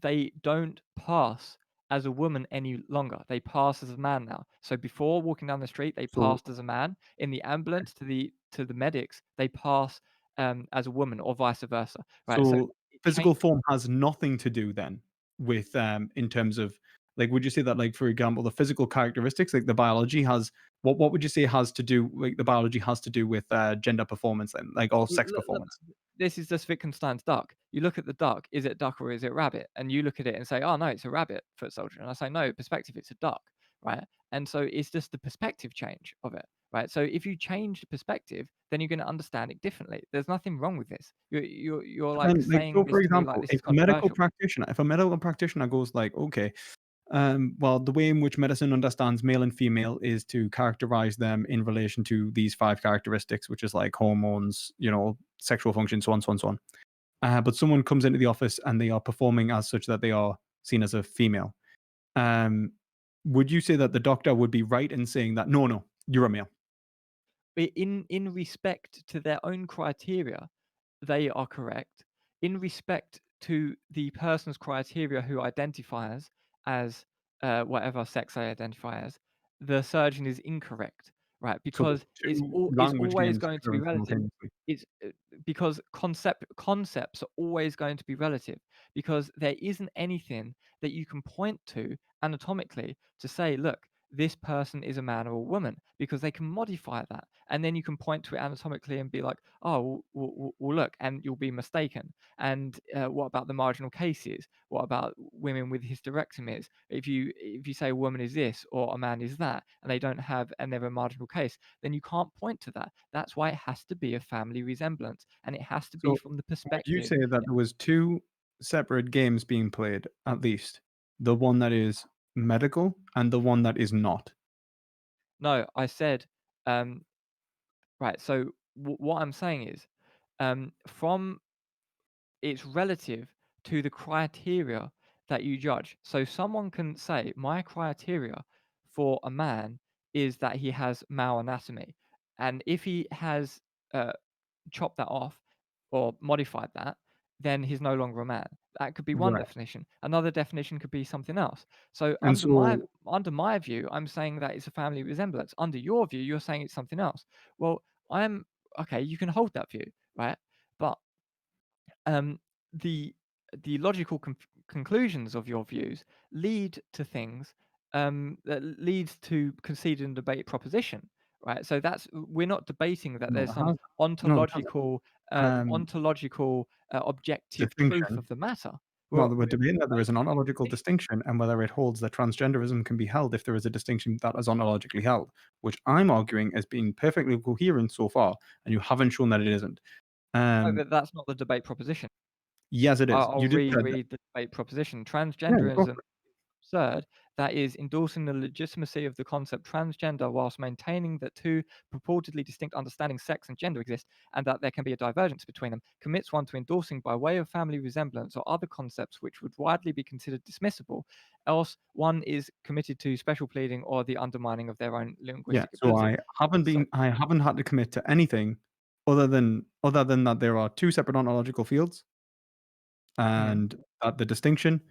S2: they don't pass as a woman any longer. They pass as a man now. So before walking down the street, they
S1: So
S2: passed as a man. In the ambulance to the medics, they pass as a woman or vice versa. Right. So
S1: so
S2: it
S1: physical
S2: changed.
S1: form has nothing to do then with in terms of Like, would you say that, like, for example, the physical characteristics, like the biology has what would you say has to do like the biology has to do with gender performance then, like or sex
S2: Look,
S1: performance?
S2: this is just Wittgenstein's duck. You look at the duck, is it duck or is it rabbit? And you look at it and say, "Oh, no, it's a rabbit, foot soldier." And I say, "No, perspective, it's a duck," right? And so it's just the perspective change of it, right? So if you change the perspective, then you're gonna understand it differently. There's nothing wrong with this. You're,
S1: But
S2: like,
S1: then, like,
S2: saying
S1: so
S2: this
S1: for
S2: to me like
S1: example,
S2: this is controversial.
S1: if a medical practitioner goes like, okay, well, the way in which medicine understands male and female is to characterize them in relation to these five characteristics, which is like hormones, sexual function, so on, so on, so on. But someone comes into the office and they are performing as such that they are seen as a female. Um, would you say that the doctor would be right in saying that, no, no, you're a male?
S2: In respect to their own criteria, they are correct. In respect to the person's criteria who identifies as whatever sex they identify as, the surgeon is incorrect, right?
S1: So there's
S2: Because
S1: two
S2: it's
S1: language
S2: always
S1: games
S2: going to be
S1: occurring
S2: relative.
S1: simultaneously.
S2: It's because concepts are always going to be relative because there isn't anything that you can point to anatomically to say, look, this person is a man or a woman because they can modify that and then you can point to it anatomically and be like, oh, well look, and you'll be mistaken. And what about the marginal cases? What about women with hysterectomies? If you say a woman is this or a man is that, and they don't have and they're a marginal case, then you can't point to that. That's why it has to be a family resemblance, and it has to be
S1: So
S2: from the
S1: would you
S2: perspective.
S1: say that there was two separate games being played, at least? The one that is medical and the one that is not?
S2: No, I said, um, right. So what I'm saying is, from it's relative to the criteria that you judge. So someone can say, my criteria for a man is that he has male anatomy. And if he has uh, chopped that off or modified that, then he's no longer a man. That could be one
S1: Right.
S2: definition. Another definition could be something else. So
S1: And so
S2: under my view, I'm saying that it's a family resemblance. Under your view, you're saying it's something else. Well, I'm okay. You can hold that view, right? But um, the logical conclusions of your views lead to things that leads to concede and debate proposition, right? So that's we're not debating that
S1: no,
S2: there's
S1: it
S2: some
S1: hasn't. No, it hasn't.
S2: ontological
S1: Um,
S2: objective truth
S1: distinction.
S2: of the matter.
S1: Well,
S2: Well,
S1: we're debating that there is an ontological
S2: debating.
S1: distinction and whether it holds that transgenderism can be held if there is a distinction that is ontologically held, which I'm arguing as being perfectly coherent so far, and you haven't shown that it isn't.
S2: No,
S1: Um,
S2: but that's not the debate proposition.
S1: yes, it is.
S2: I'll
S1: You just said that.
S2: reread the debate proposition.
S1: Yeah, go
S2: Transgenderism
S1: for it.
S2: absurd, that is endorsing the legitimacy of the concept transgender whilst maintaining that two purportedly distinct understandings, sex and gender, exist and that there can be a divergence between them, commits one to endorsing by way of family resemblance or other concepts which would widely be considered dismissible, else one is committed to special pleading or the undermining of their own
S1: Yeah,
S2: linguistic
S1: so
S2: ability. So
S1: I haven't had to commit to anything other than that there are two separate ontological fields
S2: mm,
S1: and that the distinction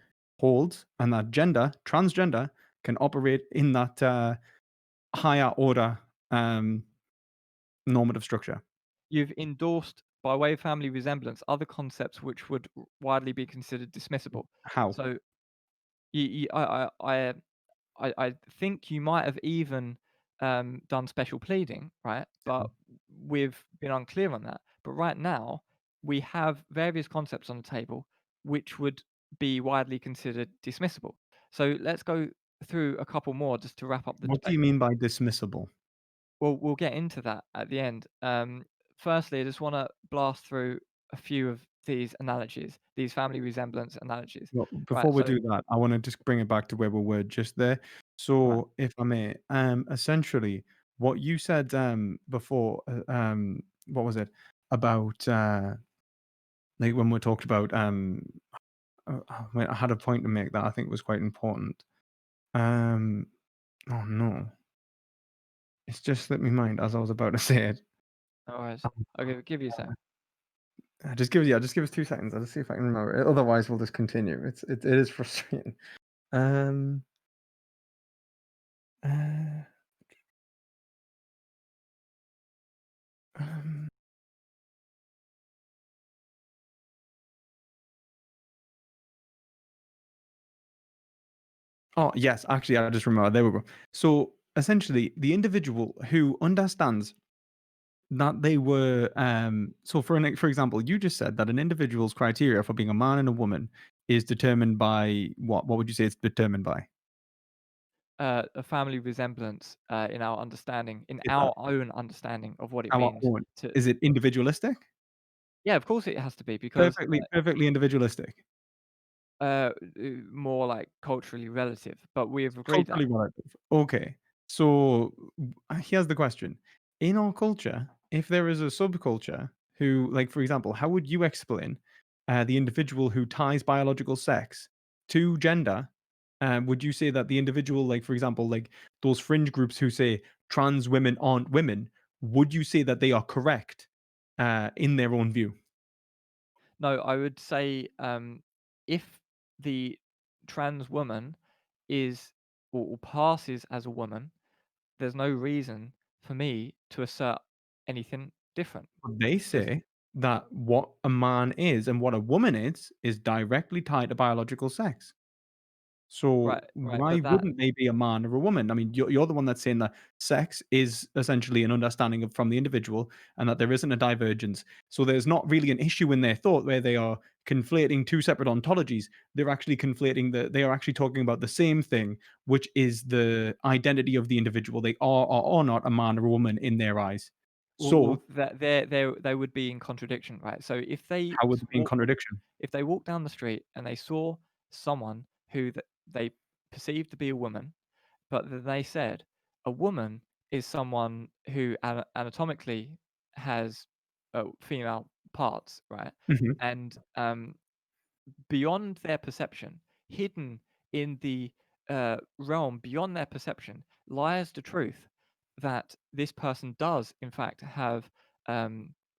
S1: holds and that transgender, can operate in that higher order um, normative structure.
S2: you've endorsed by way of family resemblance other concepts which would widely be considered dismissible.
S1: How?
S2: So I think you might have even done special pleading, right? But we've been unclear on that. But right now, we have various concepts on the table which would be widely considered dismissible. So let's go through a couple more just to wrap up the
S1: What do you
S2: debate.
S1: mean by dismissible?
S2: We'll get into that at the end. Firstly, I just want to blast through a few of these analogies, these family resemblance analogies.
S1: Well,
S2: Right.
S1: before we
S2: So
S1: do that, I wanna just bring it back to where we were just there.
S2: right.
S1: So, if I may, essentially, what you said, before, what was it? About, like, when we talked about, wait, I had a point to make that I think was quite important. Um, oh, no. It's just slipped my mind as I was about to say it.
S2: No worries. I'll give you a sec.
S1: Just give us 2 seconds. I'll just see if I can remember it. Otherwise, we'll just continue. It is frustrating. Um, uh, um Oh, yes, actually, I just remembered. There we go. So essentially, the individual who understands that they were so for example, you just said that an individual's criteria for being a man and a woman is determined by what? What would you say it's determined by?
S2: A family resemblance in our understanding, in
S1: Is that
S2: our own understanding of what it
S1: our
S2: means
S1: own?
S2: to.
S1: Is it individualistic?
S2: Yeah, of course it has to be because
S1: Perfectly individualistic.
S2: more like culturally relative. But we have agreed that.
S1: Culturally relative. Okay. So here's the question. In our culture, if there is a subculture who, like, for example, how would you explain the individual who ties biological sex to gender? Would you say that the individual, like, for example, like those fringe groups who say trans women aren't women, would you say that they are correct in their own view?
S2: No, I would say if the trans woman is or passes as a woman, there's no reason for me to assert anything different.
S1: They
S2: There's
S1: say that what a man is and what a woman is directly tied to biological sex. So
S2: right,
S1: why
S2: but that
S1: wouldn't they be a man or a woman? I mean, you're the one that's saying that sex is essentially an understanding of from the individual and that there isn't a divergence. So there's not really an issue in their thought where they are conflating two separate ontologies. They're actually conflating they are actually talking about the same thing, which is the identity of the individual. They are or are not a man or a woman in their eyes.
S2: well,
S1: So
S2: that they would be in contradiction, right? So
S1: how would it be in contradiction?
S2: if they walked down the street and they saw someone who they perceived to be a woman, but then they said a woman is someone who anatomically has female parts, right?
S1: Mhm,
S2: And beyond their perception, hidden in the realm beyond their perception, lies the truth that this person does, in fact, have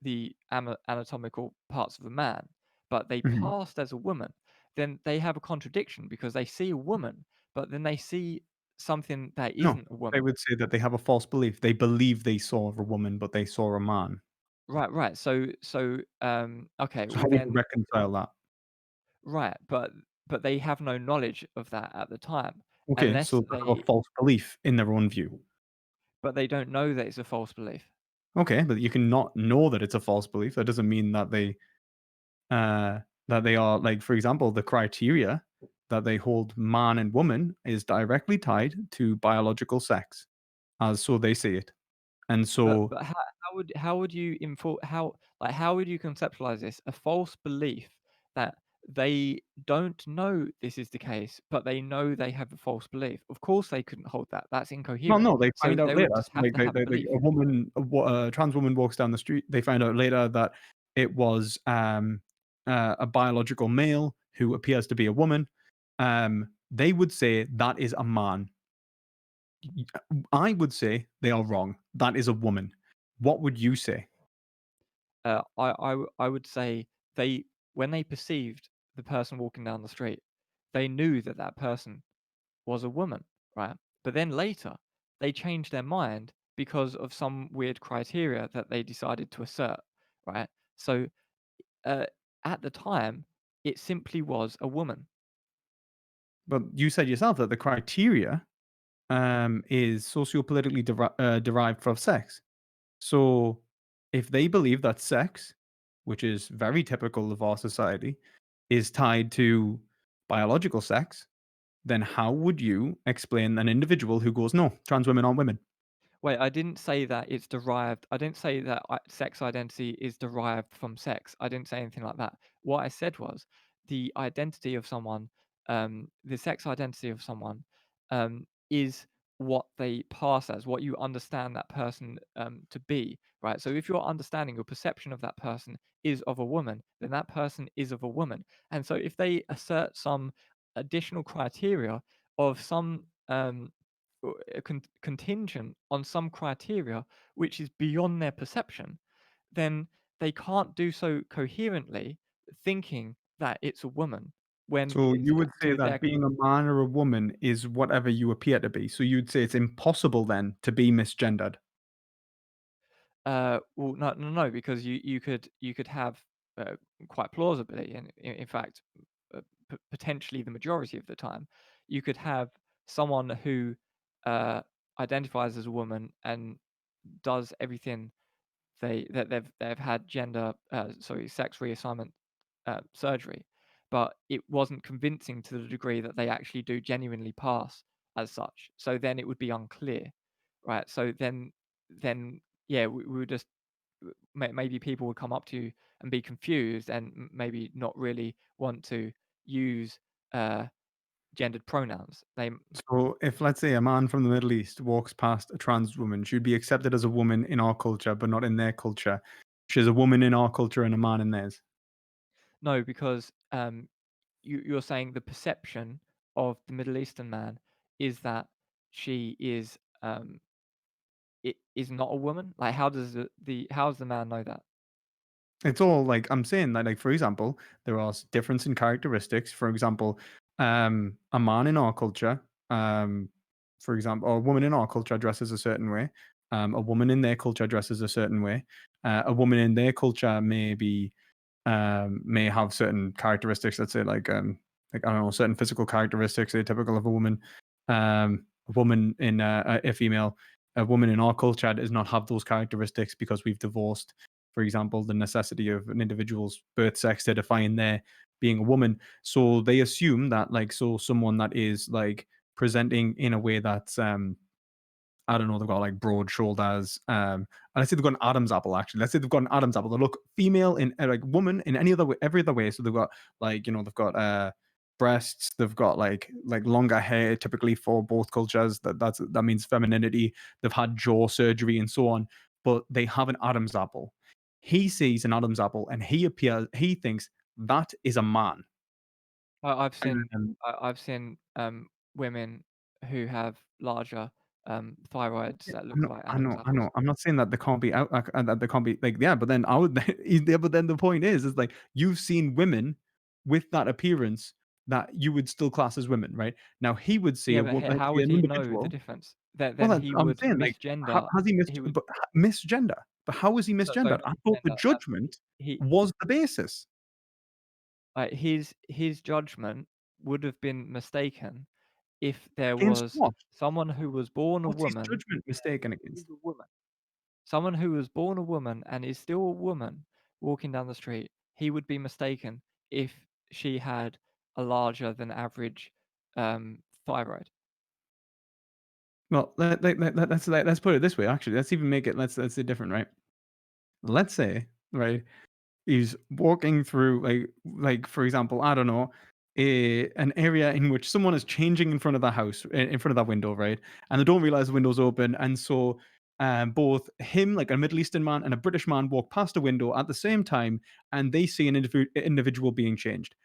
S2: the anatomical parts of a man, but they
S1: mhm.
S2: passed as a woman. Then they have a contradiction because they see a woman, but then they see something that
S1: No,
S2: isn't a
S1: they
S2: woman.
S1: would say that they have a false belief. They believe they saw a woman, but they saw a man.
S2: Right, right. Okay,
S1: So
S2: well
S1: how would you
S2: then,
S1: reconcile that?
S2: right, but they have no knowledge of that at the time,
S1: Okay,
S2: unless
S1: so they have a
S2: they
S1: false belief in their own view.
S2: but they don't know that it's a false belief.
S1: Okay, but you can not know that it's a false belief. That doesn't mean uh that they are like, for example, the criteria that they hold man and woman is directly tied to biological sex, as so they see it. And so
S2: But how would you how would you conceptualize this? A false belief that they don't know this is the case, but they know they have a false belief. Of course, they couldn't hold that. That's
S1: well,
S2: incoherent.
S1: no, they
S2: So
S1: find out
S2: they would
S1: later.
S2: just have
S1: Like
S2: to have a
S1: they
S2: belief.
S1: a woman, a trans woman walks down the street. They find out later that it was a biological male who appears to be a woman. They would say that is a man. I would say they are wrong. That is a woman. What would you say?
S2: I would say they when they perceived the person walking down the street, they knew that that person was a woman, right? But then later, they changed their mind because of some weird criteria that they decided to assert, right? So uh, at the time, it simply was a woman.
S1: But you said yourself that the criteria is sociopolitically derived from sex. So if they believe that sex, which is very typical of our society, is tied to biological sex, then how would you explain an individual who goes, no, trans women aren't women?
S2: Wait, I didn't say that it's derived. I didn't say that sex identity is derived from sex. I didn't say anything like that. What I said was the identity of someone, the sex identity of someone, is what they pass as, what you understand that person to be, right? So if your understanding, your perception of that person is of a woman, then that person is of a woman. And so if they assert some additional criteria of some contingent on some criteria which is beyond their perception, then they can't do so coherently, thinking that it's a woman when
S1: So
S2: it's
S1: you would say
S2: to
S1: that
S2: their
S1: being a man or a woman is whatever you appear to be. So you'd say it's impossible then to be misgendered.
S2: well, no, because you could have quite plausibly, and in fact, potentially the majority of the time, you could have. someone who uh, identifies as a woman and does everything they've had sex reassignment surgery, but it wasn't convincing to the degree that they actually do genuinely pass as such. So then it would be unclear, right? So then yeah, we would just maybe people would come up to you and be confused and maybe not really want to use uh, gendered pronouns. They
S1: So if, let's say, a man from the Middle East walks past a trans woman, she'd be accepted as a woman in our culture, but not in their culture. She's a woman in our culture and a man in theirs.
S2: no, because you're saying the perception of the Middle Eastern man is that she is is not a woman. Like, how does how does the man know that?
S1: It's all like I'm saying that, like for example, there are difference in characteristics. For example, a man in our culture, for example, or a woman in our culture dresses a certain way. A woman in their culture dresses a certain way. A woman in their culture may have certain characteristics. Let's say like I don't know, certain physical characteristics that are typical of a woman. A woman in a female, a woman in our culture does not have those characteristics because we've divorced, for example, the necessity of an individual's birth sex to define their being a woman. So they assume that someone that is like presenting in a way that's I don't know, they've got like broad shoulders. And let's say they've got an Adam's apple, actually. Let's say they've got an Adam's apple. They look female in like woman in any other way, every other way. So they've got like, they've got breasts, they've got like longer hair, typically for both cultures. That means femininity. They've had jaw surgery and so on, but they have an Adam's apple. He sees an Adam's apple and he thinks that is a man.
S2: I've seen
S1: Um,
S2: I've seen women who have larger thyroids
S1: Yeah,
S2: that
S1: I
S2: look
S1: know,
S2: like
S1: I
S2: Adam's
S1: know, I know.
S2: apples.
S1: I'm not saying that they can't be out, that they can't be like, yeah, but then I would, yeah, but then the point is like you've seen women with that appearance that you would still class as women, right? Now he would see
S2: Yeah,
S1: a
S2: but
S1: woman, let's
S2: how
S1: say
S2: would
S1: an
S2: he know the
S1: individual.
S2: difference? That
S1: Well,
S2: then he
S1: I'm
S2: would
S1: saying like,
S2: misgender.
S1: has he
S2: He would
S1: misgender? But how was he
S2: so
S1: misgendered? I thought the
S2: misgender.
S1: judgment
S2: He
S1: was the basis
S2: his judgment would have been mistaken if there
S1: against
S2: was
S1: what?
S2: someone who was born a
S1: What's his
S2: woman
S1: judgment mistaken
S2: and is
S1: against?
S2: a woman. Someone who was born a woman and is still a woman walking down the street, he would be mistaken if she had a larger than average thyroid.
S1: Well, let's put it this way. Actually, let's even make it. Let's say different, right? Let's say, right, is walking through like for example, I don't know, an area in which someone is changing in front of the house, in front of that window, right? And they don't realize the window's open, and so both him, like a Middle Eastern man, and a British man walk past a window at the same time, and they see an individual getting changed.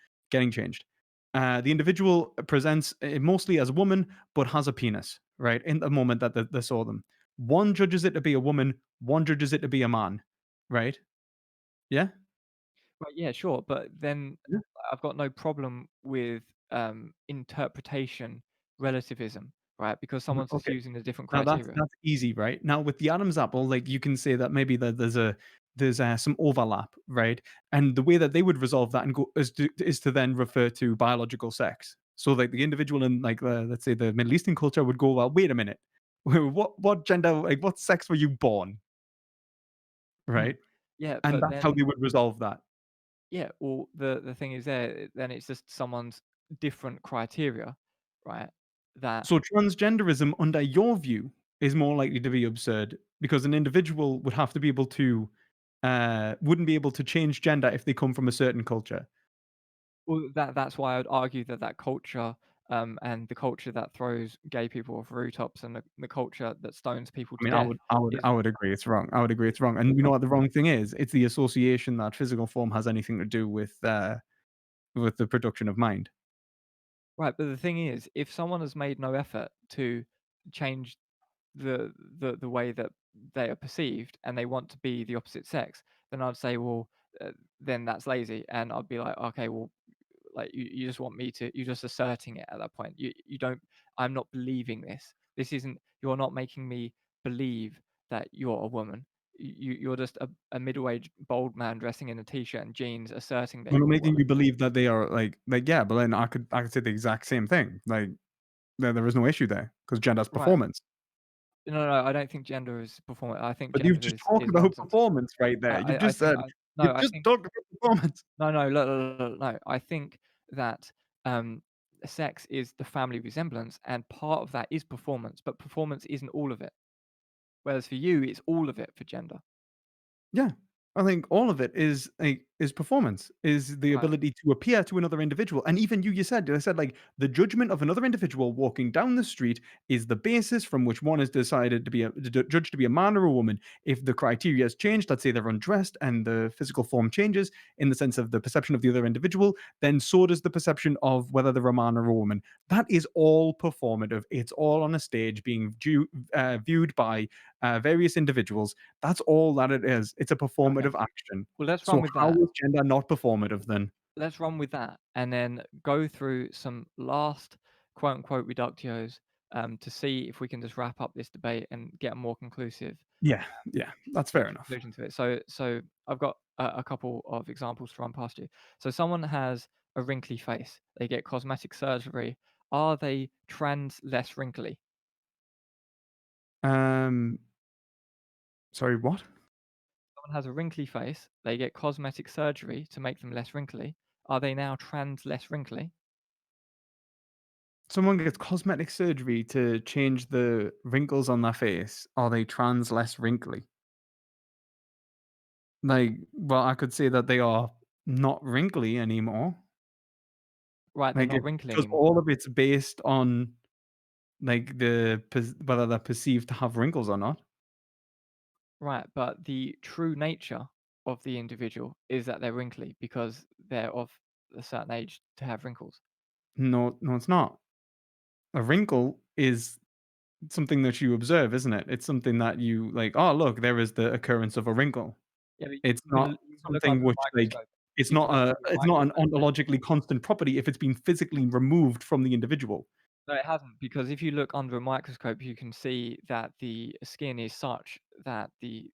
S1: The individual presents mostly as a woman, but has a penis, right? In the moment that they saw them, one judges it to be a woman, one judges it to be a man, right? Yeah.
S2: Right, yeah, sure, but then I've got no problem with interpretation relativism, right? Because someone's just
S1: Okay.
S2: using a different
S1: Now that's
S2: criteria.
S1: that's easy, right? Now with the Adam's apple, like you can say that maybe there's some overlap, right? And the way that they would resolve that and go is to then refer to biological sex. So like the individual in like let's say the Middle Eastern culture would go, well, wait a minute, what gender, like what sex were you born,
S2: Mm.
S1: right?
S2: Yeah,
S1: And
S2: but
S1: that's how
S2: then
S1: they would resolve that.
S2: yeah, well, the thing is there, then it's just someone's different criteria, right? That
S1: So transgenderism, under your view, is more likely to be absurd because an individual would have to be able to wouldn't be able to change gender if they come from a certain culture.
S2: well, that's why I would argue that that culture, and the culture that throws gay people off rooftops and the culture that stones people
S1: I
S2: to
S1: mean,
S2: death
S1: I
S2: is
S1: would agree it's wrong. I would agree it's wrong. And you know what the wrong thing is? It's the association that physical form has anything to do with the production of mind.
S2: right. But the thing is, if someone has made no effort to change the way that they are perceived and they want to be the opposite sex, then I'd say, well, then that's lazy, and I'd be like, okay, well, like you just want me to, you're just asserting it at that point. You don't. I'm not believing this. This isn't. You're not making me believe that you're a woman. You're just a middle-aged bald man dressing in a t-shirt and jeans, asserting that
S1: Well,
S2: you're a
S1: making
S2: woman.
S1: you believe that they are like yeah, but then I could say the exact same thing. Like there is no issue there because gender is
S2: Right.
S1: performance.
S2: No, no, I don't think gender is performance. I think
S1: But you've
S2: gender
S1: just
S2: is
S1: talked about
S2: nonsense.
S1: performance right there. You've
S2: I
S1: just
S2: think
S1: said
S2: no,
S1: you've
S2: I
S1: just
S2: think
S1: talked about performance.
S2: no, no, look, look, look, no. I think that um, sex is the family resemblance, and part of that is performance, but performance isn't all of it. Whereas for you, it's all of it for gender.
S1: Yeah. I think all of it is performance, is the
S2: Right.
S1: ability to appear to another individual. And even you said like the judgment of another individual walking down the street is the basis from which one is decided to be judged to be a man or a woman. If the criteria has changed, let's say they're undressed and the physical form changes in the sense of the perception of the other individual, then so does the perception of whether they're a man or a woman. That is all performative. It's all on a stage being viewed by various individuals. That's all that it is. It's a
S2: Okay.
S1: performative action.
S2: Well, let's run
S1: So
S2: with
S1: how
S2: that.
S1: is gender not performative then?
S2: Let's run with that, and then go through some last quote unquote reductios to see if we can just wrap up this debate and get a more conclusive
S1: Yeah, yeah, that's fair enough.
S2: conclusion to it. So I've got a couple of examples to run past you. So someone has a wrinkly face. They get cosmetic surgery. Are they trans less wrinkly?
S1: Um, sorry, what?
S2: Someone has a wrinkly face. They get cosmetic surgery to make them less wrinkly. Are they now trans less wrinkly?
S1: Someone gets cosmetic surgery to change the wrinkles on their face. Are they trans less wrinkly? Like, well, I could say that they are not wrinkly anymore.
S2: Right, they're
S1: Like,
S2: not wrinkly
S1: because
S2: anymore.
S1: all of it's based on like whether they're perceived to have wrinkles or not.
S2: Right, but the true nature of the individual is that they're wrinkly because they're of a certain age to have wrinkles.
S1: No, no, it's not. A wrinkle is something that you observe, isn't it? It's something that you like, "Oh, look, there is the occurrence of a wrinkle."
S2: Yeah, but
S1: It's not
S2: you can look
S1: something
S2: under a
S1: which, like,
S2: microscope. You can look under a
S1: it's not an
S2: microscope and
S1: ontologically constant property if it's been physically removed from the individual.
S2: no, it hasn't, because if you look under a microscope, you can see that the skin is such that the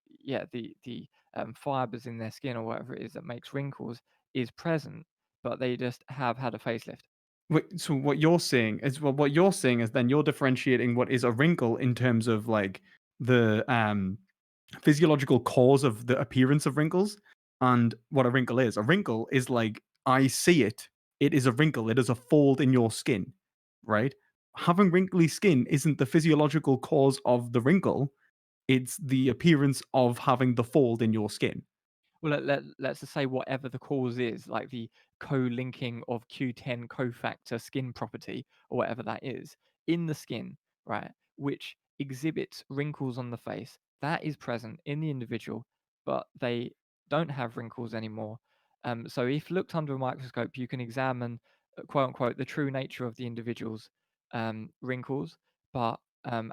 S2: fibers in their skin or whatever it is that makes wrinkles is present, but they just have had a facelift.
S1: Wait, so what you're saying is then you're differentiating what is a wrinkle in terms of, like, the, physiological cause of the appearance of wrinkles and what a wrinkle is. A wrinkle is like, I see it. It is a wrinkle. It is a fold in your skin, right? Having wrinkly skin isn't the physiological cause of the wrinkle. It's the appearance of having the fold in your skin.
S2: Well, let's just say whatever the cause is, like the co-linking of Q10 cofactor skin property or whatever that is in the skin, right, which exhibits wrinkles on the face, that is present in the individual, but they don't have wrinkles anymore. So if looked under a microscope, you can examine, quote unquote, the true nature of the individual's wrinkles, but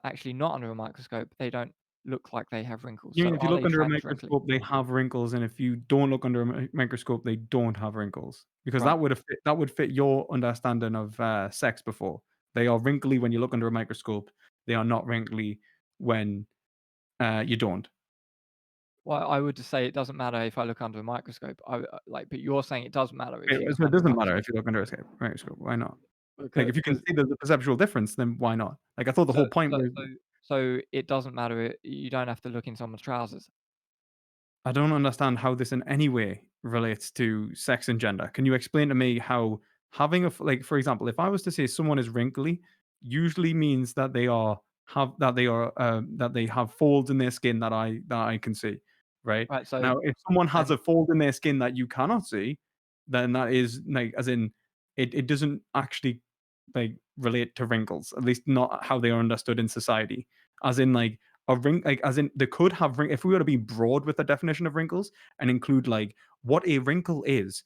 S2: actually not under a microscope, they don't look like they have wrinkles.
S1: You
S2: So
S1: mean if you
S2: are
S1: look
S2: they
S1: under a
S2: trans wrinkly?
S1: microscope, they have wrinkles, and if you don't look under a microscope, they don't have wrinkles? Because
S2: Right.
S1: that would fit your understanding of, sex before. They are wrinkly when you look under a microscope. They are not wrinkly when, you don't.
S2: Well, I would just say it doesn't matter if I look under a microscope. But you're saying it does matter if
S1: Wait,
S2: you look
S1: so it
S2: under a
S1: doesn't matter
S2: microscope.
S1: if you look under a microscope. Why not? Like,
S2: Because
S1: if you can
S2: because
S1: see the perceptual difference, then why not? Like, I thought the
S2: so
S1: whole point
S2: so
S1: was
S2: so so it doesn't matter. You don't have to look in someone's trousers.
S1: I don't understand how this in any way relates to sex and gender. Can you explain to me how having like, for example, if I was to say someone is wrinkly, usually means that that they have folds in their skin that I can see, right?
S2: Right. So
S1: Now, if someone has
S2: and
S1: a fold in their skin that you cannot see, then that is like, as in, it doesn't actually like relate to wrinkles, at least not how they are understood in society. As in, like, as in they could have if we were to be broad with the definition of wrinkles and include like what a wrinkle is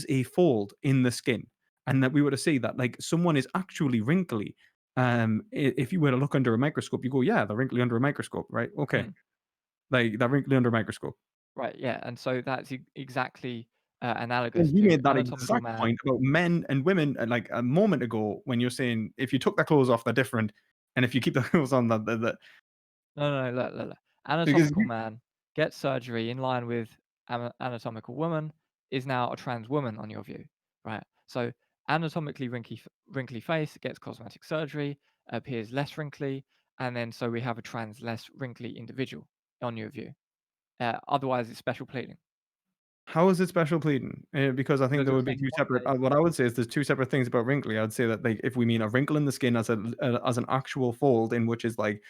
S1: a fold in the skin, and that we were to say that like someone is actually wrinkly. If you were to look under a microscope, you go, yeah, they're wrinkly under a microscope, right? Okay,
S2: mm,
S1: like they're wrinkly under a microscope.
S2: right, yeah, and so that's exactly analogous
S1: And you
S2: to
S1: made that
S2: anatomical
S1: exact
S2: man.
S1: point about men and women like a moment ago when you're saying if you took their clothes off, they're different, and if you keep their clothes on, that
S2: No, no, no, look, look, look.
S1: because
S2: Anatomical man gets surgery in line with anatomical woman is now a trans woman on your view, right? So anatomically wrinkly face gets cosmetic surgery. appears less wrinkly, and then so we have a trans less wrinkly individual on your view. Otherwise, it's special pleading
S1: How is it special pleading? Because I think
S2: because
S1: there
S2: you're
S1: would be
S2: saying
S1: two
S2: one
S1: separate.
S2: day,
S1: What I would say is there's two separate things about wrinkly. I'd say that like if we mean a wrinkle in the skin as an actual fold in which is like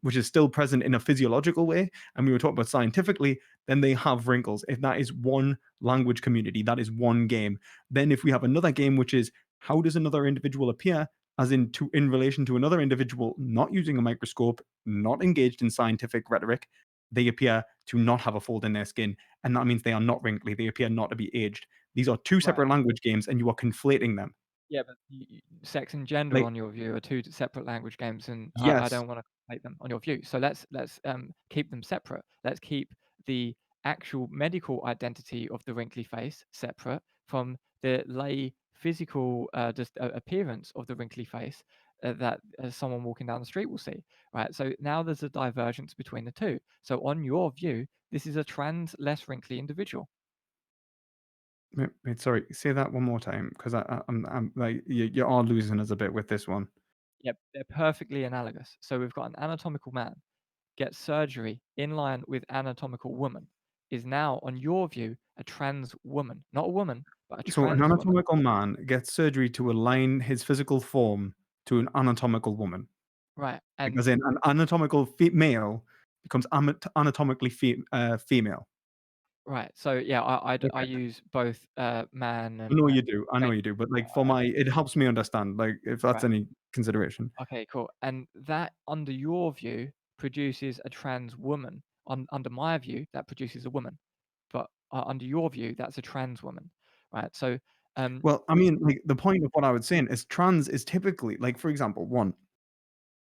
S1: which is still present in a physiological way, and we were talking about scientifically, then they have wrinkles. If that is one language community, that is one game. Then if we have another game, which is how does another individual appear, as in relation to another individual, not using a microscope, not engaged in scientific rhetoric, they appear to not have a fold in their skin, and that means they are not wrinkly. They appear not to be aged. These are two
S2: right?
S1: separate language games, and you are conflating them.
S2: Yeah, but sex and gender,
S1: Like,
S2: on your view, are two separate language games, and I
S1: yes,
S2: don't want to make them on your view. So let's keep them separate. Let's keep the actual medical identity of the wrinkly face separate from the lay physical just appearance of the wrinkly face that someone walking down the street will see. Right. So now there's a divergence between the two. So on your view, this is a trans less wrinkly individual.
S1: wait, sorry. Say that one more time, because I'm like you are losing us a bit with this one.
S2: Yep, they're perfectly analogous. So we've got an anatomical man gets surgery in line with anatomical woman is now, on your view, a trans woman. Not a woman, but a
S1: So an
S2: trans woman.
S1: anatomical man gets surgery to align his physical form to an anatomical woman.
S2: Right.
S1: Like,
S2: And
S1: as in an anatomical male becomes anatomically female.
S2: right. So yeah, I
S1: Okay.
S2: use both man
S1: I know you
S2: and
S1: do. I know
S2: male.
S1: you do. But like for my,
S2: Okay.
S1: it helps me understand. Like if that's
S2: Right.
S1: any consideration.
S2: Okay, cool. And that, under your view, produces a trans woman. Under my view, that produces a woman. But under your view, that's a trans woman. Right. So
S1: Well, I
S2: we
S1: mean, like the point of what I was saying is trans is typically like, for example, one,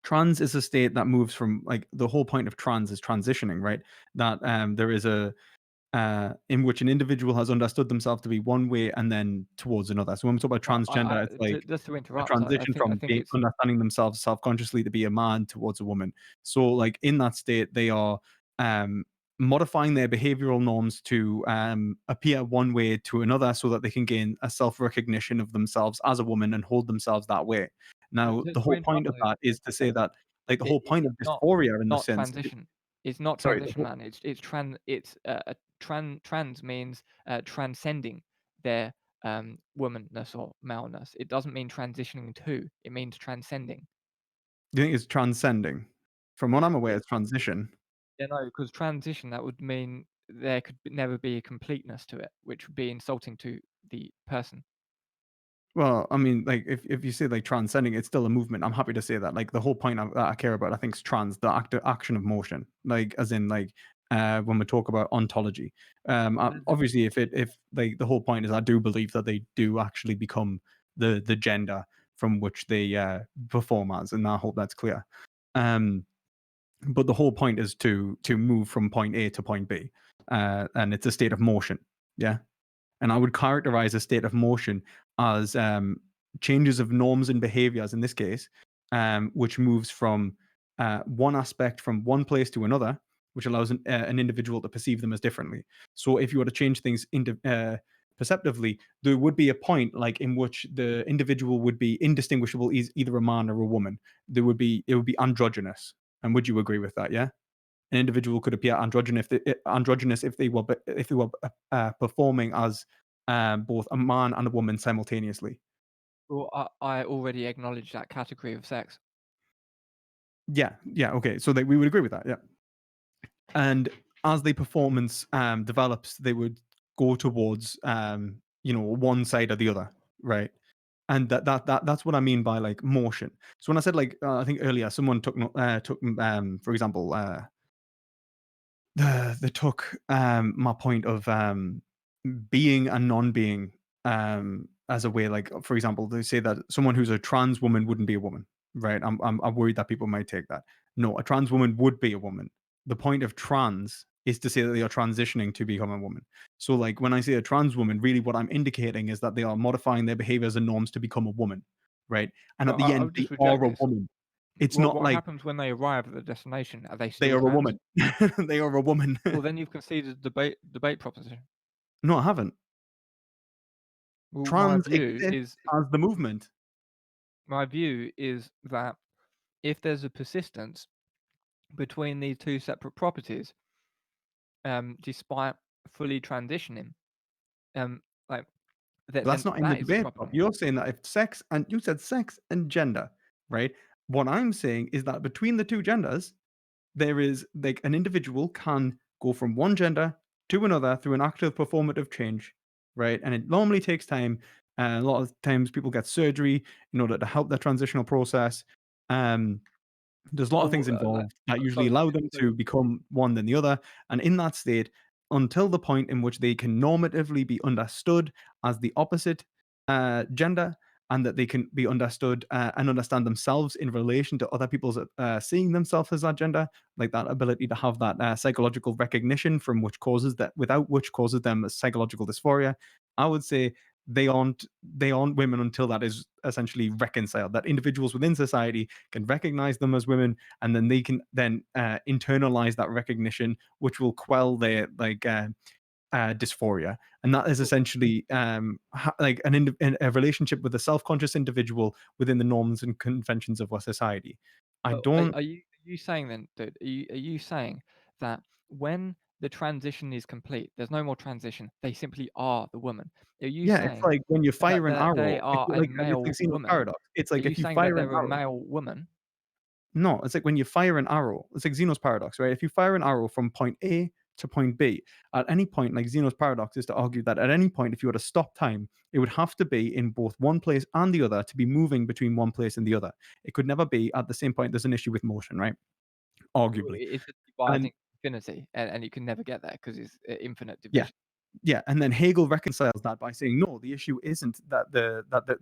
S1: trans is a state that moves from like the whole point of trans is transitioning, right? That there is a in which an individual has understood themselves to be one way and then towards another. So when we talk about transgender, it's like
S2: just to
S1: a
S2: interrupt,
S1: transition
S2: I
S1: from
S2: think
S1: being
S2: it's
S1: understanding themselves self-consciously to be a man towards a woman. So like in that state, they are um, modifying their behavioral norms to appear one way to another so that they can gain a self-recognition of themselves as a woman and hold themselves that way. Now,
S2: just
S1: the
S2: to
S1: whole point
S2: interrupt
S1: of
S2: though
S1: that
S2: for
S1: is
S2: a
S1: to say
S2: second.
S1: that like the whole point of
S2: It's
S1: dysphoria in the
S2: not
S1: sense,
S2: transition. It's not
S1: sorry, the
S2: transition,
S1: whole,
S2: man. It's trans means transcending their womanness or maleness. It doesn't mean transitioning to. It means transcending.
S1: do you think it's transcending? From what I'm aware,
S2: It,
S1: it's transition.
S2: yeah, no, because transition, that would mean there could never be a completeness to it, which would be insulting to the person.
S1: Well, I mean, like if you say like transcending, it's still a movement. I'm happy to say that. Like the whole point that I care about, I think, is trans, the action of motion. Like as in like when we talk about ontology. Obviously, if like the whole point is, I do believe that they do actually become the gender from which they perform as, and I hope that's clear. Um, but the whole point is to move from point A to point B, and it's a state of motion. Yeah. And I would characterize a state of motion as changes of norms and behaviors in this case, which moves from one aspect from one place to another, which allows an individual to perceive them as differently. So if you were to change things into perceptively, there would be a point like in which the individual would be indistinguishable, either a man or a woman. It would be androgynous. And would you agree with that? Yeah, an individual could appear androgynous if they were performing as both a man and a woman simultaneously.
S2: Well, I already acknowledge that category of sex.
S1: Yeah, yeah, okay. So we would agree with that. Yeah, and as the performance develops, they would go towards one side or the other, right? And that's what I mean by like motion. So when I said like I think earlier, someone took for example they took my point of being and non-being as a way, like for example they say that someone who's a trans woman wouldn't be a woman, right? I'm worried that people might take that. No, a trans woman would be a woman. The point of trans is to say that they are transitioning to become a woman. So like when I say a trans woman, really what I'm indicating is that they are modifying their behaviors and norms to become a woman, right? And
S2: No,
S1: at the
S2: I
S1: end
S2: would
S1: they
S2: just reject
S1: are a
S2: this.
S1: woman. It's
S2: Well,
S1: not
S2: what
S1: like
S2: happens when they arrive at the destination? Are they
S1: they
S2: still
S1: are a
S2: trans?
S1: woman. They are a woman.
S2: Well, then you've conceded the debate proposition.
S1: No, I haven't.
S2: Well, my
S1: Trans
S2: view
S1: exists
S2: is
S1: as the movement.
S2: my view is that if there's a persistence between these two separate properties, despite fully transitioning, um, like
S1: That's
S2: then
S1: not in the
S2: that is a
S1: debate, Bob.
S2: problem.
S1: You're saying that if sex and you said sex and gender, right? What I'm saying is that between the two genders, there is like an individual can go from one gender to another through an active performative change, right? And it normally takes time. A lot of times people get surgery in order to help their transitional process. Um, there's a lot of
S2: Oh,
S1: things involved that usually
S2: sorry.
S1: allow them
S2: So,
S1: to become one than the other. And in that state, until the point in which they can normatively be understood as the opposite gender, and that they can be understood and understand themselves in relation to other people's seeing themselves as that gender, like that ability to have that psychological recognition from which causes that, without which causes them a psychological dysphoria. I would say they aren't women until that is essentially reconciled. That individuals within society can recognize them as women, and then they can then internalize that recognition, which will quell their dysphoria. And that is essentially like a relationship with a self-conscious individual within the norms and conventions of our society. I
S2: but
S1: don't.
S2: are you saying then, dude? Are you saying that when the transition is complete, there's no more transition, they simply are the woman? Are you
S1: Yeah, it's
S2: saying
S1: like when you
S2: that
S1: fire an
S2: they
S1: arrow.
S2: are a
S1: It's like
S2: male
S1: Zeno's
S2: woman?
S1: paradox. It's
S2: Are
S1: like
S2: you
S1: if you
S2: saying that
S1: fire an
S2: they're a
S1: arrow.
S2: male woman?
S1: No, it's like when you fire an arrow. It's like Zeno's paradox, right? If you fire an arrow from point A to point B, at any point, like Zeno's paradox is to argue that at any point, if you were to stop time, it would have to be in both one place and the other to be moving between one place and the other. It could never be at the same point. There's an issue with motion, right?
S2: Well,
S1: Arguably.
S2: it's a
S1: And
S2: dividing infinity, and you can never get there because it's infinite
S1: yeah,
S2: division.
S1: yeah, and then Hegel reconciles that by saying, no, the issue isn't that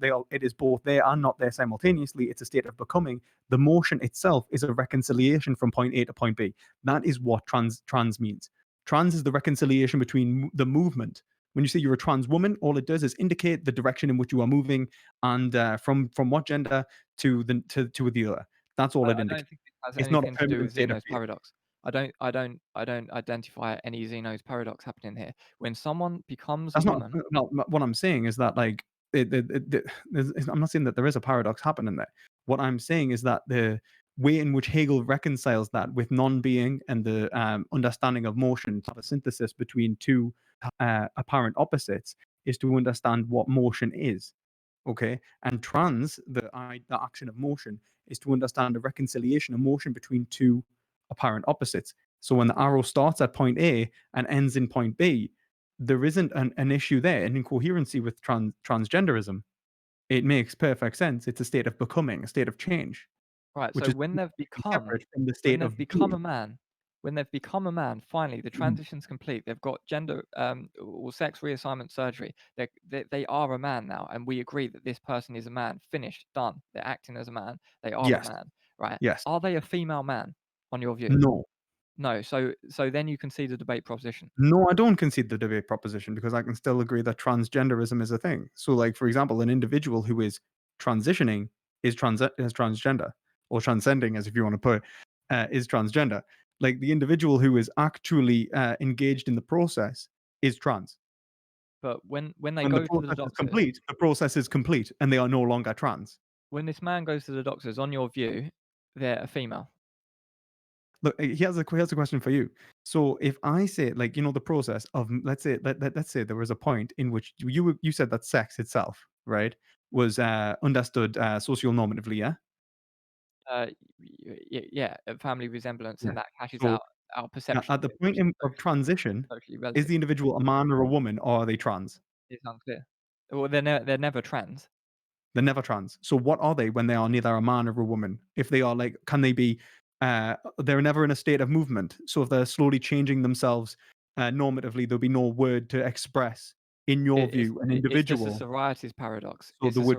S1: they are, it is both there and not there simultaneously. It's a state of becoming. The motion itself is a reconciliation from point A to point B. That is what trans means. Trans is the reconciliation between the movement. When you say you're a trans woman, all it does is indicate the direction in which you are moving, and from what gender to the other. That's all it
S2: I don't
S1: indicates.
S2: think this has
S1: It's not a
S2: anything to do
S1: permanent
S2: with
S1: state of
S2: Zeno's
S1: being.
S2: paradox. I don't identify any Zeno's paradox happening here. When someone becomes a
S1: That's not
S2: woman,
S1: no, what I'm saying is that, like, I'm not saying that there is a paradox happening there. What I'm saying is that the way in which Hegel reconciles that with non-being and the understanding of motion to have a synthesis between two apparent opposites is to understand what motion is. Okay, and the action of motion is to understand a reconciliation of motion between two apparent opposites. So when the arrow starts at point A and ends in point B, there isn't an issue there, an incoherency with transgenderism. It makes perfect sense. It's a state of becoming, a state of change,
S2: right?
S1: which
S2: So
S1: is completely separate from the
S2: when
S1: state
S2: they've
S1: of
S2: become a
S1: being.
S2: man, when they've become a man, finally the
S1: Mhm.
S2: transition's complete. They've got gender or sex reassignment surgery. They are a man now, and we agree that this person is a man. Finished, done. They're acting as a man. They are a
S1: Yes,
S2: man, right?
S1: yes.
S2: Are they a female man on your view?
S1: No,
S2: No. So then you can see the debate proposition.
S1: no, I don't concede the debate proposition because I can still agree that transgenderism is a thing. So, like for example, an individual who is transitioning is transgender, or transcending, as if you want to put, is transgender. Like the individual who is actually engaged in the process is trans.
S2: But when they
S1: When the
S2: go to the
S1: process is
S2: doctors,
S1: complete, the process is complete, and they are no longer trans.
S2: when this man goes to the doctors, on your view, they're a female.
S1: Look, here's a question for you. So if I say, like, the process of, let's say there was a point in which you said that sex itself, right, was understood socio-normatively, yeah?
S2: Yeah, family resemblance,
S1: Yeah.
S2: and that hashes
S1: So
S2: out our
S1: at
S2: perception
S1: the
S2: is
S1: point of transition,
S2: socially
S1: is
S2: relative.
S1: the individual a man or a woman, or are they trans?
S2: It's unclear. Well, they're never trans.
S1: They're never trans. So what are they when they are neither a man or a woman? If they are, like, can they be? They're never in a state of movement. So if they're slowly changing themselves normatively, there'll be no word to express, in your view, an
S2: It's just a
S1: individual.
S2: Sorites paradox.
S1: So
S2: It's a Sorites.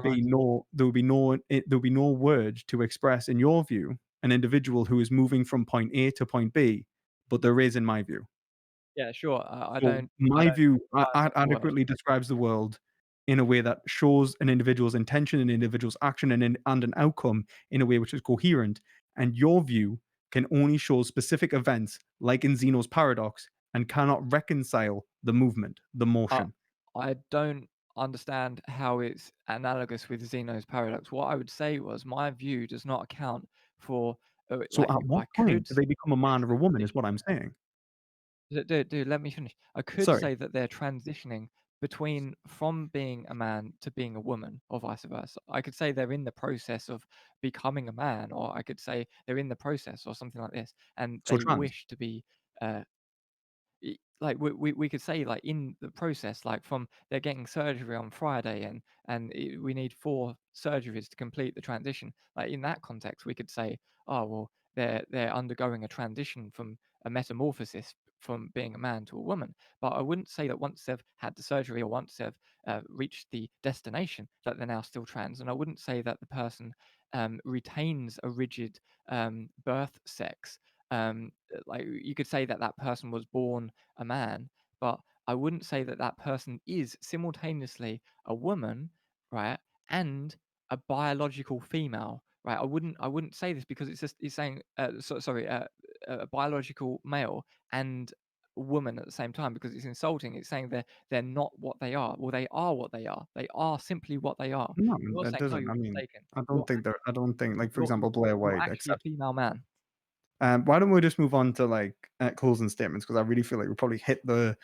S1: there would be no word to express, in your view, an individual who is moving from point A to point B, but there is in my view.
S2: Yeah, sure. I
S1: So
S2: don't I
S1: my
S2: don't
S1: view
S2: define the word.
S1: adequately describes the world in a way that shows an individual's intention, an individual's action, and an outcome in a way which is coherent. And your view can only show specific events, like in Zeno's paradox, and cannot reconcile the movement, the
S2: I
S1: motion.
S2: I don't understand how it's analogous with Zeno's paradox. What I would say was my view does not account for
S1: So at what
S2: I
S1: point
S2: could
S1: do they become a man or a woman?
S2: say
S1: Is what I'm saying.
S2: dude, let me finish. I could
S1: Sorry.
S2: say that they're transitioning from being a man to being a woman, or vice versa. I could say they're in the process of becoming a man, or I could say they're in the process, or something like this, and
S1: So
S2: they
S1: trans.
S2: wish to be uh, like we could say like in the process, like from they're getting surgery on Friday, we need 4 surgeries to complete the transition. Like in that context, we could say, oh well, they're undergoing a transition from a metamorphosis from being a man to a woman. But I wouldn't say that once they've had the surgery or once they've reached the destination that they're now still trans. And I wouldn't say that the person retains a rigid birth sex. Like you could say that that person was born a man, but I wouldn't say that that person is simultaneously a woman, right, and a biological female, right? I wouldn't say this because it's saying a biological male and woman at the same time because it's insulting. It's saying they're not what they are. Well, they are what they are. They are simply what they are.
S1: No,
S2: You're
S1: that
S2: saying no,
S1: doesn't.
S2: you're
S1: I mean,
S2: mistaken.
S1: I don't
S2: You're
S1: think they're. I don't think, like, for
S2: you're
S1: example, Blair
S2: you're
S1: White,
S2: actually a
S1: except.
S2: female man.
S1: Why don't we just move on to like closing statements? Because I really feel like we probably hit the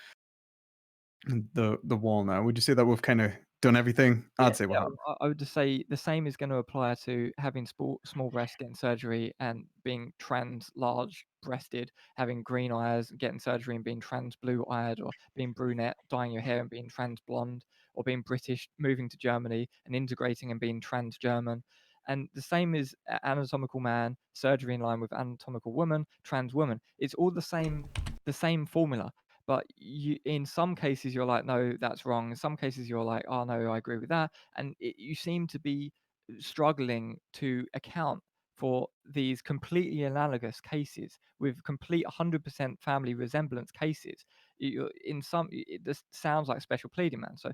S1: wall now. Would you say that we've kind of done everything?
S2: Yeah,
S1: I'd say we
S2: yeah.
S1: have.
S2: I would just say the same is going to apply to having small breasts, getting surgery, and being trans large breasted, having green eyes, getting surgery, and being trans blue eyed, or being brunette, dyeing your hair and being trans blonde, or being British, moving to Germany and integrating and being trans German. And the same is anatomical man, surgery in line with anatomical woman, trans woman. It's all the same formula. But in some cases, you're like, no, that's wrong. In some cases, you're like, oh no, I agree with that. And you seem to be struggling to account for these completely analogous cases with complete 100% family resemblance cases. In some, this sounds like special pleading, man. So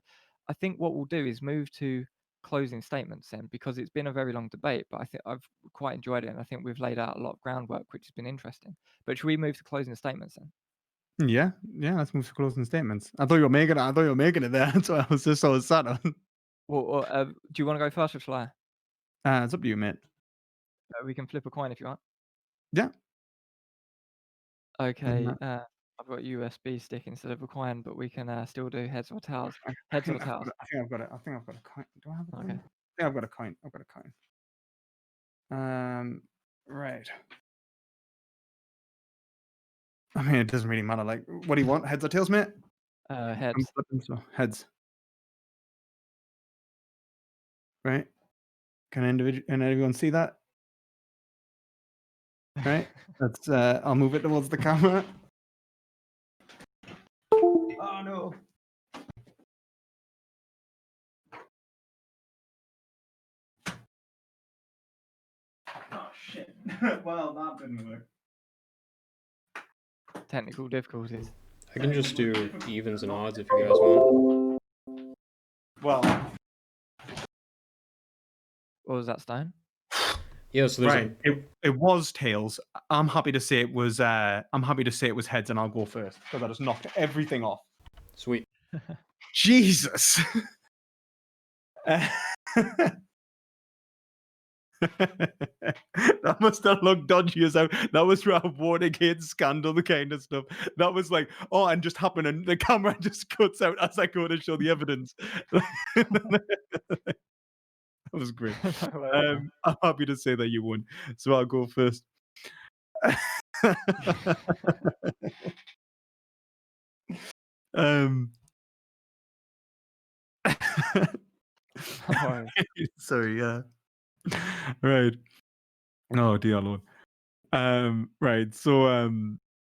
S2: I think what we'll do is move to closing statements then, because it's been a very long debate, but I think I've quite enjoyed it, and I think we've laid out a lot of groundwork, which has been interesting. But should we move to closing statements then?
S1: Yeah, yeah. Let's move to closing statements. I thought you were making it. I thought you were making it there. That's why I was just so sad on.
S2: Well, do you want to go first or shall I?
S1: It's up to you, mate.
S2: We can flip a coin if you want.
S1: Yeah.
S2: Okay, I've got a USB stick instead of a coin, but we can still do heads or tails. Heads or tails.
S1: I think I've got it. I think I've got a coin. Do I have a coin?
S2: Okay.
S1: I think I've got a coin. I've got a coin. Right. I mean, it doesn't really matter. Like, what do you want? Heads or tails, mate? I'm
S2: Heads.
S1: flipping, so heads. Right? Can everyone see that? Right? That's I'll move it towards the camera. Oh no. Oh shit. Well, that didn't work.
S2: Technical difficulties.
S3: I can just do evens and odds if you guys want.
S1: Well,
S2: What was that, Stone?
S3: Yeah, so there's
S1: right. It was tails. I'm happy to say it was heads, and I'll go first because I just knocked everything off.
S3: Sweet.
S1: Jesus. That must have looked dodgy as hell. That was for a Watergate scandal, the kind of stuff. That was like, oh, and just happened, and the camera just cuts out as I go to show the evidence. That was great. I'm happy to say that you won, so I'll go first. Sorry, yeah. Right. Oh dear Lord. Right. So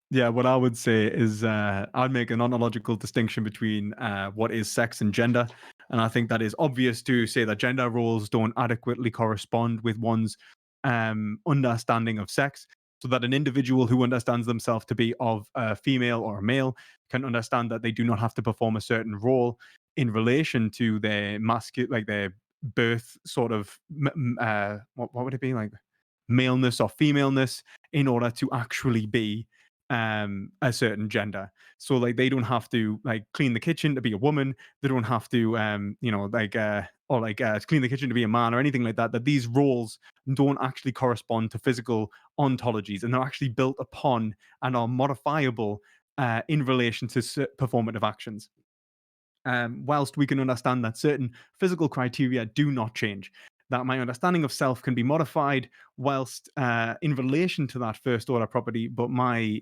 S1: yeah, what I would say is I'd make an ontological distinction between what is sex and gender. And I think that is obvious to say that gender roles don't adequately correspond with one's understanding of sex. So that an individual who understands themselves to be of a female or a male can understand that they do not have to perform a certain role in relation to their like their birth sort of what would it be, like maleness or femaleness, in order to actually be a certain gender. So like they don't have to like clean the kitchen to be a woman. They don't have to clean the kitchen to be a man or anything like that. That these roles don't actually correspond to physical ontologies, and they're actually built upon and are modifiable in relation to performative actions. Whilst we can understand that certain physical criteria do not change, that my understanding of self can be modified whilst in relation to that first order property, but my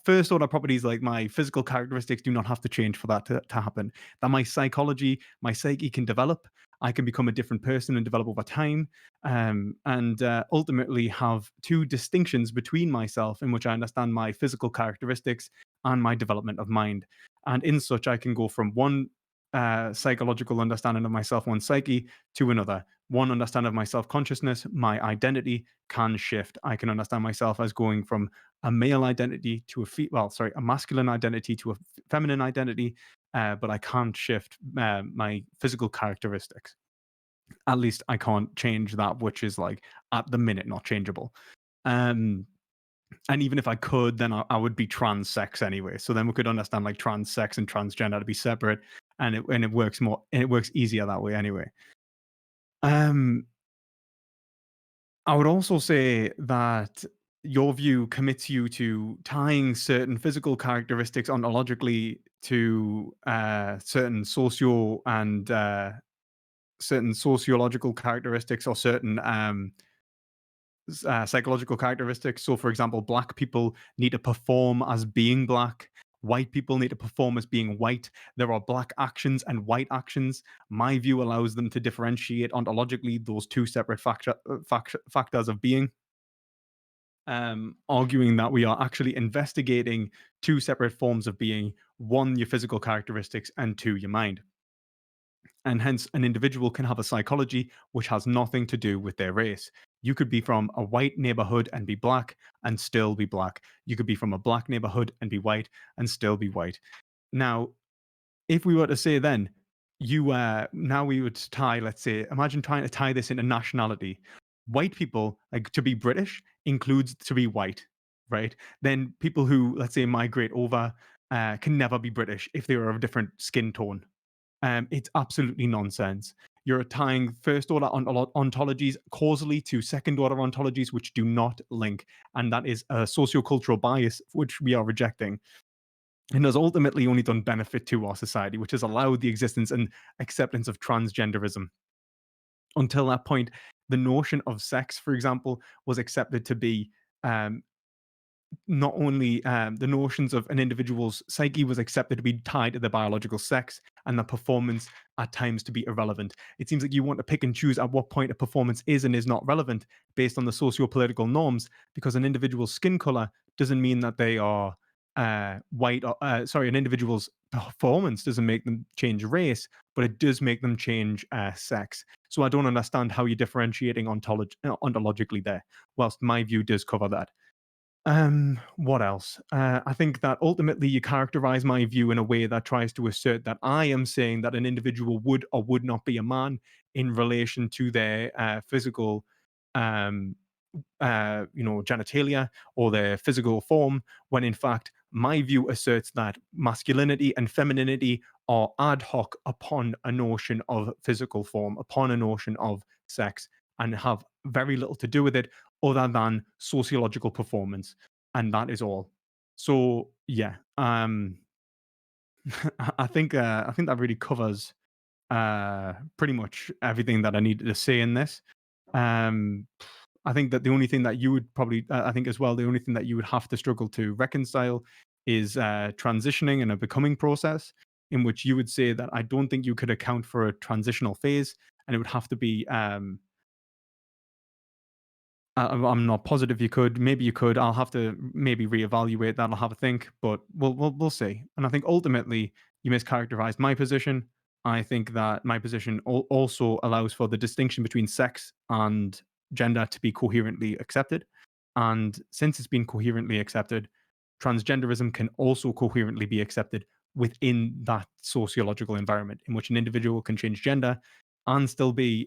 S1: first order properties like my physical characteristics do not have to change for that to happen. That my psychology, my psyche can develop. I can become a different person and develop over time, and ultimately have two distinctions between myself in which I understand my physical characteristics and my development of mind. And in such, I can go from one psychological understanding of myself, one psyche, to another. One understanding of my self consciousness, my identity can shift. I can understand myself as going from a male identity to a masculine identity to a feminine identity, but I can't shift my physical characteristics. At least I can't change that which is like at the minute not changeable. Um, and even if I could, then I would be trans sex anyway. So then we could understand like trans sex and transgender to be separate, and it works more, and it works easier that way anyway. Um, I would also say that your view commits you to tying certain physical characteristics ontologically to certain sociological characteristics or certain psychological characteristics. So, for example, black people need to perform as being black. White people need to perform as being white. There are black actions and white actions. My view allows them to differentiate ontologically those two separate factors of being, arguing that we are actually investigating two separate forms of being: one, your physical characteristics, and two, your mind. And hence, an individual can have a psychology which has nothing to do with their race. You could be from a white neighborhood and be black and still be black. You could be from a black neighborhood and be white and still be white. Now, if we were to say then, now we would tie, let's say, imagine trying to tie this into nationality. White people, like to be British, includes to be white, right? Then people who, let's say, migrate over can never be British if they were of a different skin tone. It's absolutely nonsense. You're tying first order ontologies causally to second order ontologies, which do not link. And that is a sociocultural bias, which we are rejecting. And has ultimately only done benefit to our society, which has allowed the existence and acceptance of transgenderism. Until that point, the notion of sex, for example, was accepted to be um, not only the notions of an individual's psyche was accepted to be tied to their biological sex, and the performance at times to be irrelevant. It seems like you want to pick and choose at what point a performance is and is not relevant based on the socio-political norms, because an individual's skin color doesn't mean that they are white. An individual's performance doesn't make them change race, but it does make them change sex. So I don't understand how you're differentiating ontologically there, whilst my view does cover that. What else? I think that ultimately you characterize my view in a way that tries to assert that I am saying that an individual would or would not be a man in relation to their physical, um, genitalia or their physical form, when in fact my view asserts that masculinity and femininity are ad hoc upon a notion of physical form, upon a notion of sex, and have very little to do with it other than sociological performance, and that is all. So yeah, I think that really covers pretty much everything that I needed to say in this. Um, I think that the only thing that you would probably, I think as well, the only thing that you would have to struggle to reconcile is transitioning and a becoming process, in which you would say that I don't think you could account for a transitional phase, and it would have to be I'm not positive you could. Maybe you could. I'll have to maybe reevaluate that. I'll have a think, but we'll see. And I think ultimately you mischaracterized my position. I think that my position also allows for the distinction between sex and gender to be coherently accepted. And since it's been coherently accepted, transgenderism can also coherently be accepted within that sociological environment in which an individual can change gender and still be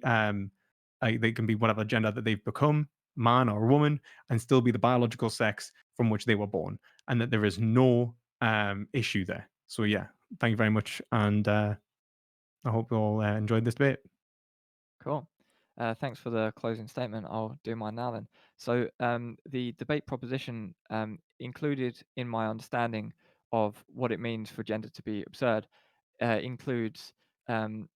S1: they can be whatever gender that they've become, man or a woman and still be the biological sex from which they were born, and that there is no issue there. So yeah, thank you very much, and I hope you all enjoyed this debate.
S2: Cool. Thanks for the closing statement. I'll do mine now then. So, the debate proposition included in my understanding of what it means for gender to be absurd includes um,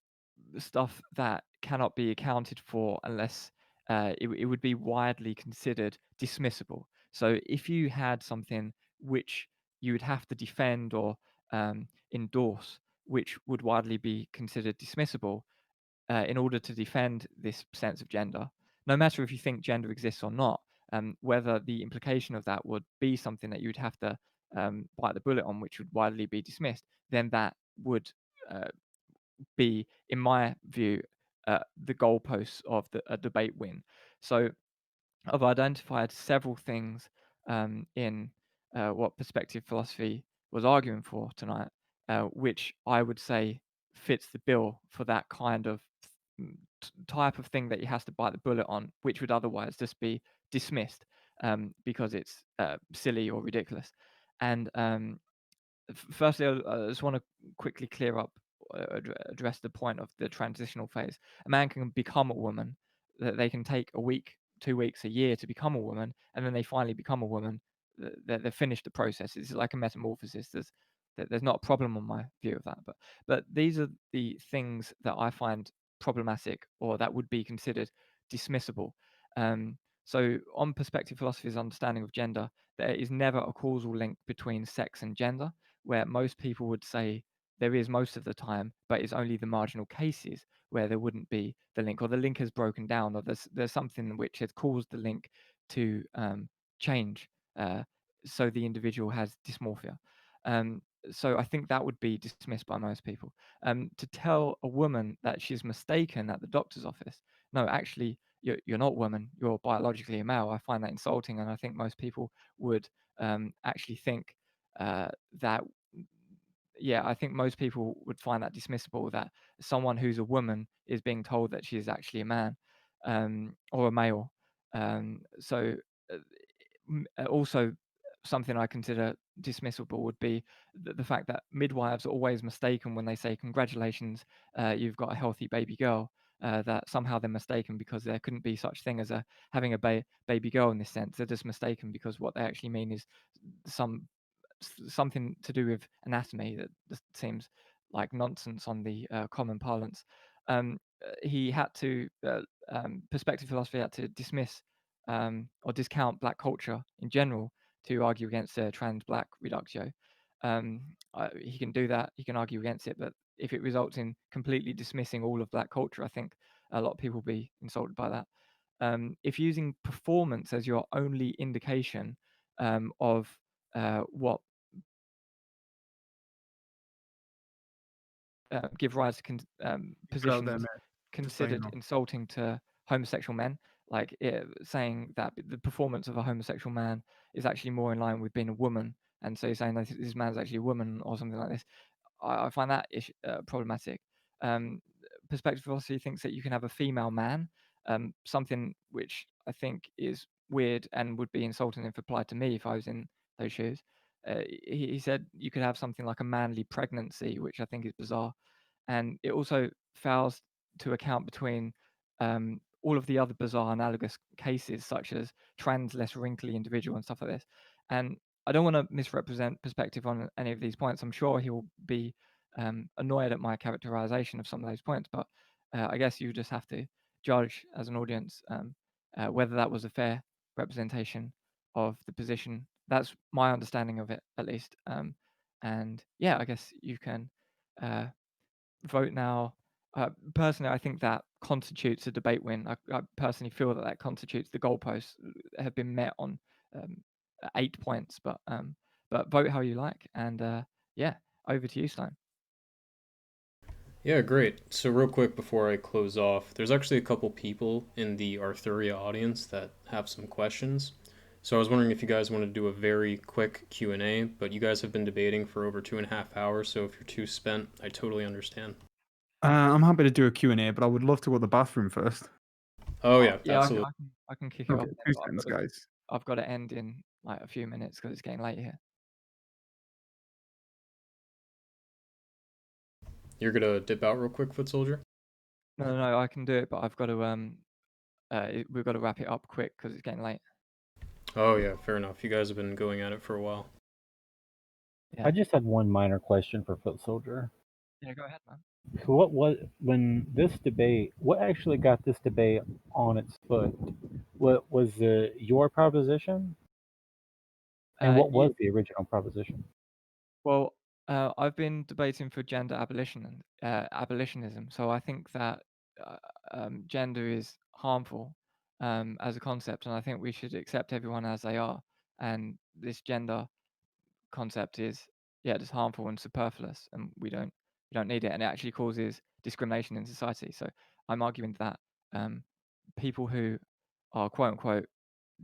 S2: stuff that cannot be accounted for unless it would be widely considered dismissible. So, if you had something which you would have to defend or endorse, which would widely be considered dismissible, in order to defend this sense of gender, no matter if you think gender exists or not, whether the implication of that would be something that you'd have to bite the bullet on, which would widely be dismissed, then that would uh, be, in my view, the goalposts of a debate win. So I've identified several things in what perspective philosophy was arguing for tonight, which I would say fits the bill for that kind of type of thing that you has to bite the bullet on, which would otherwise just be dismissed because it's silly or ridiculous. And firstly, I just want to quickly clear up, address the point of the transitional phase. A man can become a woman, that they can take a week, 2 weeks, a year to become a woman, and then they finally become a woman. They've finished the process. It's like a metamorphosis. There's not a problem on my view of that, but these are the things that I find problematic or that would be considered dismissible. So, on perspective philosophy's understanding of gender, there is never a causal link between sex and gender, where most people would say there is most of the time, but it's only the marginal cases where there wouldn't be the link, or the link has broken down, or there's something which has caused the link to change, uh, so the individual has dysmorphia. Um, so I think that would be dismissed by most people. To tell a woman that she's mistaken at the doctor's office, no, actually, you're not a woman, you're biologically a male. I find that insulting, and I think most people would actually think that yeah, I think most people would find that dismissible, that someone who's a woman is being told that she is actually a man or a male. So, uh, also, something I consider dismissible would be the fact that midwives are always mistaken when they say, "Congratulations, you've got a healthy baby girl." That somehow they're mistaken because there couldn't be such thing as having a baby girl in this sense. They're just mistaken because what they actually mean is some something to do with anatomy that just seems like nonsense on the common parlance. He had to perspective philosophy had to dismiss or discount black culture in general to argue against trans black reductio. He can do that. He can argue against it, but if it results in completely dismissing all of black culture, I think a lot of people will be insulted by that. If using performance as your only indication of what give rise to
S1: You cut out there,
S2: positions
S1: mate. Just so you
S2: considered
S1: know.
S2: insulting to homosexual men, like saying that the performance of a homosexual man is actually more in line with being a woman, and so you're saying that this man's actually a woman or something like this. I find that problematic. Um, Perspective philosophy thinks that you can have a female man, something which I think is weird and would be insulting if applied to me if I was in those shoes. He said you could have something like a manly pregnancy, which I think is bizarre, and it also fails to account between all of the other bizarre analogous cases, such as trans less wrinkly individual and stuff like this. And I don't want to misrepresent perspective on any of these points. I'm sure he will be annoyed at my characterization of some of those points, but I guess you just have to judge as an audience whether that was a fair representation of the position. That's my understanding of it, at least. And yeah, I guess you can uh, vote now. Personally, I think that constitutes a debate win. I personally feel that that constitutes the goalposts have been met on 8 points, but vote how you like. And yeah, over to you, Stein.
S3: Yeah, great. So real quick before I close off, there's actually a couple people in the Arthuria audience that have some questions. So I was wondering if you guys want to do a very quick Q&A, but you guys have been debating for over 2.5 hours, so if you're too spent, I totally understand.
S1: I'm happy to do a Q&A, but I would love to go to the bathroom first.
S3: Oh yeah,
S2: Yeah,
S3: absolutely.
S2: I can kick it
S1: Okay,
S2: off then,
S1: 2
S2: but
S1: seconds, guys.
S2: I've got to end in like a few minutes because it's getting late here.
S3: You're gonna dip out real quick, Footsoldier?
S2: No, I can do it, but I've got to we've got to wrap it up quick because it's getting late.
S3: Oh yeah, fair enough. You guys have been going at it for a while.
S2: Yeah.
S4: I just had one minor question for Footsoldier.
S2: Yeah, go ahead, man.
S4: What was when this debate? What actually got this debate on its foot? What was your proposition, and what was the original proposition?
S2: Well, I've been debating for gender abolitionism. So I think that gender is harmful as a concept, and I think we should accept everyone as they are. And this gender concept is, yeah, just harmful and superfluous, and we don't need it, and it actually causes discrimination in society. So I'm arguing that people who are quote unquote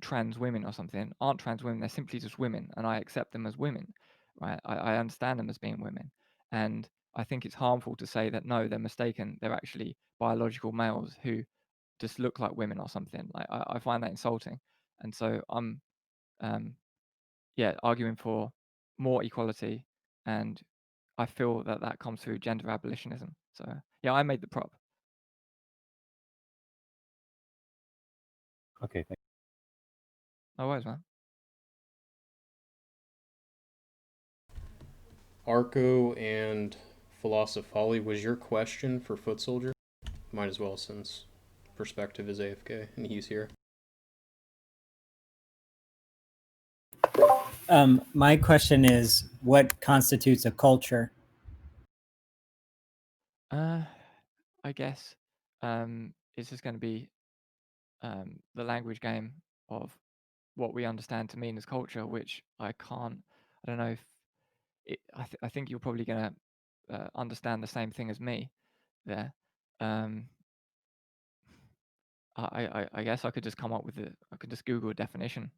S2: trans women or something aren't trans women, they're simply just women, and I accept them as women, right? I understand them as being women, and I think it's harmful to say that no, they're mistaken, they're actually biological males who just look like women or something. Like I find that insulting, and so I'm yeah, arguing for more equality, and I feel that that comes through gender abolitionism. So yeah, I made the prop.
S4: Okay, thank
S2: No worries, man.
S3: Arco and Philosophali, was your question for Footsoldier? Might as well, since Perspective is AFK and he's here.
S5: My question is, what constitutes a culture?
S2: I guess it's just going to be the language game of what we understand to mean as culture, which I can't. I don't know if I think you're probably going to understand the same thing as me there. I guess I could just come up with it. I could just Google a definition.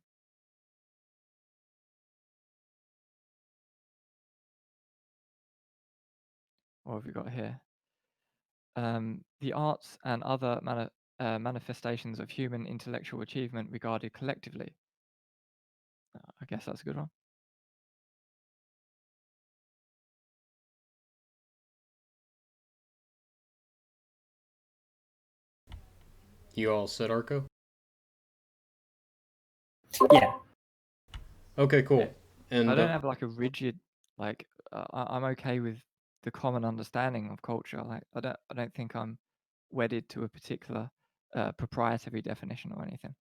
S2: What have we got here? The arts and other manifestations of human intellectual achievement regarded collectively. I guess that's a good one.
S3: You all said Arco?
S5: Yeah.
S3: Okay, cool.
S2: Yeah.
S3: And
S2: I don't have like a rigid like I'm okay with the common understanding of culture. Like I don't think I'm wedded to a particular proprietary definition or anything.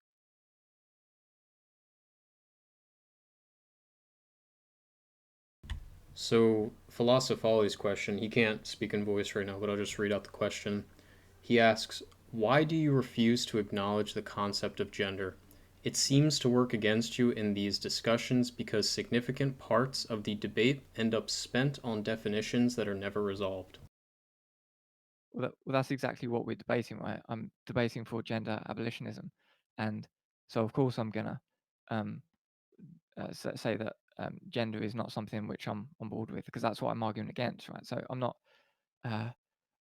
S3: so Philosophali's question, he can't speak in voice right now, but I'll just read out the question. He asks, why do you refuse to acknowledge the concept of gender? It seems to work against you in these discussions because significant parts of the debate end up spent on definitions that are never resolved.
S2: Well, that's exactly what we're debating, right? I'm debating for gender abolitionism, and so of course I'm gonna say that gender is not something which I'm on board with because that's what I'm arguing against, right? So I'm not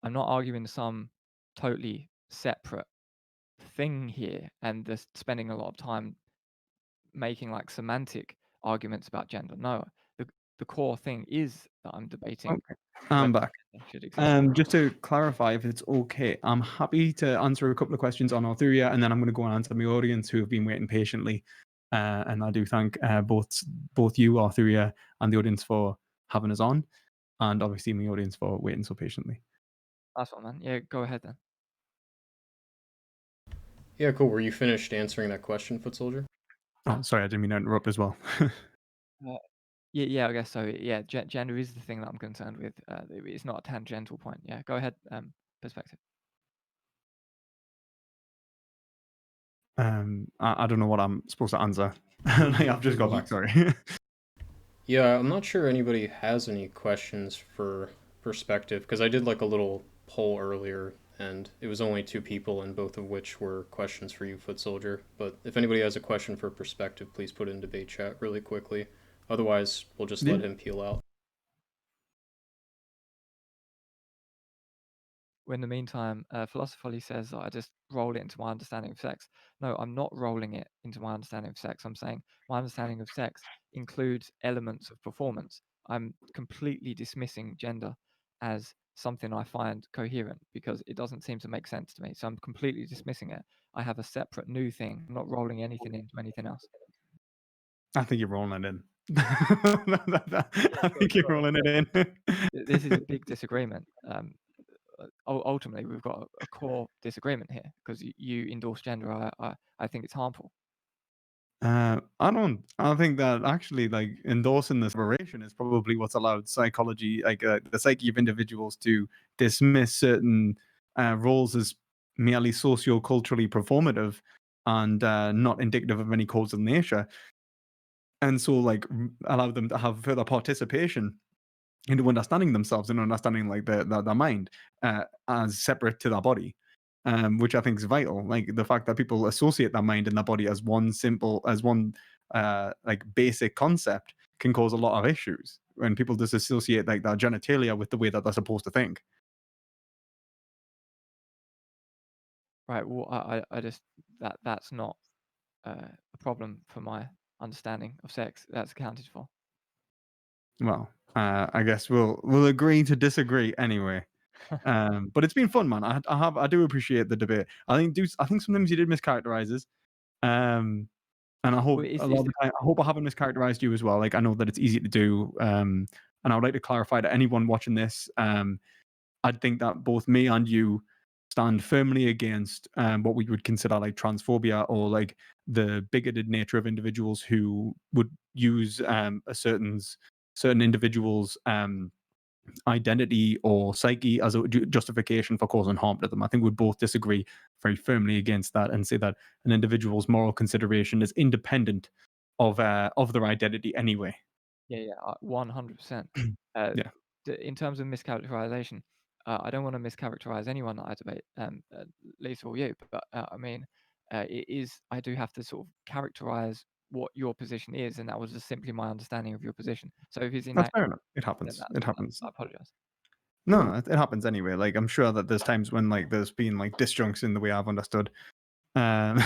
S2: arguing some totally separate thing here and just spending a lot of time making like semantic arguments about gender. No, the core thing is that I'm debating.
S1: Okay, I'm back. Just to clarify, if it's okay, I'm happy to answer a couple of questions on Arthuria, and then I'm going to go and answer my audience who have been waiting patiently. And I do thank both you, Arthuria, and the audience for having us on, and obviously my audience for waiting so patiently.
S2: That's one, man. Yeah, go ahead then.
S3: Yeah, cool. Were you finished answering that question, Footsoldier?
S1: Oh, sorry, I didn't mean to interrupt as well.
S2: Yeah, I guess so. Yeah, gender is the thing that I'm concerned with. It's not a tangential point. Yeah, go ahead. Perspective.
S1: I don't know what I'm supposed to answer. I've just got back. Sorry.
S3: Yeah, I'm not sure anybody has any questions for Perspective because I did like a little poll earlier and it was only 2 people and both of which were questions for you, Footsoldier. But if anybody has a question for Perspective, please put it in debate chat really quickly. Otherwise, we'll just let him peel out.
S2: in the meantime, Philosophy says that I just roll it into my understanding of sex. No, I'm not rolling it into my understanding of sex. I'm saying my understanding of sex includes elements of performance. I'm completely dismissing gender as something I find coherent because it doesn't seem to make sense to me. So I'm completely dismissing it. I have a separate new thing. I'm not rolling anything into anything else.
S1: I think you're rolling it in. I think you're rolling it in.
S2: This is a big disagreement. Ultimately, we've got a core disagreement here because you endorse gender. I think it's harmful.
S1: I don't. I think that actually, like, endorsing this separation is probably what's allowed psychology, like the psyche of individuals, to dismiss certain roles as merely socio-culturally performative and not indicative of any causal nature, and so like allow them to have further participation into understanding themselves and understanding like their mind as separate to their body, which I think is vital. Like the fact that people associate their mind and their body as one like basic concept can cause a lot of issues when people disassociate like their genitalia with the way that they're supposed to think.
S2: Right. Well, I just that's not a problem for my understanding of sex. That's accounted for.
S1: Well, I guess we'll agree to disagree anyway. But it's been fun, man. I do appreciate the debate. I think sometimes you did mischaracterizes. And I hope
S2: Well,
S1: a lot of the time, I hope I haven't mischaracterized you as well. Like I know that it's easy to do. And I would like to clarify to anyone watching this, I'd think that both me and you stand firmly against what we would consider like transphobia or like the bigoted nature of individuals who would use a certain individuals' identity or psyche as a justification for causing harm to them. I think we both disagree very firmly against that and say that an individual's moral consideration is independent of their identity anyway.
S2: Yeah, 100%.
S1: Yeah.
S2: In terms of mischaracterization, I don't want to mischaracterize anyone that I debate, Lisa or you, but I mean, it is. I do have to sort of characterize what your position is, and that was just simply my understanding of your position. So if it's
S1: That's
S2: inaccurate,
S1: fair enough. It
S2: then
S1: happens.
S2: that's
S1: It
S2: fine.
S1: happens.
S2: I apologize.
S1: No, it happens anyway. Like I'm sure that there's times when like there's been like disjuncts in the way I've understood. Um,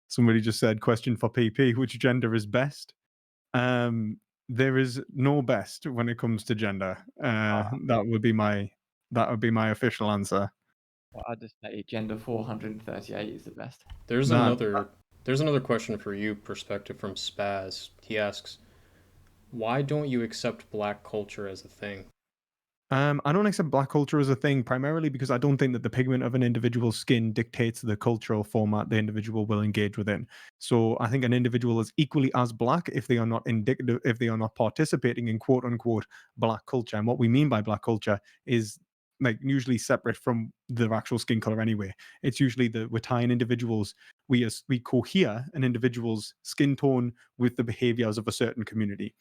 S1: somebody just said, question for PP, which gender is best? There is no best when it comes to gender. That would be my official answer.
S2: Well, I just say gender 438 is the best.
S3: There's
S1: That-
S3: another question for you, perspective from Spaz. He asks, why don't you accept black culture as a thing?
S1: I don't accept black culture as a thing primarily because I don't think that the pigment of an individual's skin dictates the cultural format the individual will engage within. So I think an individual is equally as black if they are not indicative, if they are not participating in quote unquote black culture. And what we mean by black culture is like usually separate from their actual skin color anyway. It's usually we're tying individuals, we cohere an individual's skin tone with the behaviors of a certain community.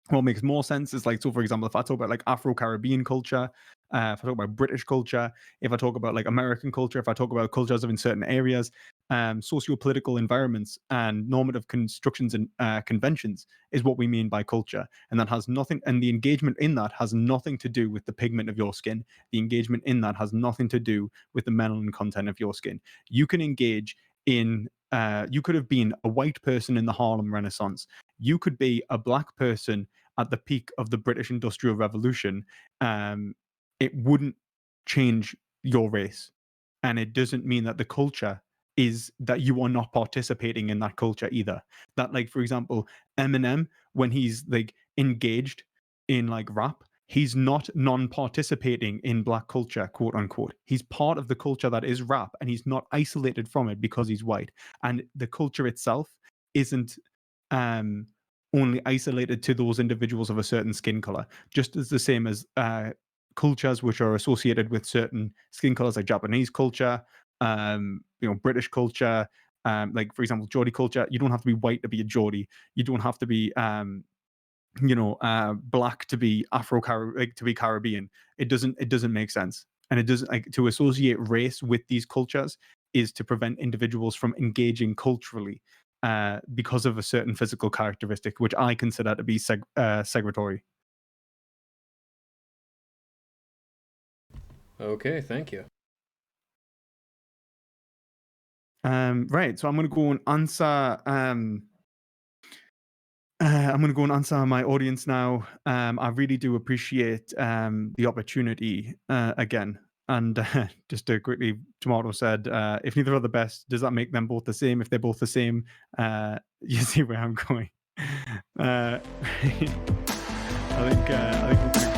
S1: What makes more sense is like, so for example, if I talk about like Afro-Caribbean culture, if I talk about British culture, if I talk about like American culture, if I talk about cultures in certain areas, socio-political environments and normative constructions and conventions is what we mean by culture. And that has nothing, and the engagement in that has nothing to do with the pigment of your skin. The engagement in that has nothing to do with the melanin content of your skin. You can engage in, you could have been a white person in the Harlem Renaissance. You could be a black person at the peak of the British Industrial Revolution. It wouldn't change your race. And it doesn't mean that the culture is that you are not participating in that culture either. That, like, for example, Eminem, when he's like engaged in like rap, he's not non-participating in black culture, quote unquote. He's part of the culture that is rap, and he's not isolated from it because he's white. And the culture itself isn't only isolated to those individuals of a certain skin color, just as the same as cultures which are associated with certain skin colors, like Japanese culture, British culture, like for example, Geordie culture. You don't have to be white to be a Geordie. You don't have to be black to be to be Caribbean. It doesn't make sense, and it doesn't, like, to associate race with these cultures is to prevent individuals from engaging culturally because of a certain physical characteristic, which I consider to be segregatory.
S3: Okay, thank you.
S1: Right. So I'm going to go and answer. I'm going to go and answer my audience now. I really do appreciate the opportunity again. And just to quickly, Tomato said, if neither are the best, does that make them both the same? If they're both the same, you see where I'm going. I think we're going to